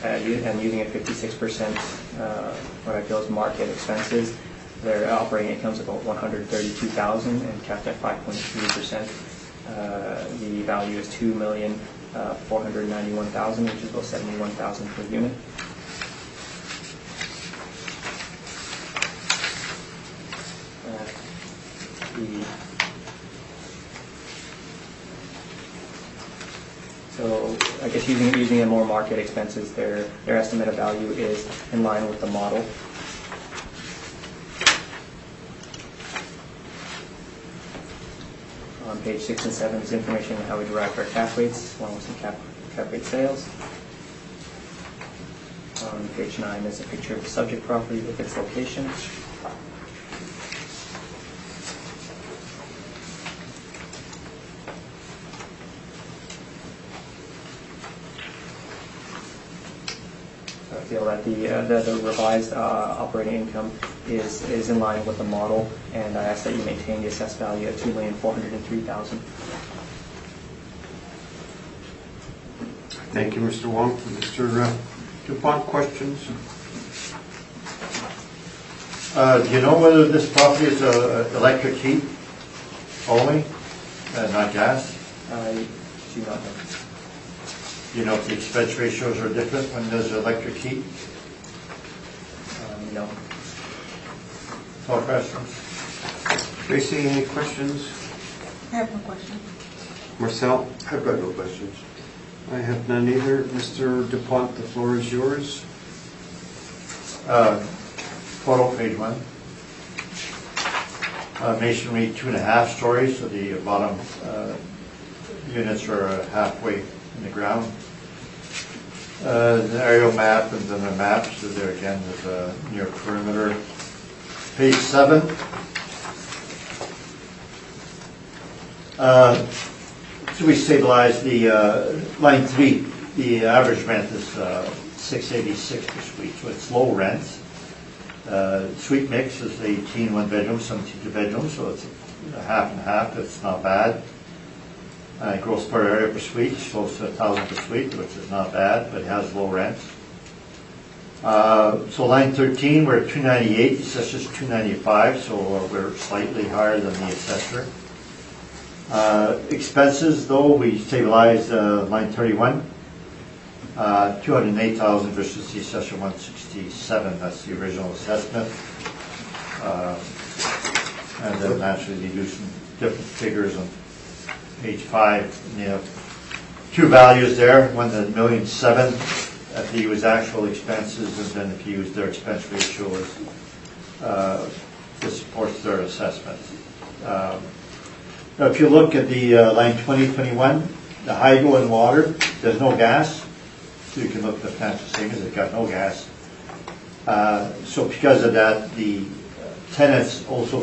And using at 56%, what I feel is market expenses, their operating income is about $132,000 and capped at 5.3%. The value is $2,491,000, which is about $71,000 per unit. So I guess using a more market expenses, their estimate of value is in line with the model. On page 6 and 7 is information on how we derive our cap rates, along with some cap rate sales. On page 9 is a picture of the subject property with its location. I feel that the revised operating income is in line with the model, and I ask that you maintain the assessed value at $2,403,000. Thank you, Mr. Wong. Mr. DuPont, questions? Do you know whether this property is electric heat only, not gas? I do not know. You know if the expense ratios are different when there's electric heat? No. No questions? Tracy, any questions? I have no question. Marcel? I've got no questions. I have none either. Mr. DuPont, the floor is yours. Photo, page 1. Masonry 2.5 stories, so the bottom units are halfway in the ground. The aerial map and then the map, so there again is a near perimeter. Page 7. So we stabilized the line 3. The average rent is $686 per suite, so it's low rent. Suite mix is 18 one bedroom, 17 two bedrooms, so it's half and half. It's not bad. Gross per area per suite is close to 1,000 per suite, which is not bad, but it has low rent. So line 13, we're at 298. The assessor's 295, so we're slightly higher than the assessor. Expenses, though, we stabilized line 31. 208,000 versus the assessor 167. That's the original assessment. And then naturally they do some different figures on page 5. And you have two values there. One the $1,000,007 if you use actual expenses, and then if you use their expense ratio this supports their assessment. Now if you look at the line 2021, the hydro and water, there's no gas. So you can look at the financial statements, they've got no gas. So because of that, the tenants also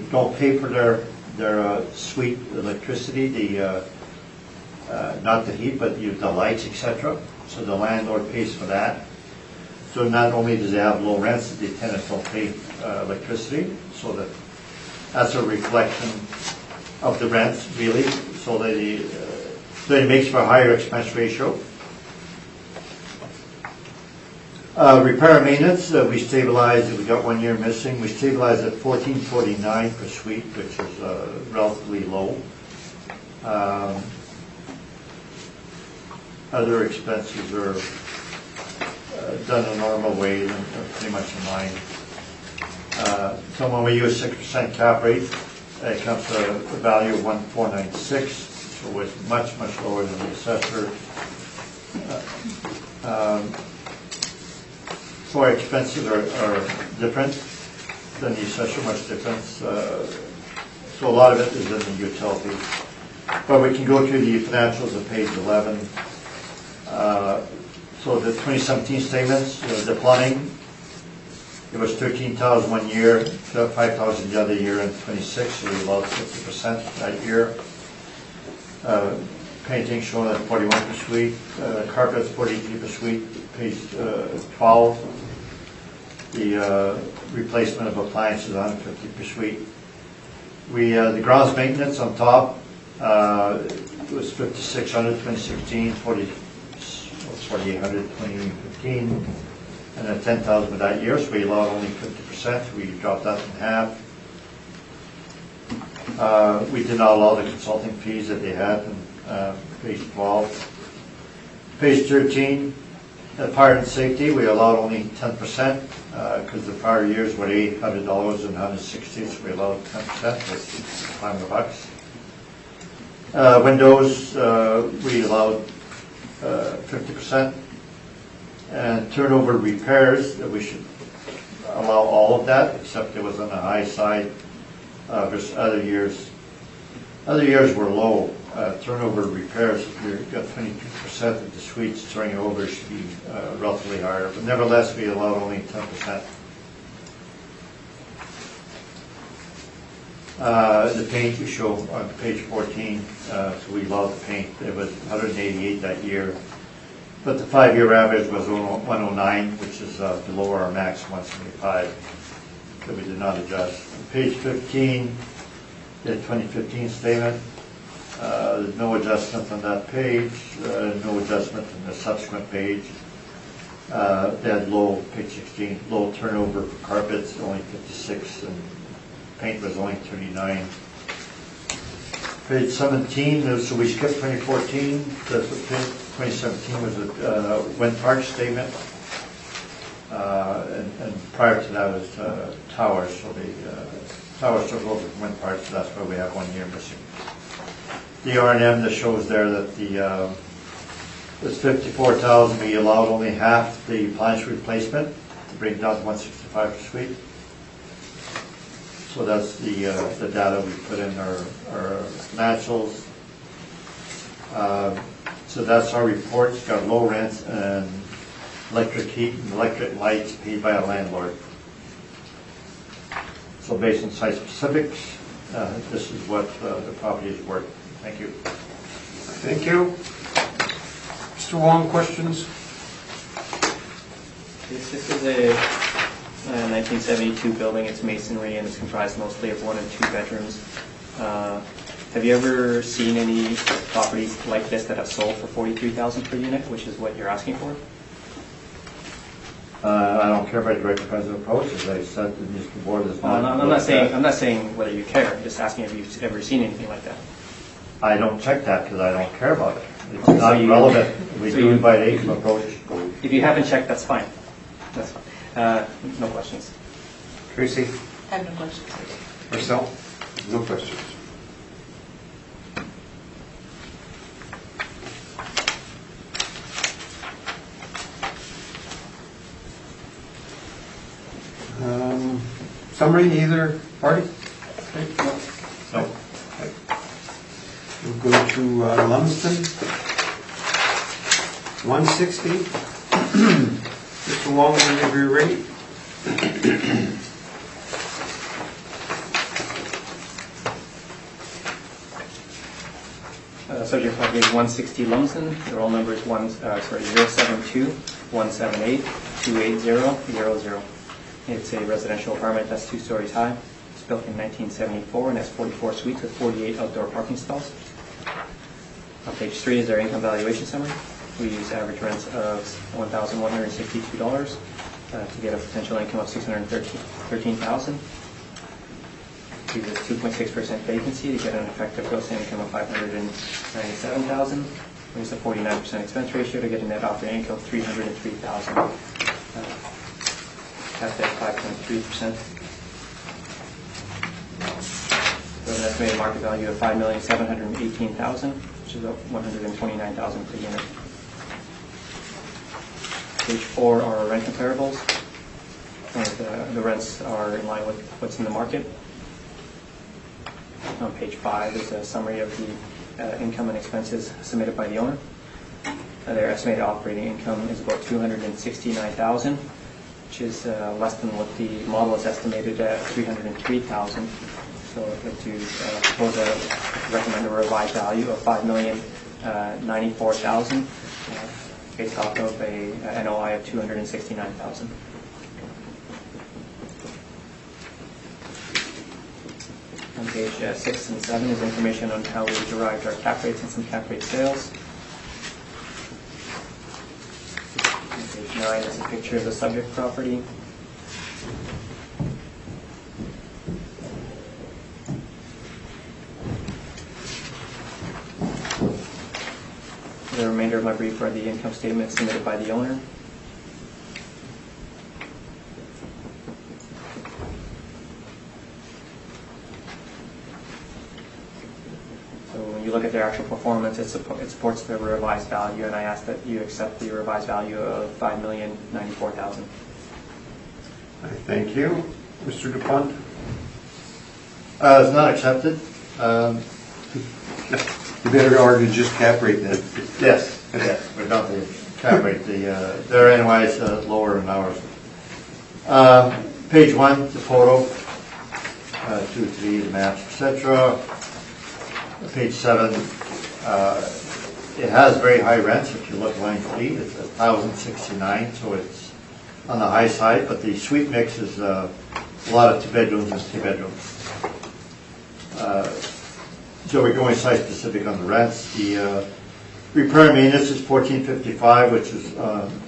don't pay for their suite electricity, not the heat, but the lights, etc. So the landlord pays for that. So not only does they have low rents, the tenants don't pay electricity. So that's a reflection of the rents, really. So that it makes for a higher expense ratio. Repair and maintenance, we stabilized, we got 1 year missing. We stabilized at $1,449 per suite, which is relatively low. Other expenses are done a normal way and pretty much in line. So when we use 6% cap rate, it comes to a value of 1,496, so it's much, much lower than the assessor. So our expenses are different than the assessor, much different. So a lot of it is in the utilities. But we can go through the financials on page 11. So the 2017 statements, the plumbing, it was 13,000 1 year, 5,000 the other year, and 26, so we lost 50% that year. Painting shown at 41 per suite, carpets 43 per suite, page 12. The replacement of appliances 150 per suite. The grounds maintenance on top it was 5,600 2016, 4,800 2015, and then 10,000 for that year. So we allowed only 50%. We dropped that in half. We did not allow the consulting fees that they had in page 12. Page 13, fire and safety, we allowed only 10% because the prior years were $800 and 160, so we allowed 10%, that's $500. Windows, we allowed 50%. And turnover repairs, we should allow all of that, except it was on the high side versus other years. Other years were low. Turnover repairs, if you've got 22% of the suites turning over, should be relatively higher. But nevertheless, we allowed only 10%. The paint we show on page 14, so we allowed the paint. It was 188 that year. But the 5-year average was 109, which is below our max 175 that we did not adjust. On page 15, the 2015 statement. There's no adjustment on that page, no adjustment on the subsequent page. They had low, page 16, low turnover for carpets, only 56, and paint was only 39. Page 17, so we skipped 2014, that's what 2017 was a wind park statement. And prior to that was towers, so the towers took over from wind parks, so that's why we have 1 year missing. The R&M that shows there that it's 54,000, we allowed only half the planch replacement to bring it down to 165 per suite. So that's the data we put in our financials. So that's our report. It's got low rents and electric heat and electric lights paid by a landlord. So based on site specifics, this is what the property is worth. Thank you. Thank you. Mr. Wong, questions? This is a 1972 building. It's masonry and it's comprised mostly of 1 and 2 bedrooms. Have you ever seen any properties like this that have sold for $43,000 per unit, which is what you're asking for? I don't care about direct competitive approach, as I said, the municipal board is not. I'm not saying whether you care. I'm just asking if you've ever seen anything like that. I don't check that because I don't care about it. It's not relevant. We do it by the agent approach. If you haven't checked, that's fine. That's fine. No questions. Tracy? I have no questions. Marcel? No questions. Summary, either party? Okay. No. Okay. We'll go to Lumsden. 160. Mr. Wong, whenever you're ready. Subject property is 160 Lumsden. The roll number is 072-178-280-00. It's a residential apartment that's 2 stories high. It's built in 1974 and has 44 suites with 48 outdoor parking stalls. On page 3 is our income valuation summary. We use average rents of $1,162 to get a potential income of $613,000. We use 2.6% vacancy to get an effective gross income of $597,000. We use a 49% expense ratio to get a net operating income of $303,000. Capped at 5.3%. So an estimated market value of $5,718,000, which is about $129,000 per unit. Page 4 are rent comparables. And the rents are in line with what's in the market. On page 5 is a summary of the income and expenses submitted by the owner. Their estimated operating income is about $269,000, which is less than what the model is estimated at $303,000. So I'd like to recommend a revised value of $5,094,000 based off of a NOI of $269,000. On page 6 and 7 is information on how we derived our cap rates and some cap rate sales. On page 9 is a picture of the subject property. The remainder of my brief are the income statements submitted by the owner. When you look at their actual performance, it supports the revised value, and I ask that you accept the revised value of $5,094,000. Thank you. Mr. DuPont? It's not accepted. You better argue just cap rate then. Yes, we're not the cap rate. Their NOI is lower than ours. Page 1, the photo. 2, 3, the maps, etc. Page 7, it has very high rents. If you look at line 3, it's $1,069, so it's on the high side, but the suite mix is a lot of 2 bedrooms and 3 bedrooms. So we're going site specific on the rents. The repair and maintenance is $1,455, which is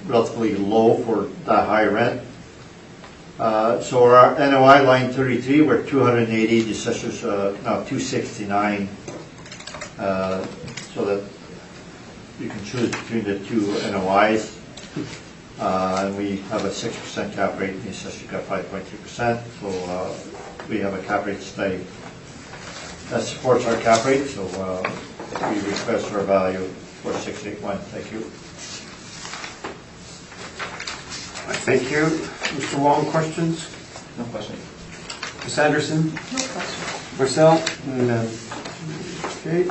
relatively low for that high rent. So our NOI line 33, we're 280, the assessor's now 269. So that you can choose between the two NOIs. And we have a 6% cap rate, and the assessor's got 5.2%. So we have a cap rate study that supports our cap rate. So we request our value for 681. Thank you. Thank you. Mr. Wong, questions? No question. Ms. Anderson? No question. Marcel? No. Okay.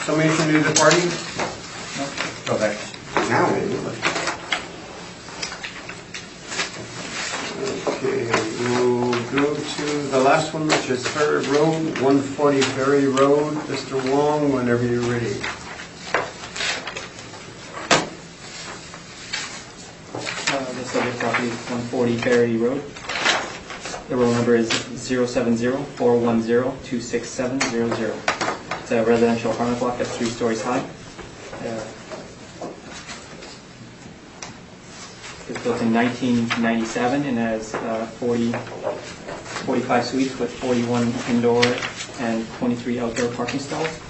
Somebody introduce the party? Go back. Now. Okay, we'll go to the last one, which is Ferry Road, 140 Ferry Road. Mr. Wong, whenever you're ready. The subject property is 140 Ferry Road. The roll number is 070-410-26700. It's a residential apartment block that's 3 stories high. It was built in 1997 and has 45 suites with 41 indoor and 23 outdoor parking stalls.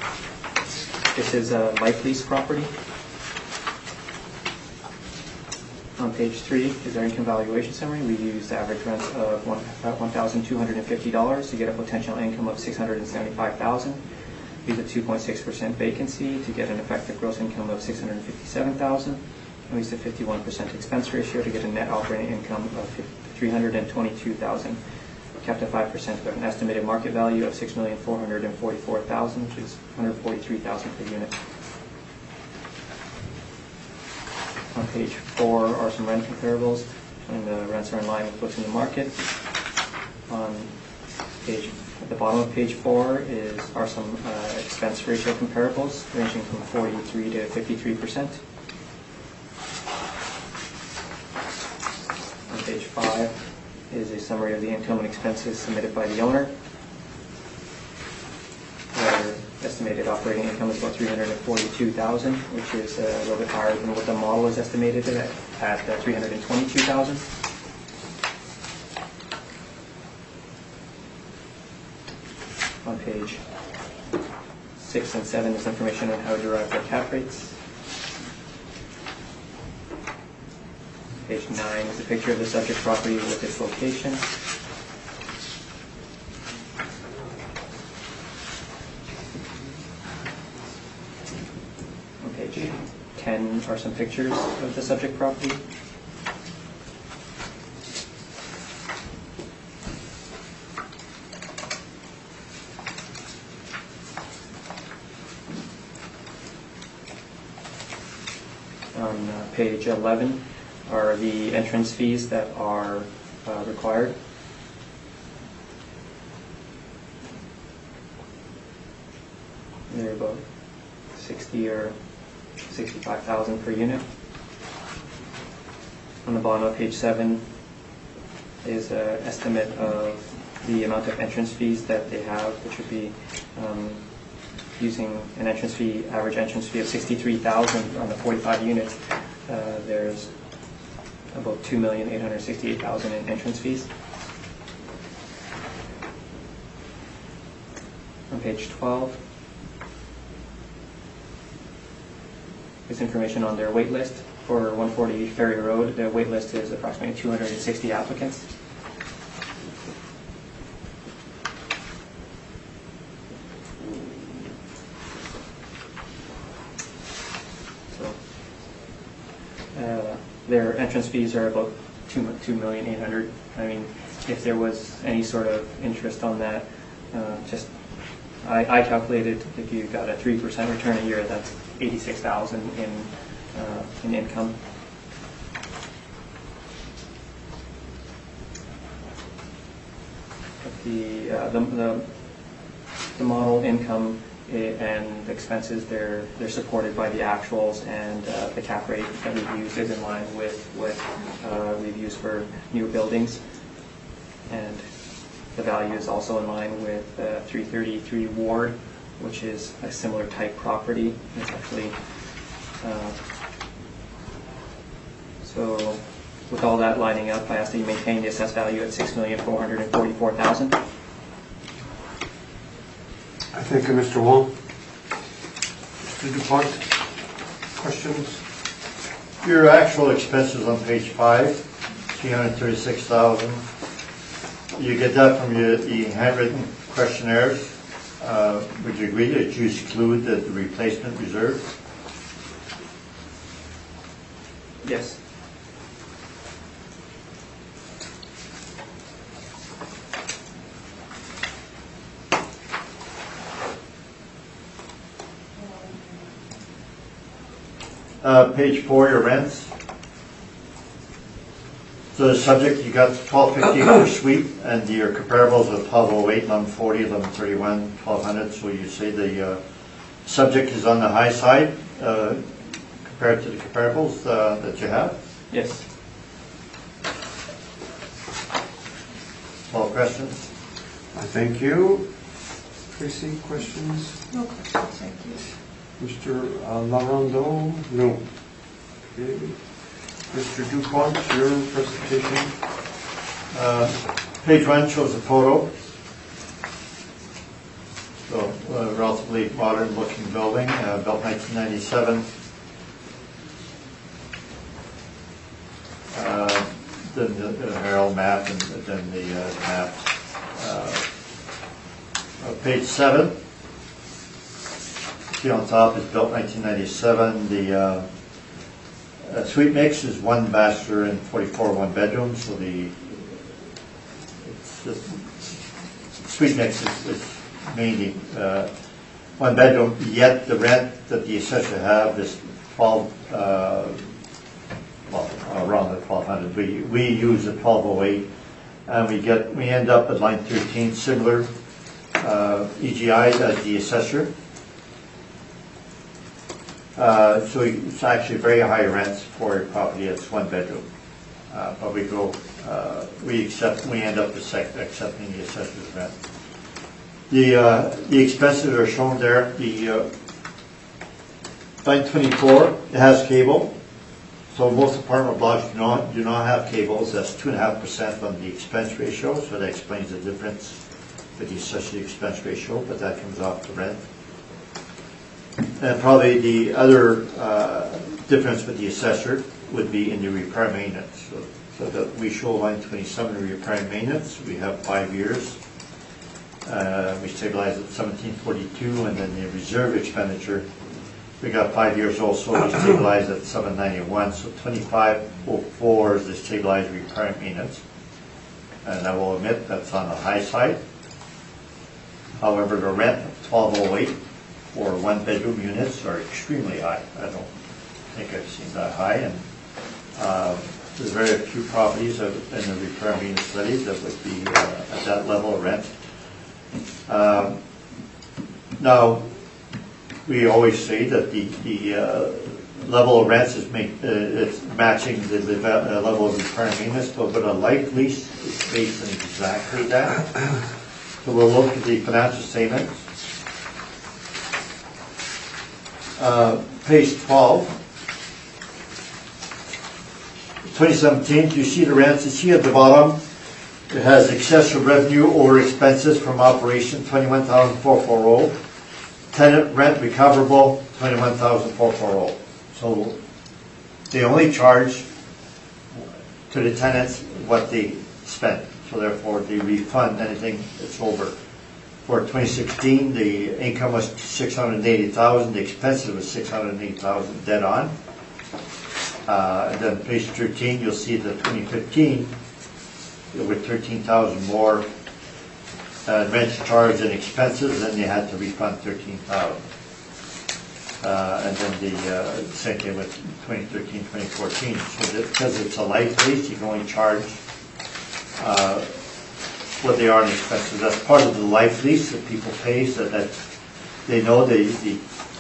This is a life lease property. On page 3 is our income valuation summary. We used average rents of $1,250 to get a potential income of $675,000. We used a 2.6% vacancy to get an effective gross income of $657,000. And we used a 51% expense ratio to get a net operating income of $322,000. Kept at 5% of an estimated market value of $6,444,000, which is $143,000 per unit. On page 4 are some rent comparables, and the rents are in line with what's in the market. At the bottom of page 4 are some expense ratio comparables, ranging from 43 to 53%. On page 5 is a summary of the income and expenses submitted by the owner. Their estimated operating income is about $342,000, which is a little bit higher than what the model is estimated at $322,000. On page 6 and 7 is information on how to derive their cap rates. Page 9 is a picture of the subject property with its location. On page 10 are some pictures of the subject property. On page 11 are the entrance fees that are required. They're about $60,000 or $65,000 per unit. On the bottom of page 7 is an estimate of the amount of entrance fees that they have, which would be using an average entrance fee of $63,000 on the 45 units. There's about $2,868,000 in entrance fees. On page 12 is information on their wait list. For 140 Ferry Road, the wait list is approximately 260 applicants. Their entrance fees are about $2,800,000. I mean, if there was any sort of interest on that, I calculated if you got a 3% return a year, that's $86,000 in income. The model income and expenses, they're supported by the actuals, and the cap rate that we've used is in line with what we've used for new buildings, and the value is also in line with 333 Ward, which is a similar type property. It's actually so with all that lining up, I ask that you maintain the assessed value at $6,444,000. I thank you, Mr. Wong. Mr. DuPont? questions? Your actual expenses on page 5, 336,000. You get that from the handwritten questionnaires. Would you agree that you exclude the replacement reserve? Yes. Page 4, your rents. So the subject, you got 1250 per suite, and your comparables are 1208, 1140, 1131, 1200. So you say the subject is on the high side compared to the comparables that you have? Yes. 12 questions? I thank you. Tracy, questions? No questions, thank you. Mr. Larondo? No. Okay. Mr. DuPont, your presentation? Page 1 shows a photo. So a relatively modern looking building, built 1997. Then the aerial map and then the map. Page 7. See on top is built 1997. The suite mix is 1 bachelor and 44 one bedroom. So the suite mix is mainly 1 bedroom. Yet the rent that the assessor have is 12. Well, around the 1200. We use the 1208, and we end up at line 13, similar EGI as the assessor. So it's actually very high rents for a property that's 1 bedroom. But we end up accepting the assessor's rent. The expenses are shown there. The line 24, it has cable. So most apartment blocks do not have cables. That's 2.5% on the expense ratio. So that explains the difference with the assessed expense ratio, but that comes off the rent. And probably the other difference with the assessor would be in the repair maintenance. So that we show line 27 repair and maintenance. We have 5 years. We stabilize at 1742, and then the reserve expenditure, we got 5 years also. We stabilize at 791. So 2504 is the stabilized repair and maintenance. And I will admit that's on the high side. However, the rent of 1208 for 1 bedroom units are extremely high. I don't think I've seen that high, and there's very few properties in the repair and maintenance studies that would be at that level of rent. Now, we always say that the level of rents is it's matching the level of repair and maintenance, but with a life lease, it's based on exactly that. So we'll look at the financial statements. Page 12, 2017, you see the rents. You see at the bottom, it has excessive revenue over expenses from operation, 21,440. Tenant rent recoverable, 21,440. So they only charge to the tenants what they spent. So therefore, they refund anything that's over. For 2016, the income was 680,000. The expenses was 680,000 dead on. And then page 13, you'll see that 2015, with 13,000 more rent charge and expenses, then they had to refund 13,000. And then the same thing with 2013, 2014. So because it's a life lease, you can only charge what they are in expenses. That's part of the life lease that people pay, so that they know the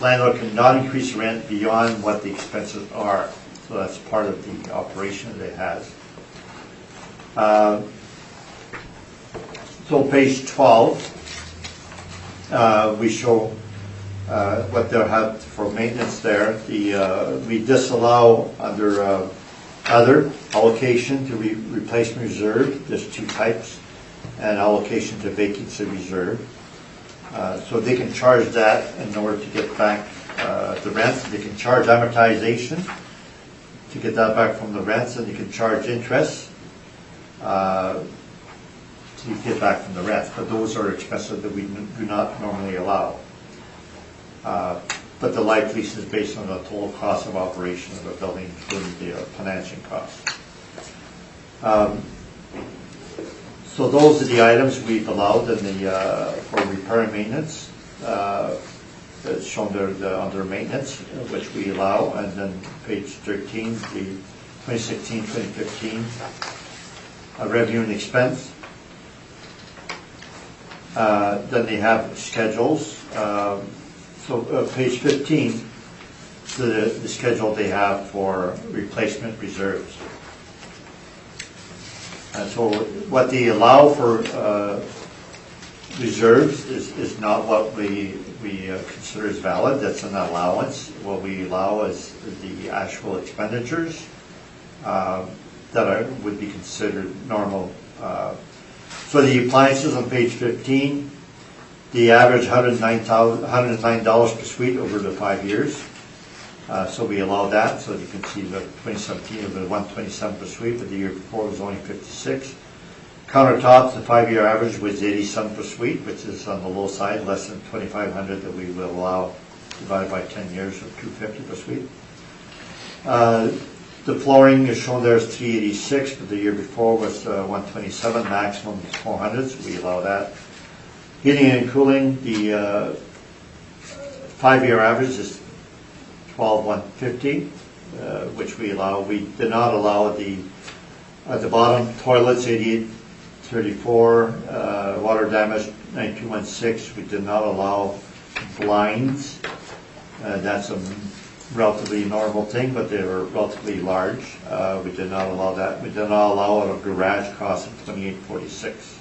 landlord cannot increase rent beyond what the expenses are. So that's part of the operation that it has. So page 12, we show what they'll have for maintenance there. We disallow under other allocation to replacement reserve. There's 2 types, and allocation to vacancy reserve. So they can charge that in order to get back the rent. They can charge amortization to get that back from the rents, and you can charge interest to get back from the rent. But those are expenses that we do not normally allow. But the life lease is based on the total cost of operation of a building, including the financing costs. So those are the items we've allowed in the for repair and maintenance. It's shown there under maintenance, which we allow, and then page 13, the 2016-2015 revenue and expense. Then they have schedules. Page 15, the schedule they have for replacement reserves. And so what they allow for reserves is not what we consider as valid. That's an allowance. What we allow is the actual expenditures that would be considered normal. So the appliances on page 15, the average $109 per suite over the 5 years. So we allow that. So you can see the 2017 was 127 per suite, but the year before it was only 56. Countertops, the 5-year average was 87 per suite, which is on the low side, less than 2,500 that we will allow divided by 10 years of 250 per suite. The flooring is shown there as 386, but the year before was 127, maximum is 400, so we allow that. Heating and cooling, the 5-year average is 12,150, which we allow. We did not allow at the bottom toilets 8834, water damage 9216. We did not allow blinds. That's a relatively normal thing, but they were relatively large. We did not allow that. We did not allow a garage cost of 2846.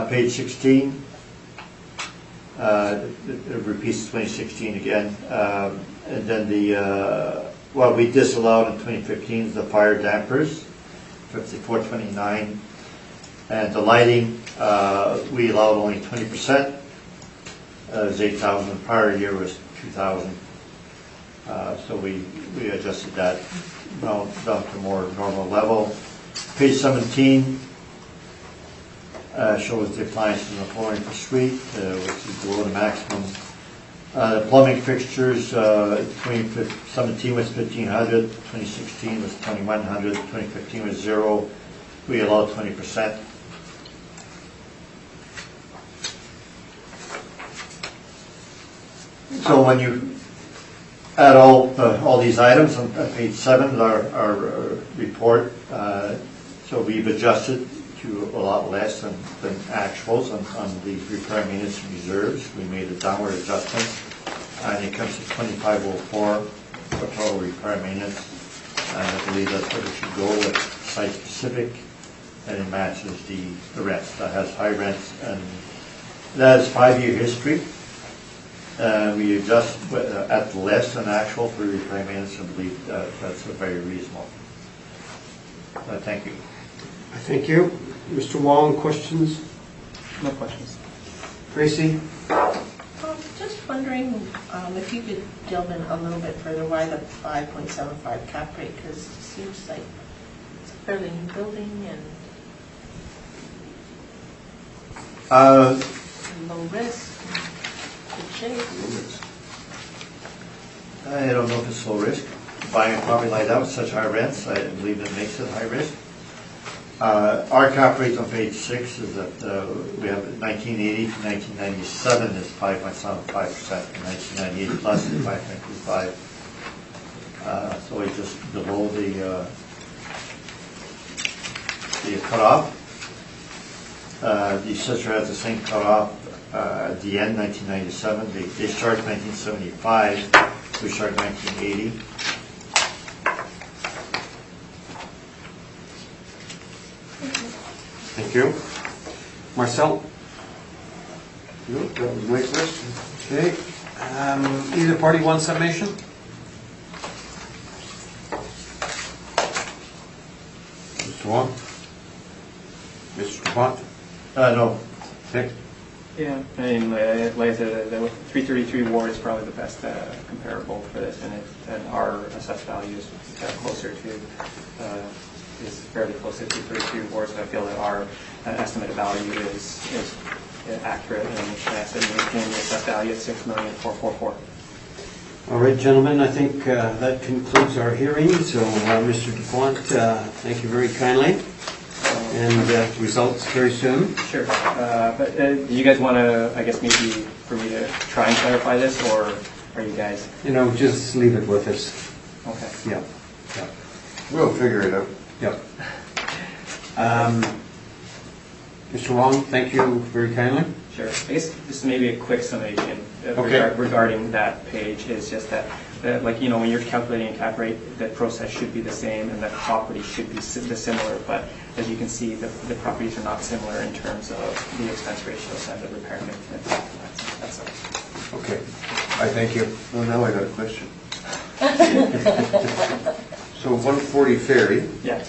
Page 16. It repeats 2016 again. And then what we disallowed in 2015 is the fire dampers, 5429. And the lighting, we allowed only 20%. It was 8,000. The prior year was 2,000. So we adjusted that down to more normal level. Page 17. Shows the appliances and the flooring per suite, which is below the maximum. The plumbing fixtures, 2017 was 1,500, 2016 was 2,100, 2015 was 0. We allow 20%. So when you add all these items on page 7, our report, so we've adjusted to a lot less than actuals on these repair maintenance reserves. We made a downward adjustment, and it comes to 2504 for total repair maintenance. And I believe that's what it should go with, site specific, and it matches the rents. That has high rents, and that is 5-year history. We adjust at less than actual for repair maintenance, and believe that's very reasonable. Thank you. Thank you. Mr. Wong, questions? No questions. Tracy? Just wondering if you could delve in a little bit further why the 5.75 cap rate, because it seems like it's a fairly new building and low risk, good shape. I don't know if it's low risk. Buying a property like that with such high rents, I believe it makes it high risk. Our cap rate on page 6 is that we have 1980 to 1997 is 5.75%, and 1998 plus is 5.25. So it's just below the cutoff. The sister has the same cutoff at the end, 1997. They start 1975. We start 1980. Thank you. Marcel? No, that was my question. Okay. Either party wants summation? Mr. Wong? Mr. DuPont? No. Okay. Yeah, I mean, like I said, the 333 Ward is probably the best comparable for this, and our assessed value is closer to, is fairly close to 333 Ward, so I feel that our estimated value is accurate, and estimating the assessed value at $6,444,000. All right, gentlemen, I think that concludes our hearing. So, Mr. DuPont, thank you very kindly. And results very soon. Sure. But do you guys want to, I guess, maybe for me to try and clarify this, or are you guys? You know, just leave it with us. Okay. Yeah. Yeah. We'll figure it out. Yeah. Mr. Wong, thank you very kindly. Sure. I guess just maybe a quick summation Okay. regarding that page is just that, like, you know, when you're calculating a cap rate, the process should be the same and the property should be similar, but as you can see, the properties are not similar in terms of the expense ratios and the repair and maintenance. That's all. Okay. I thank you. Well, now I got a question. So 140 Ferry, Yeah.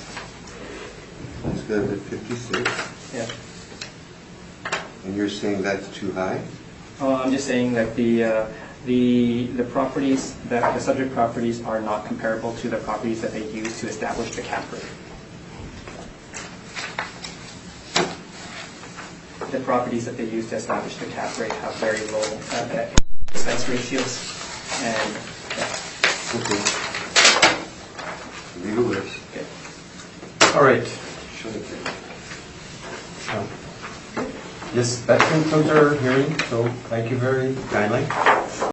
that's got a 56, Yeah. and you're saying that's too high? I'm just saying that the properties, that the subject properties are not comparable to the properties that they use to establish the cap rate. The properties that they use to establish the cap rate have very low expense ratios, and Okay. Leave it with us. okay. All right. Shut it down. That concludes our hearing, so thank you very kindly.